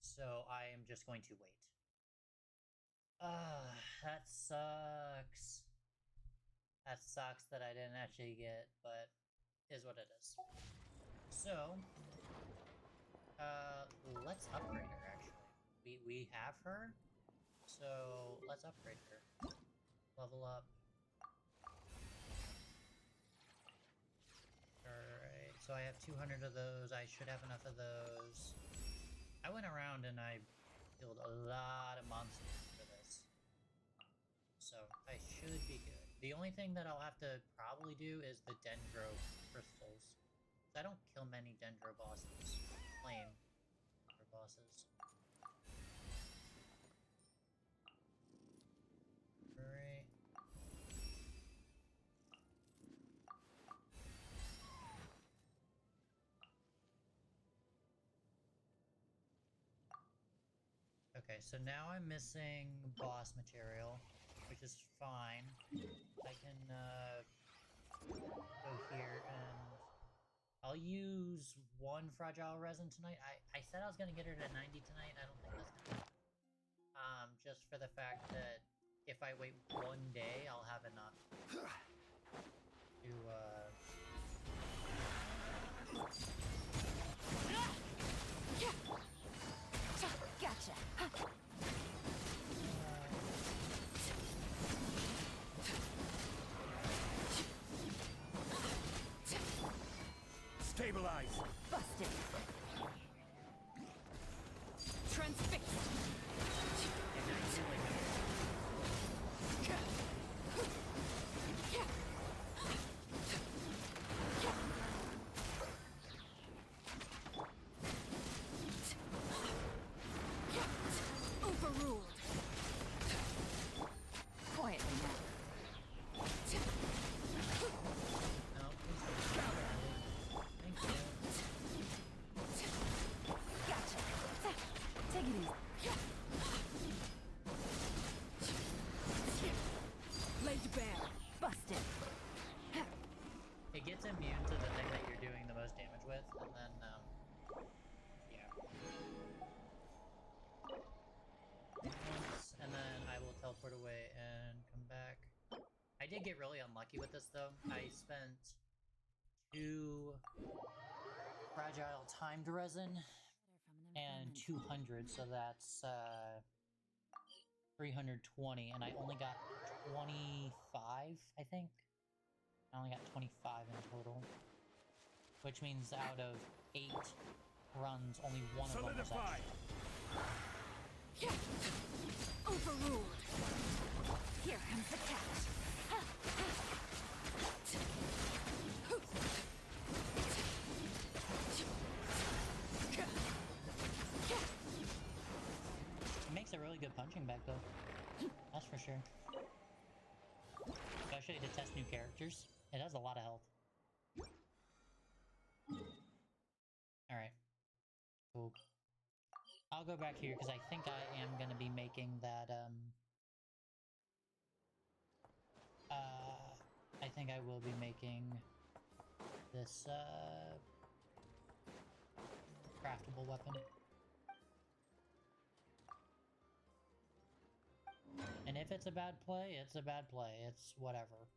So I am just going to wait. That sucks. That sucks that I didn't actually get, but is what it is. So, let's upgrade her, actually. We have her, so let's upgrade her. Level up. Alright, so I have 200 of those. I should have enough of those. I went around and I killed a lot of monsters for this. So, I should be good. The only thing that I'll have to probably do is the Dendro crystals. I don't kill many Dendro bosses. Flame bosses. Great. Okay, so now I'm missing boss material, which is fine. I can go here and I'll use one fragile resin tonight. I said I was gonna get her to 90 tonight. I don't think that's gonna happen. Just for the fact that if I wait one day, I'll have enough to Gotcha. Stabilize. Busted. Transfixed. Overruled. Quietly now. It gets immune to the thing that you're doing the most damage with, and then, yeah. Once, and then I will teleport away and come back. I did get really unlucky with this, though. I spent 2 fragile timed resin and 200, so that's 320, and I only got 25, I think. I only got 25 in total, which means out of 8 runs, only one of them was extra. Overruled. Here comes the catch. It makes a really good punching bag, though. That's for sure. Especially to test new characters. It has a lot of health. Alright. Cool. I'll go back here because I think I am going to be making that, I think I will be making this, craftable weapon. And if it's a bad play, it's a bad play. It's whatever.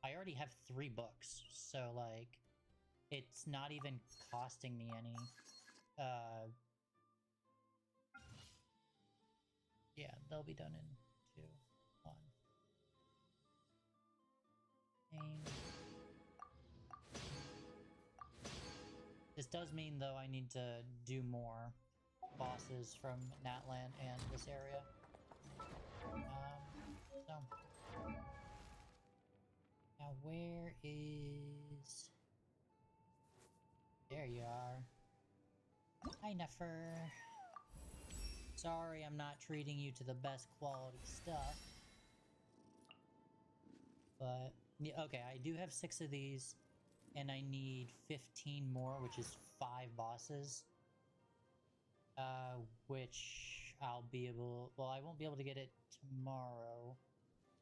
I already have 3 books, so, like, it's not even costing me any. Yeah, they'll be done in 2, 1. Aim. This does mean, though, I need to do more bosses from Natlan and this area. So. Now, where is... There you are. Hi, Nefer. Sorry I'm not treating you to the best quality stuff. But, yeah, okay, I do have 6 of these, and I need 15 more, which is 5 bosses. Which I'll be able... Well, I won't be able to get it tomorrow.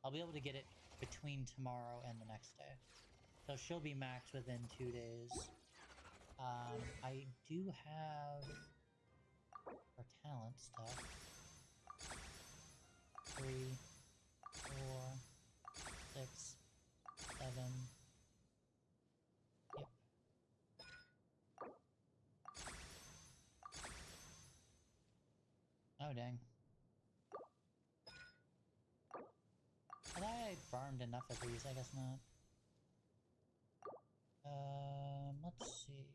I'll be able to get it between tomorrow and the next day. So she'll be maxed within 2 days. I do have her talent stuff. 3, 4, 6, 7. Yep. Oh, dang. I thought I farmed enough of these, I guess not. Let's see.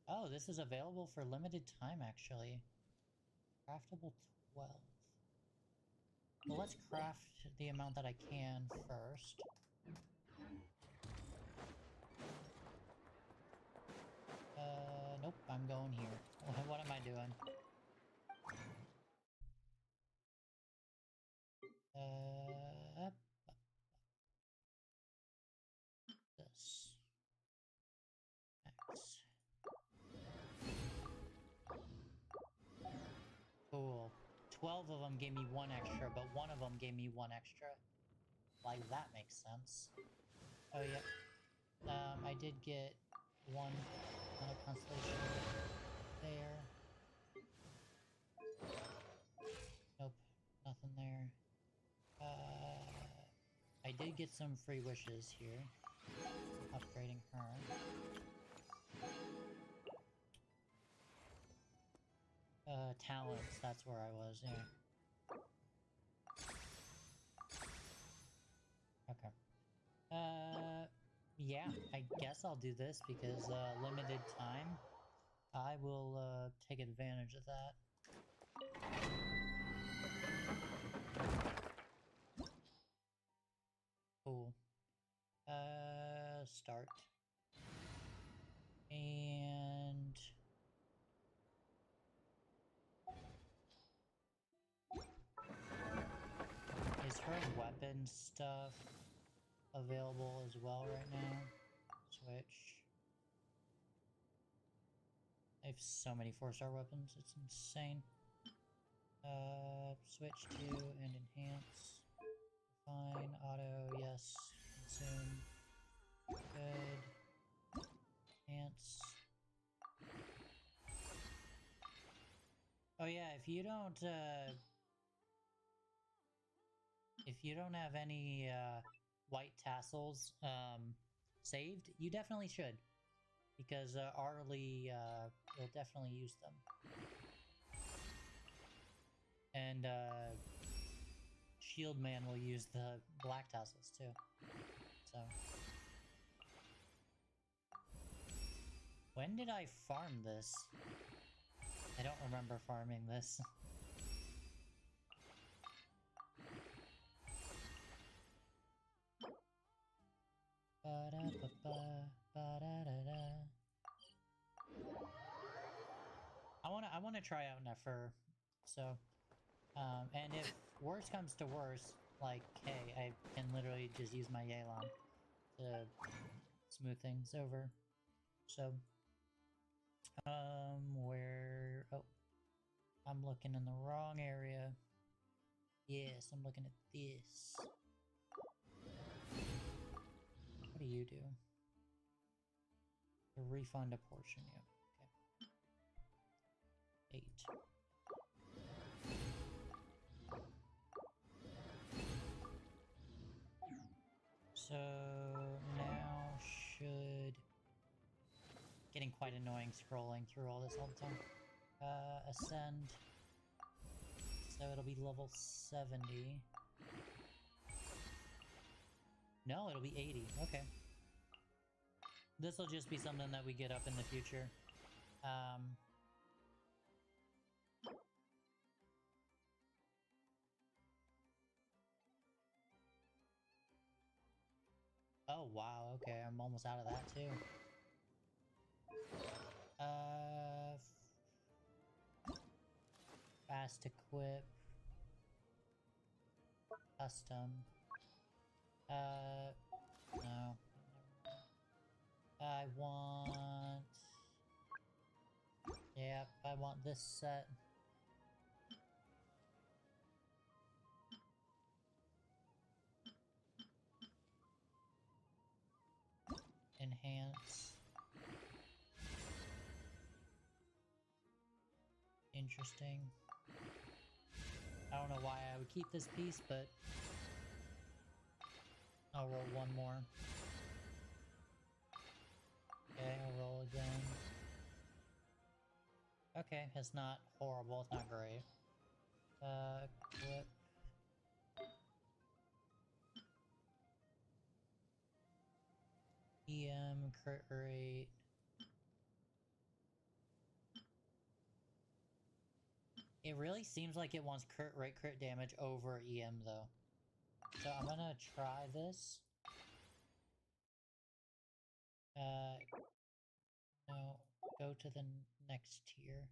Oh, this is available for limited time, actually. Craftable 12. Well, let's craft the amount that I can first. Nope, I'm going here. What am I doing? This. X. Cool. 12 of them gave me 1 extra, but one of them gave me 1 extra. Like, that makes sense. Oh, yeah. I did get 1 another constellation there. Nope, nothing there. I did get some free wishes here. Upgrading her. Talents, that's where I was, yeah. Okay. Yeah, I guess I'll do this because, limited time. I will, take advantage of that. Cool. Start. And... Is her weapon stuff available as well right now? Switch. I have so many 4-star weapons, it's insane. Switch to and enhance. Fine, auto, yes. soon. Good. Ants. Oh yeah, if you don't have any white tassels saved, you definitely should, because Arlie will definitely use them. And Shield Man will use the black tassels too. So when did I farm this? I don't remember farming this. I wanna try out Nefer, so and if worse comes to worse, like, hey, I can literally just use my Yelan to smooth things over. So where, oh, I'm looking in the wrong area. Yes, I'm looking at this. What do you do? To refund a portion, yeah. Okay. 8. So now should... Getting quite annoying scrolling through all this all the time. Ascend. So it'll be level 70. No, it'll be 80. Okay. This will just be something that we get up in the future. Oh wow, okay, I'm almost out of that too. Fast equip. Custom. No. I want... Yep, I want this set. Enhance. Interesting. I don't know why I would keep this piece, but I'll roll one more. Okay, I'll roll again. Okay, it's not horrible, it's not great. Equip. EM, crit rate. It really seems like it wants crit rate, crit damage over EM though. So I'm gonna try this. No, go to the next tier.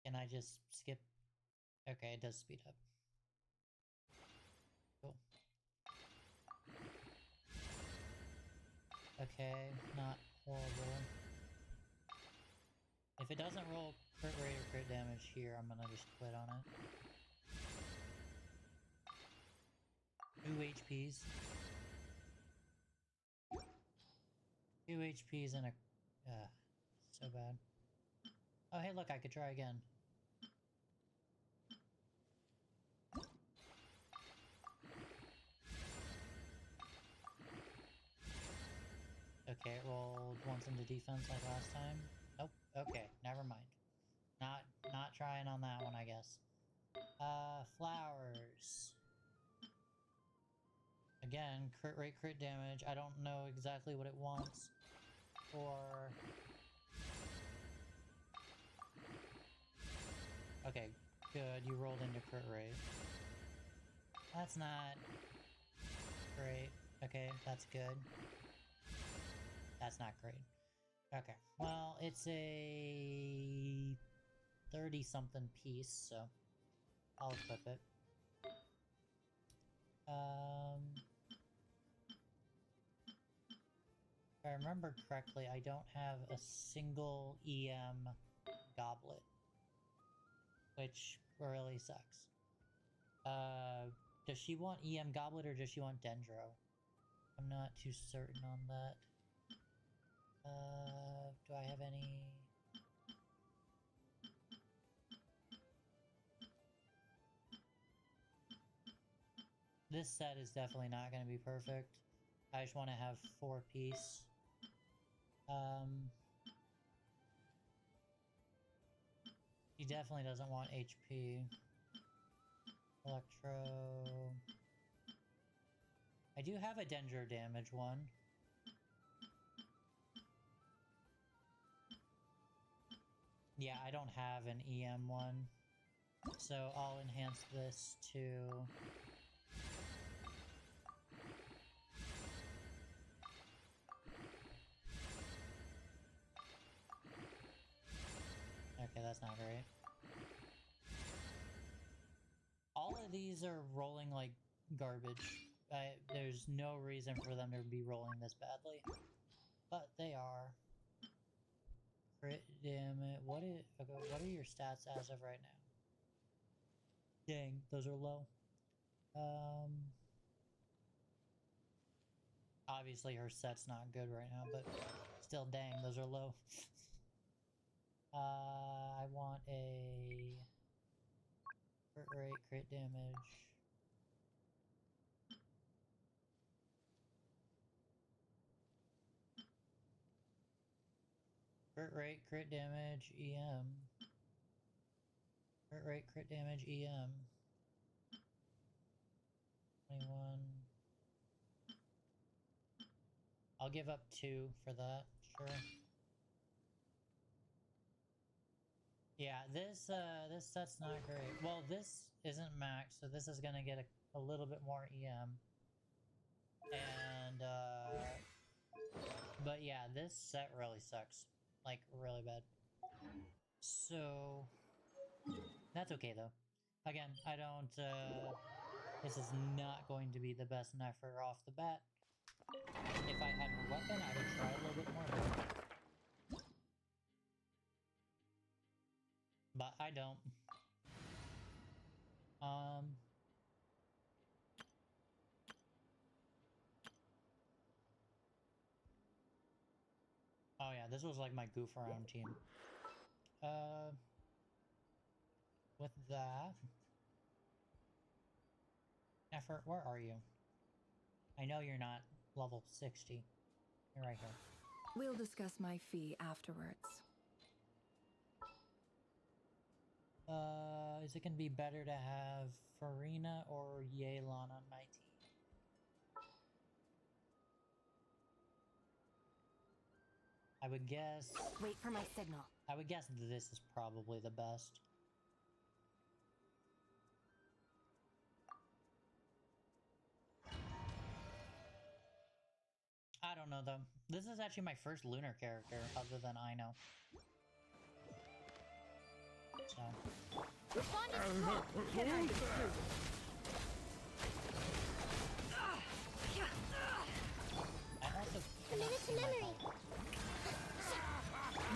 Can I just skip? Okay, it does speed up. Cool. Okay, not horrible. If it doesn't roll crit rate or crit damage here, I'm gonna just quit on it. 2 HPs. 2 HPs and a... so bad. Oh hey look, I could try again. Okay, it rolled once into defense like last time. Nope, okay, never mind. Not trying on that one, I guess. Flowers. Again, crit rate, crit damage. I don't know exactly what it wants for... Okay, good. You rolled into crit rate. That's not great. Okay, that's good. That's not great. Okay, well, it's a 30-something piece, so I'll equip it. If I remember correctly, I don't have a single EM goblet. which really sucks. Does she want EM Goblet or does she want Dendro? I'm not too certain on that. Do I have any... This set is definitely not going to be perfect. I just want to have 4-piece. He definitely doesn't want HP. Electro... I do have a Dendro damage one. Yeah, I don't have an EM one. So I'll enhance this to... Okay, that's not great. All of these are rolling like garbage. There's no reason for them to be rolling this badly. But they are. Crit damage. What are your stats as of right now? Dang, those are low. Obviously her set's not good right now, but still, dang, those are low. I want a crit rate, crit damage. Crit rate, crit damage, EM. Crit rate, crit damage, EM. 21. I'll give up 2 for that, sure. Yeah, this set's not great. Well, this isn't max, so this is gonna get a little bit more EM. And, but yeah, this set really sucks. Like, really bad. So, that's okay though. Again, I don't, this is not going to be the best Nefer off the bat. If I had a weapon, I would try a little bit more. But I don't. Oh yeah, this was like my goof around team. With that... Effort, where are you? I know you're not level 60. You're right here. We'll discuss my fee afterwards. Is it gonna be better to have Farina or Yelan on my team? I would guess... Wait for my signal. I would guess this is probably the best. I don't know though. This is actually my first lunar character other than Ino. So... Respond is strong. Can I be true? I also A minute to memory.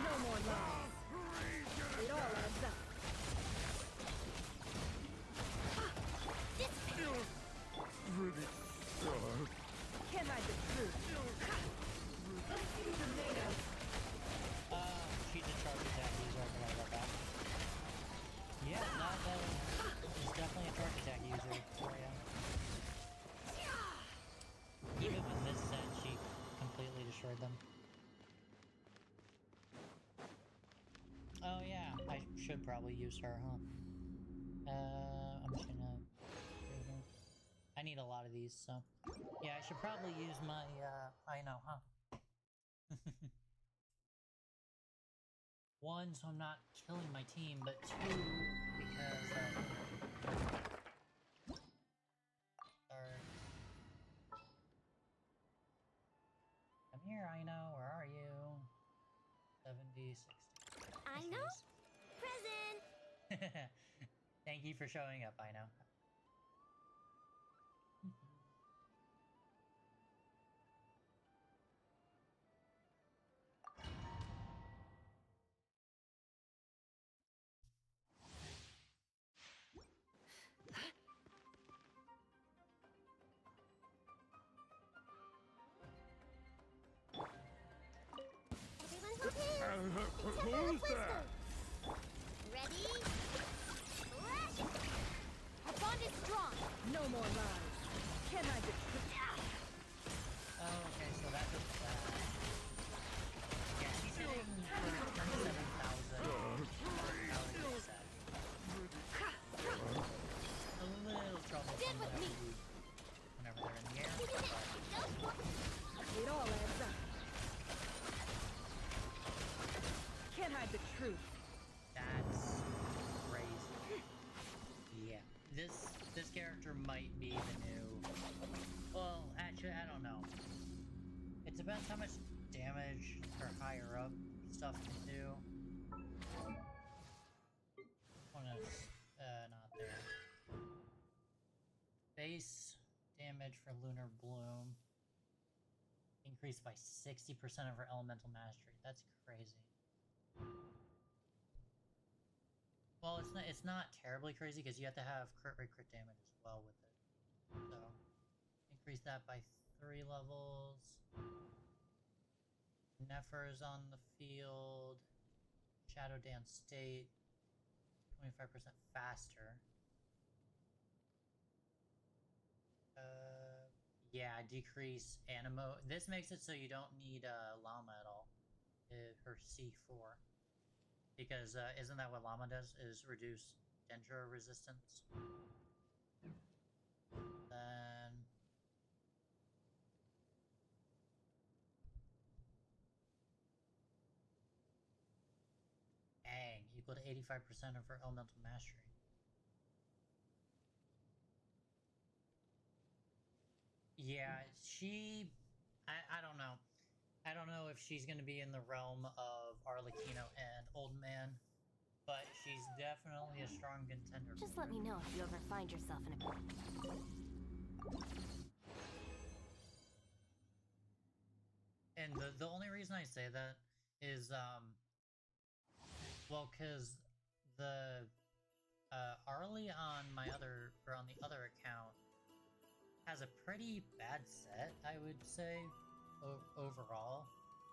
No more lies. It all adds up. Pretty sharp. Can't hide the truth. she's a charge attack user, I forgot about that. Yeah, that is definitely a charge attack user for you. Even with this set, she completely destroyed them. Oh yeah, I should probably use her, huh? I'm just gonna... I need a lot of these, so... Yeah, I should probably use my, I know, huh? One, so I'm not killing my team, but 2, because, Come here, Ino, where are you? 70, 60. Ino? Present! Thank you for showing up, Ino. No more lies. Can I get Oh, okay, so that was that. Yeah, she's hitting for 27,000. A little troublesome whenever they're in the air. It all adds up. Can't hide the truth. That's crazy. Yeah, this character might be the new. Well, actually, I don't know. It depends how much damage her higher up stuff can do. Wanna, not there. Base damage for Lunar Bloom increased by 60% of her elemental mastery. That's crazy. Well, it's not terribly crazy because you have to have crit rate crit damage as well with it. So increase that by 3 levels. Nefer's on the field. Shadow Dance State. 25% faster. Yeah, decrease Animo. This makes it so you don't need Llama at all. Her C4. Because isn't that what Llama does? Is reduce Dendro resistance? Then... Dang, equal to 85% of her elemental mastery. Yeah, she... I don't know. I don't know if she's going to be in the realm of Arlecchino and Old Man, but she's definitely a strong contender. Just let me know if you ever find yourself in a... And the only reason I say that is, well, because the, Arlie on my other, or on the other account, has a pretty bad set, I would say, overall.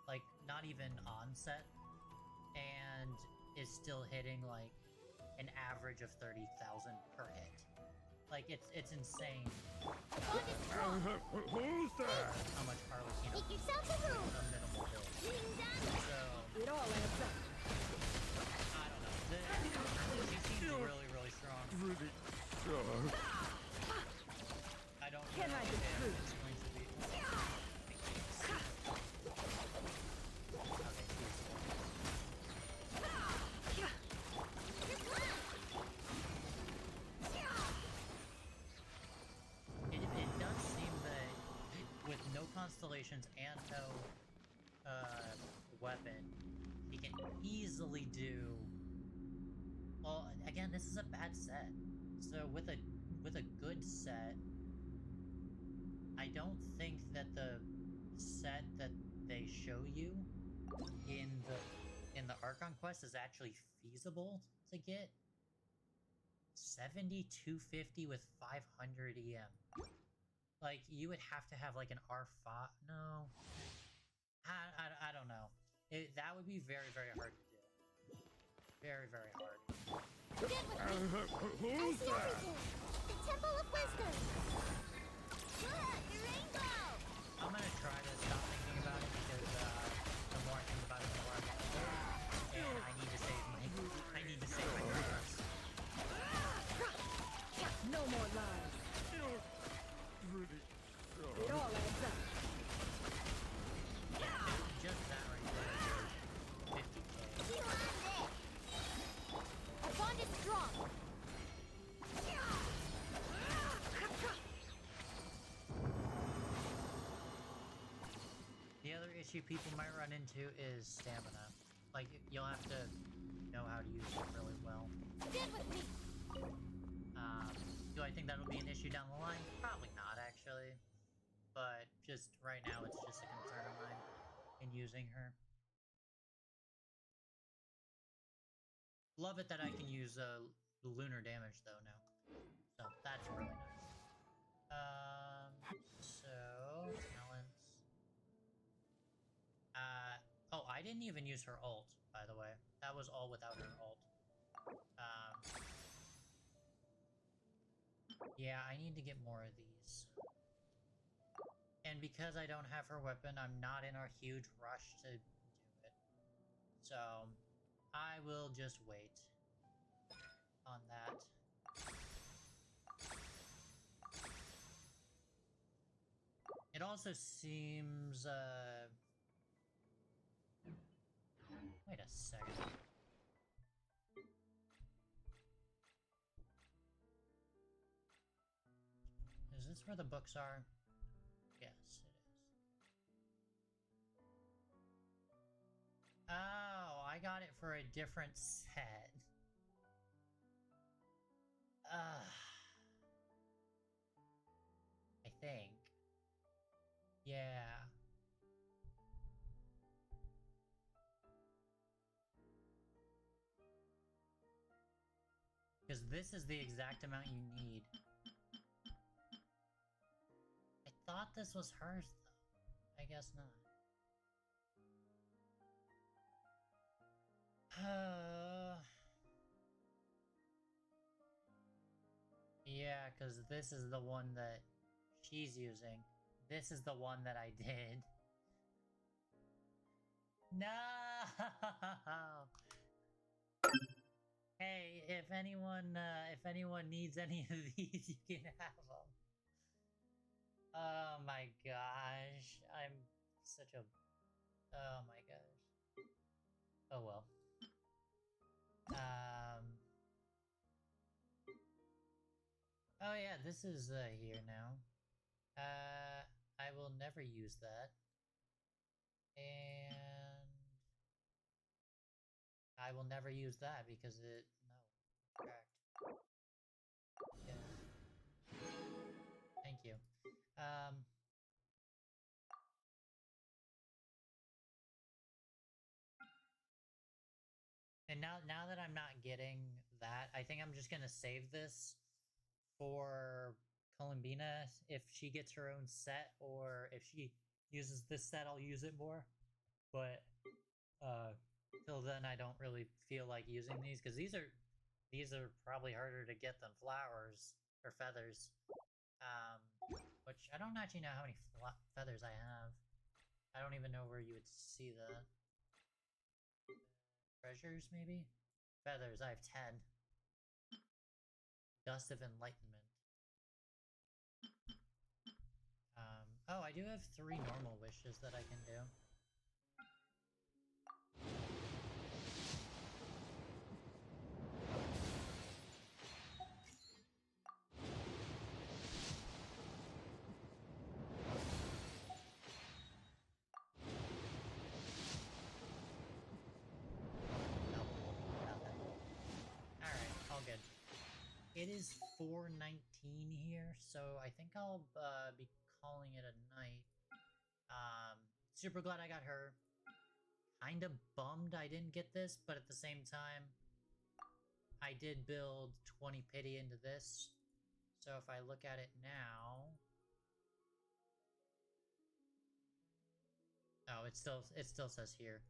Like, not even on set, and is still hitting, like, an average of 30,000 per hit. Like, it's insane. Who's there? How much Arlecchino Make yourself a room. a minimal build. So, It all adds up. I don't know. She seems really, really strong. Pretty sure. I don't Can know I if get through? it's going to be... It does seem that with no constellations and no weapon, he can easily do... Well, again, this is a bad set. So with a good set, I don't think that the set that they show you in the Archon quest is actually feasible to get. 7250 with 500 EM. Like, you would have to have like an R5. No, I don't know. That would be very, very hard to do. Very, very hard. Get with me. Who's I see there? everything. The Temple of Wisdom. Look, the rainbow. I'm gonna try to stop thinking about it because the more I think about it, the more I get bored. And I need to save my progress. No more lies. Pretty sure. It all adds up. Just that right there. 50k. You on this. Our bond is strong. The other issue people might run into is stamina. Like, you'll have to know how to use it really well. Stand with me. Do I think that'll be an issue down the line? Probably not, actually. But just right now, it's just a concern of mine in using her. Love it that I can use lunar damage though now, so that's really nice. So talents. Oh, I didn't even use her ult, by the way. That was all without her ult. Yeah, I need to get more of these. And because I don't have her weapon, I'm not in a huge rush to do it. So, I will just wait on that. It also seems, wait a second. Is this where the books are? Yes, it is. Oh, I got it for a different set. I think. Yeah. Because this is the exact amount you need. I thought this was hers, though. I guess not. Yeah, because this is the one that she's using. This is the one that I did. No! Hey, if anyone needs any of these, you can have them. Oh my gosh, I'm such a... Oh my gosh. Oh well. Oh yeah, this is here now. I will never use that. And I will never use that because it... No. Correct. Yeah. Thank you. And now that I'm not getting that, I think I'm just gonna save this for Columbina if she gets her own set, or if she uses this set, I'll use it more. But till then, I don't really feel like using these because these are probably harder to get than flowers or feathers. Which I don't actually know how many feathers I have. I don't even know where you would see that. Treasures, maybe? Feathers, I have 10. Dust of Enlightenment. Oh, I do have 3 normal wishes that I can do. It is 4:19 here, so I think I'll be calling it a night. Super glad I got her. Kinda bummed I didn't get this, but at the same time, I did build 20 pity into this. So if I look at it now... Oh, it still says here.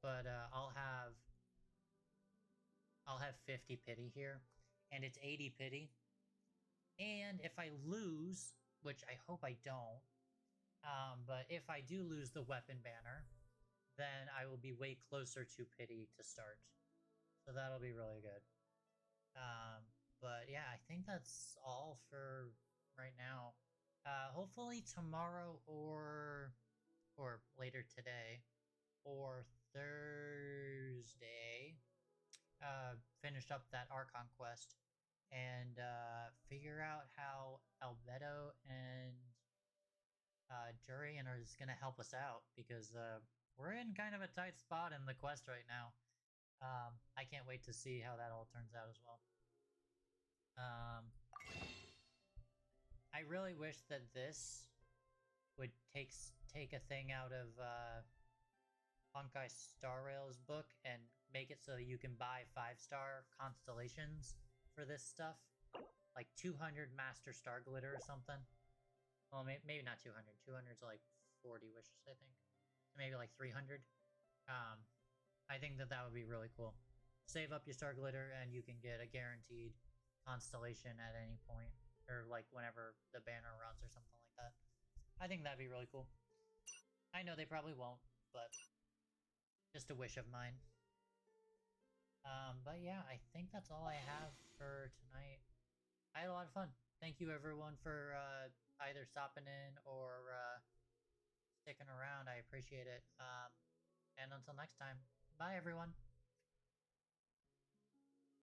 But I'll have 50 pity here. And it's 80 pity. And if I lose, which I hope I don't, but if I do lose the weapon banner, then I will be way closer to pity to start. So that'll be really good. But yeah, I think that's all for right now. Hopefully tomorrow or later today or Thursday, finish up that Archon quest and figure out how Albedo and Jurian is going to help us out, because we're in kind of a tight spot in the quest right now. I can't wait to see how that all turns out as well. I really wish that this would take a thing out of Honkai Star Rail's book and make it so that you can buy 5-star constellations for this stuff. Like 200 Master Star Glitter or something. Well, maybe not 200. 200's like 40 wishes, I think. So maybe like 300. I think that would be really cool. Save up your Star Glitter and you can get a guaranteed constellation at any point. or like whenever the banner runs or something like that. I think that'd be really cool. I know they probably won't, but just a wish of mine. But yeah, I think that's all I have for tonight. I had a lot of fun. Thank you everyone for either stopping in or sticking around. I appreciate it. And until next time, bye everyone.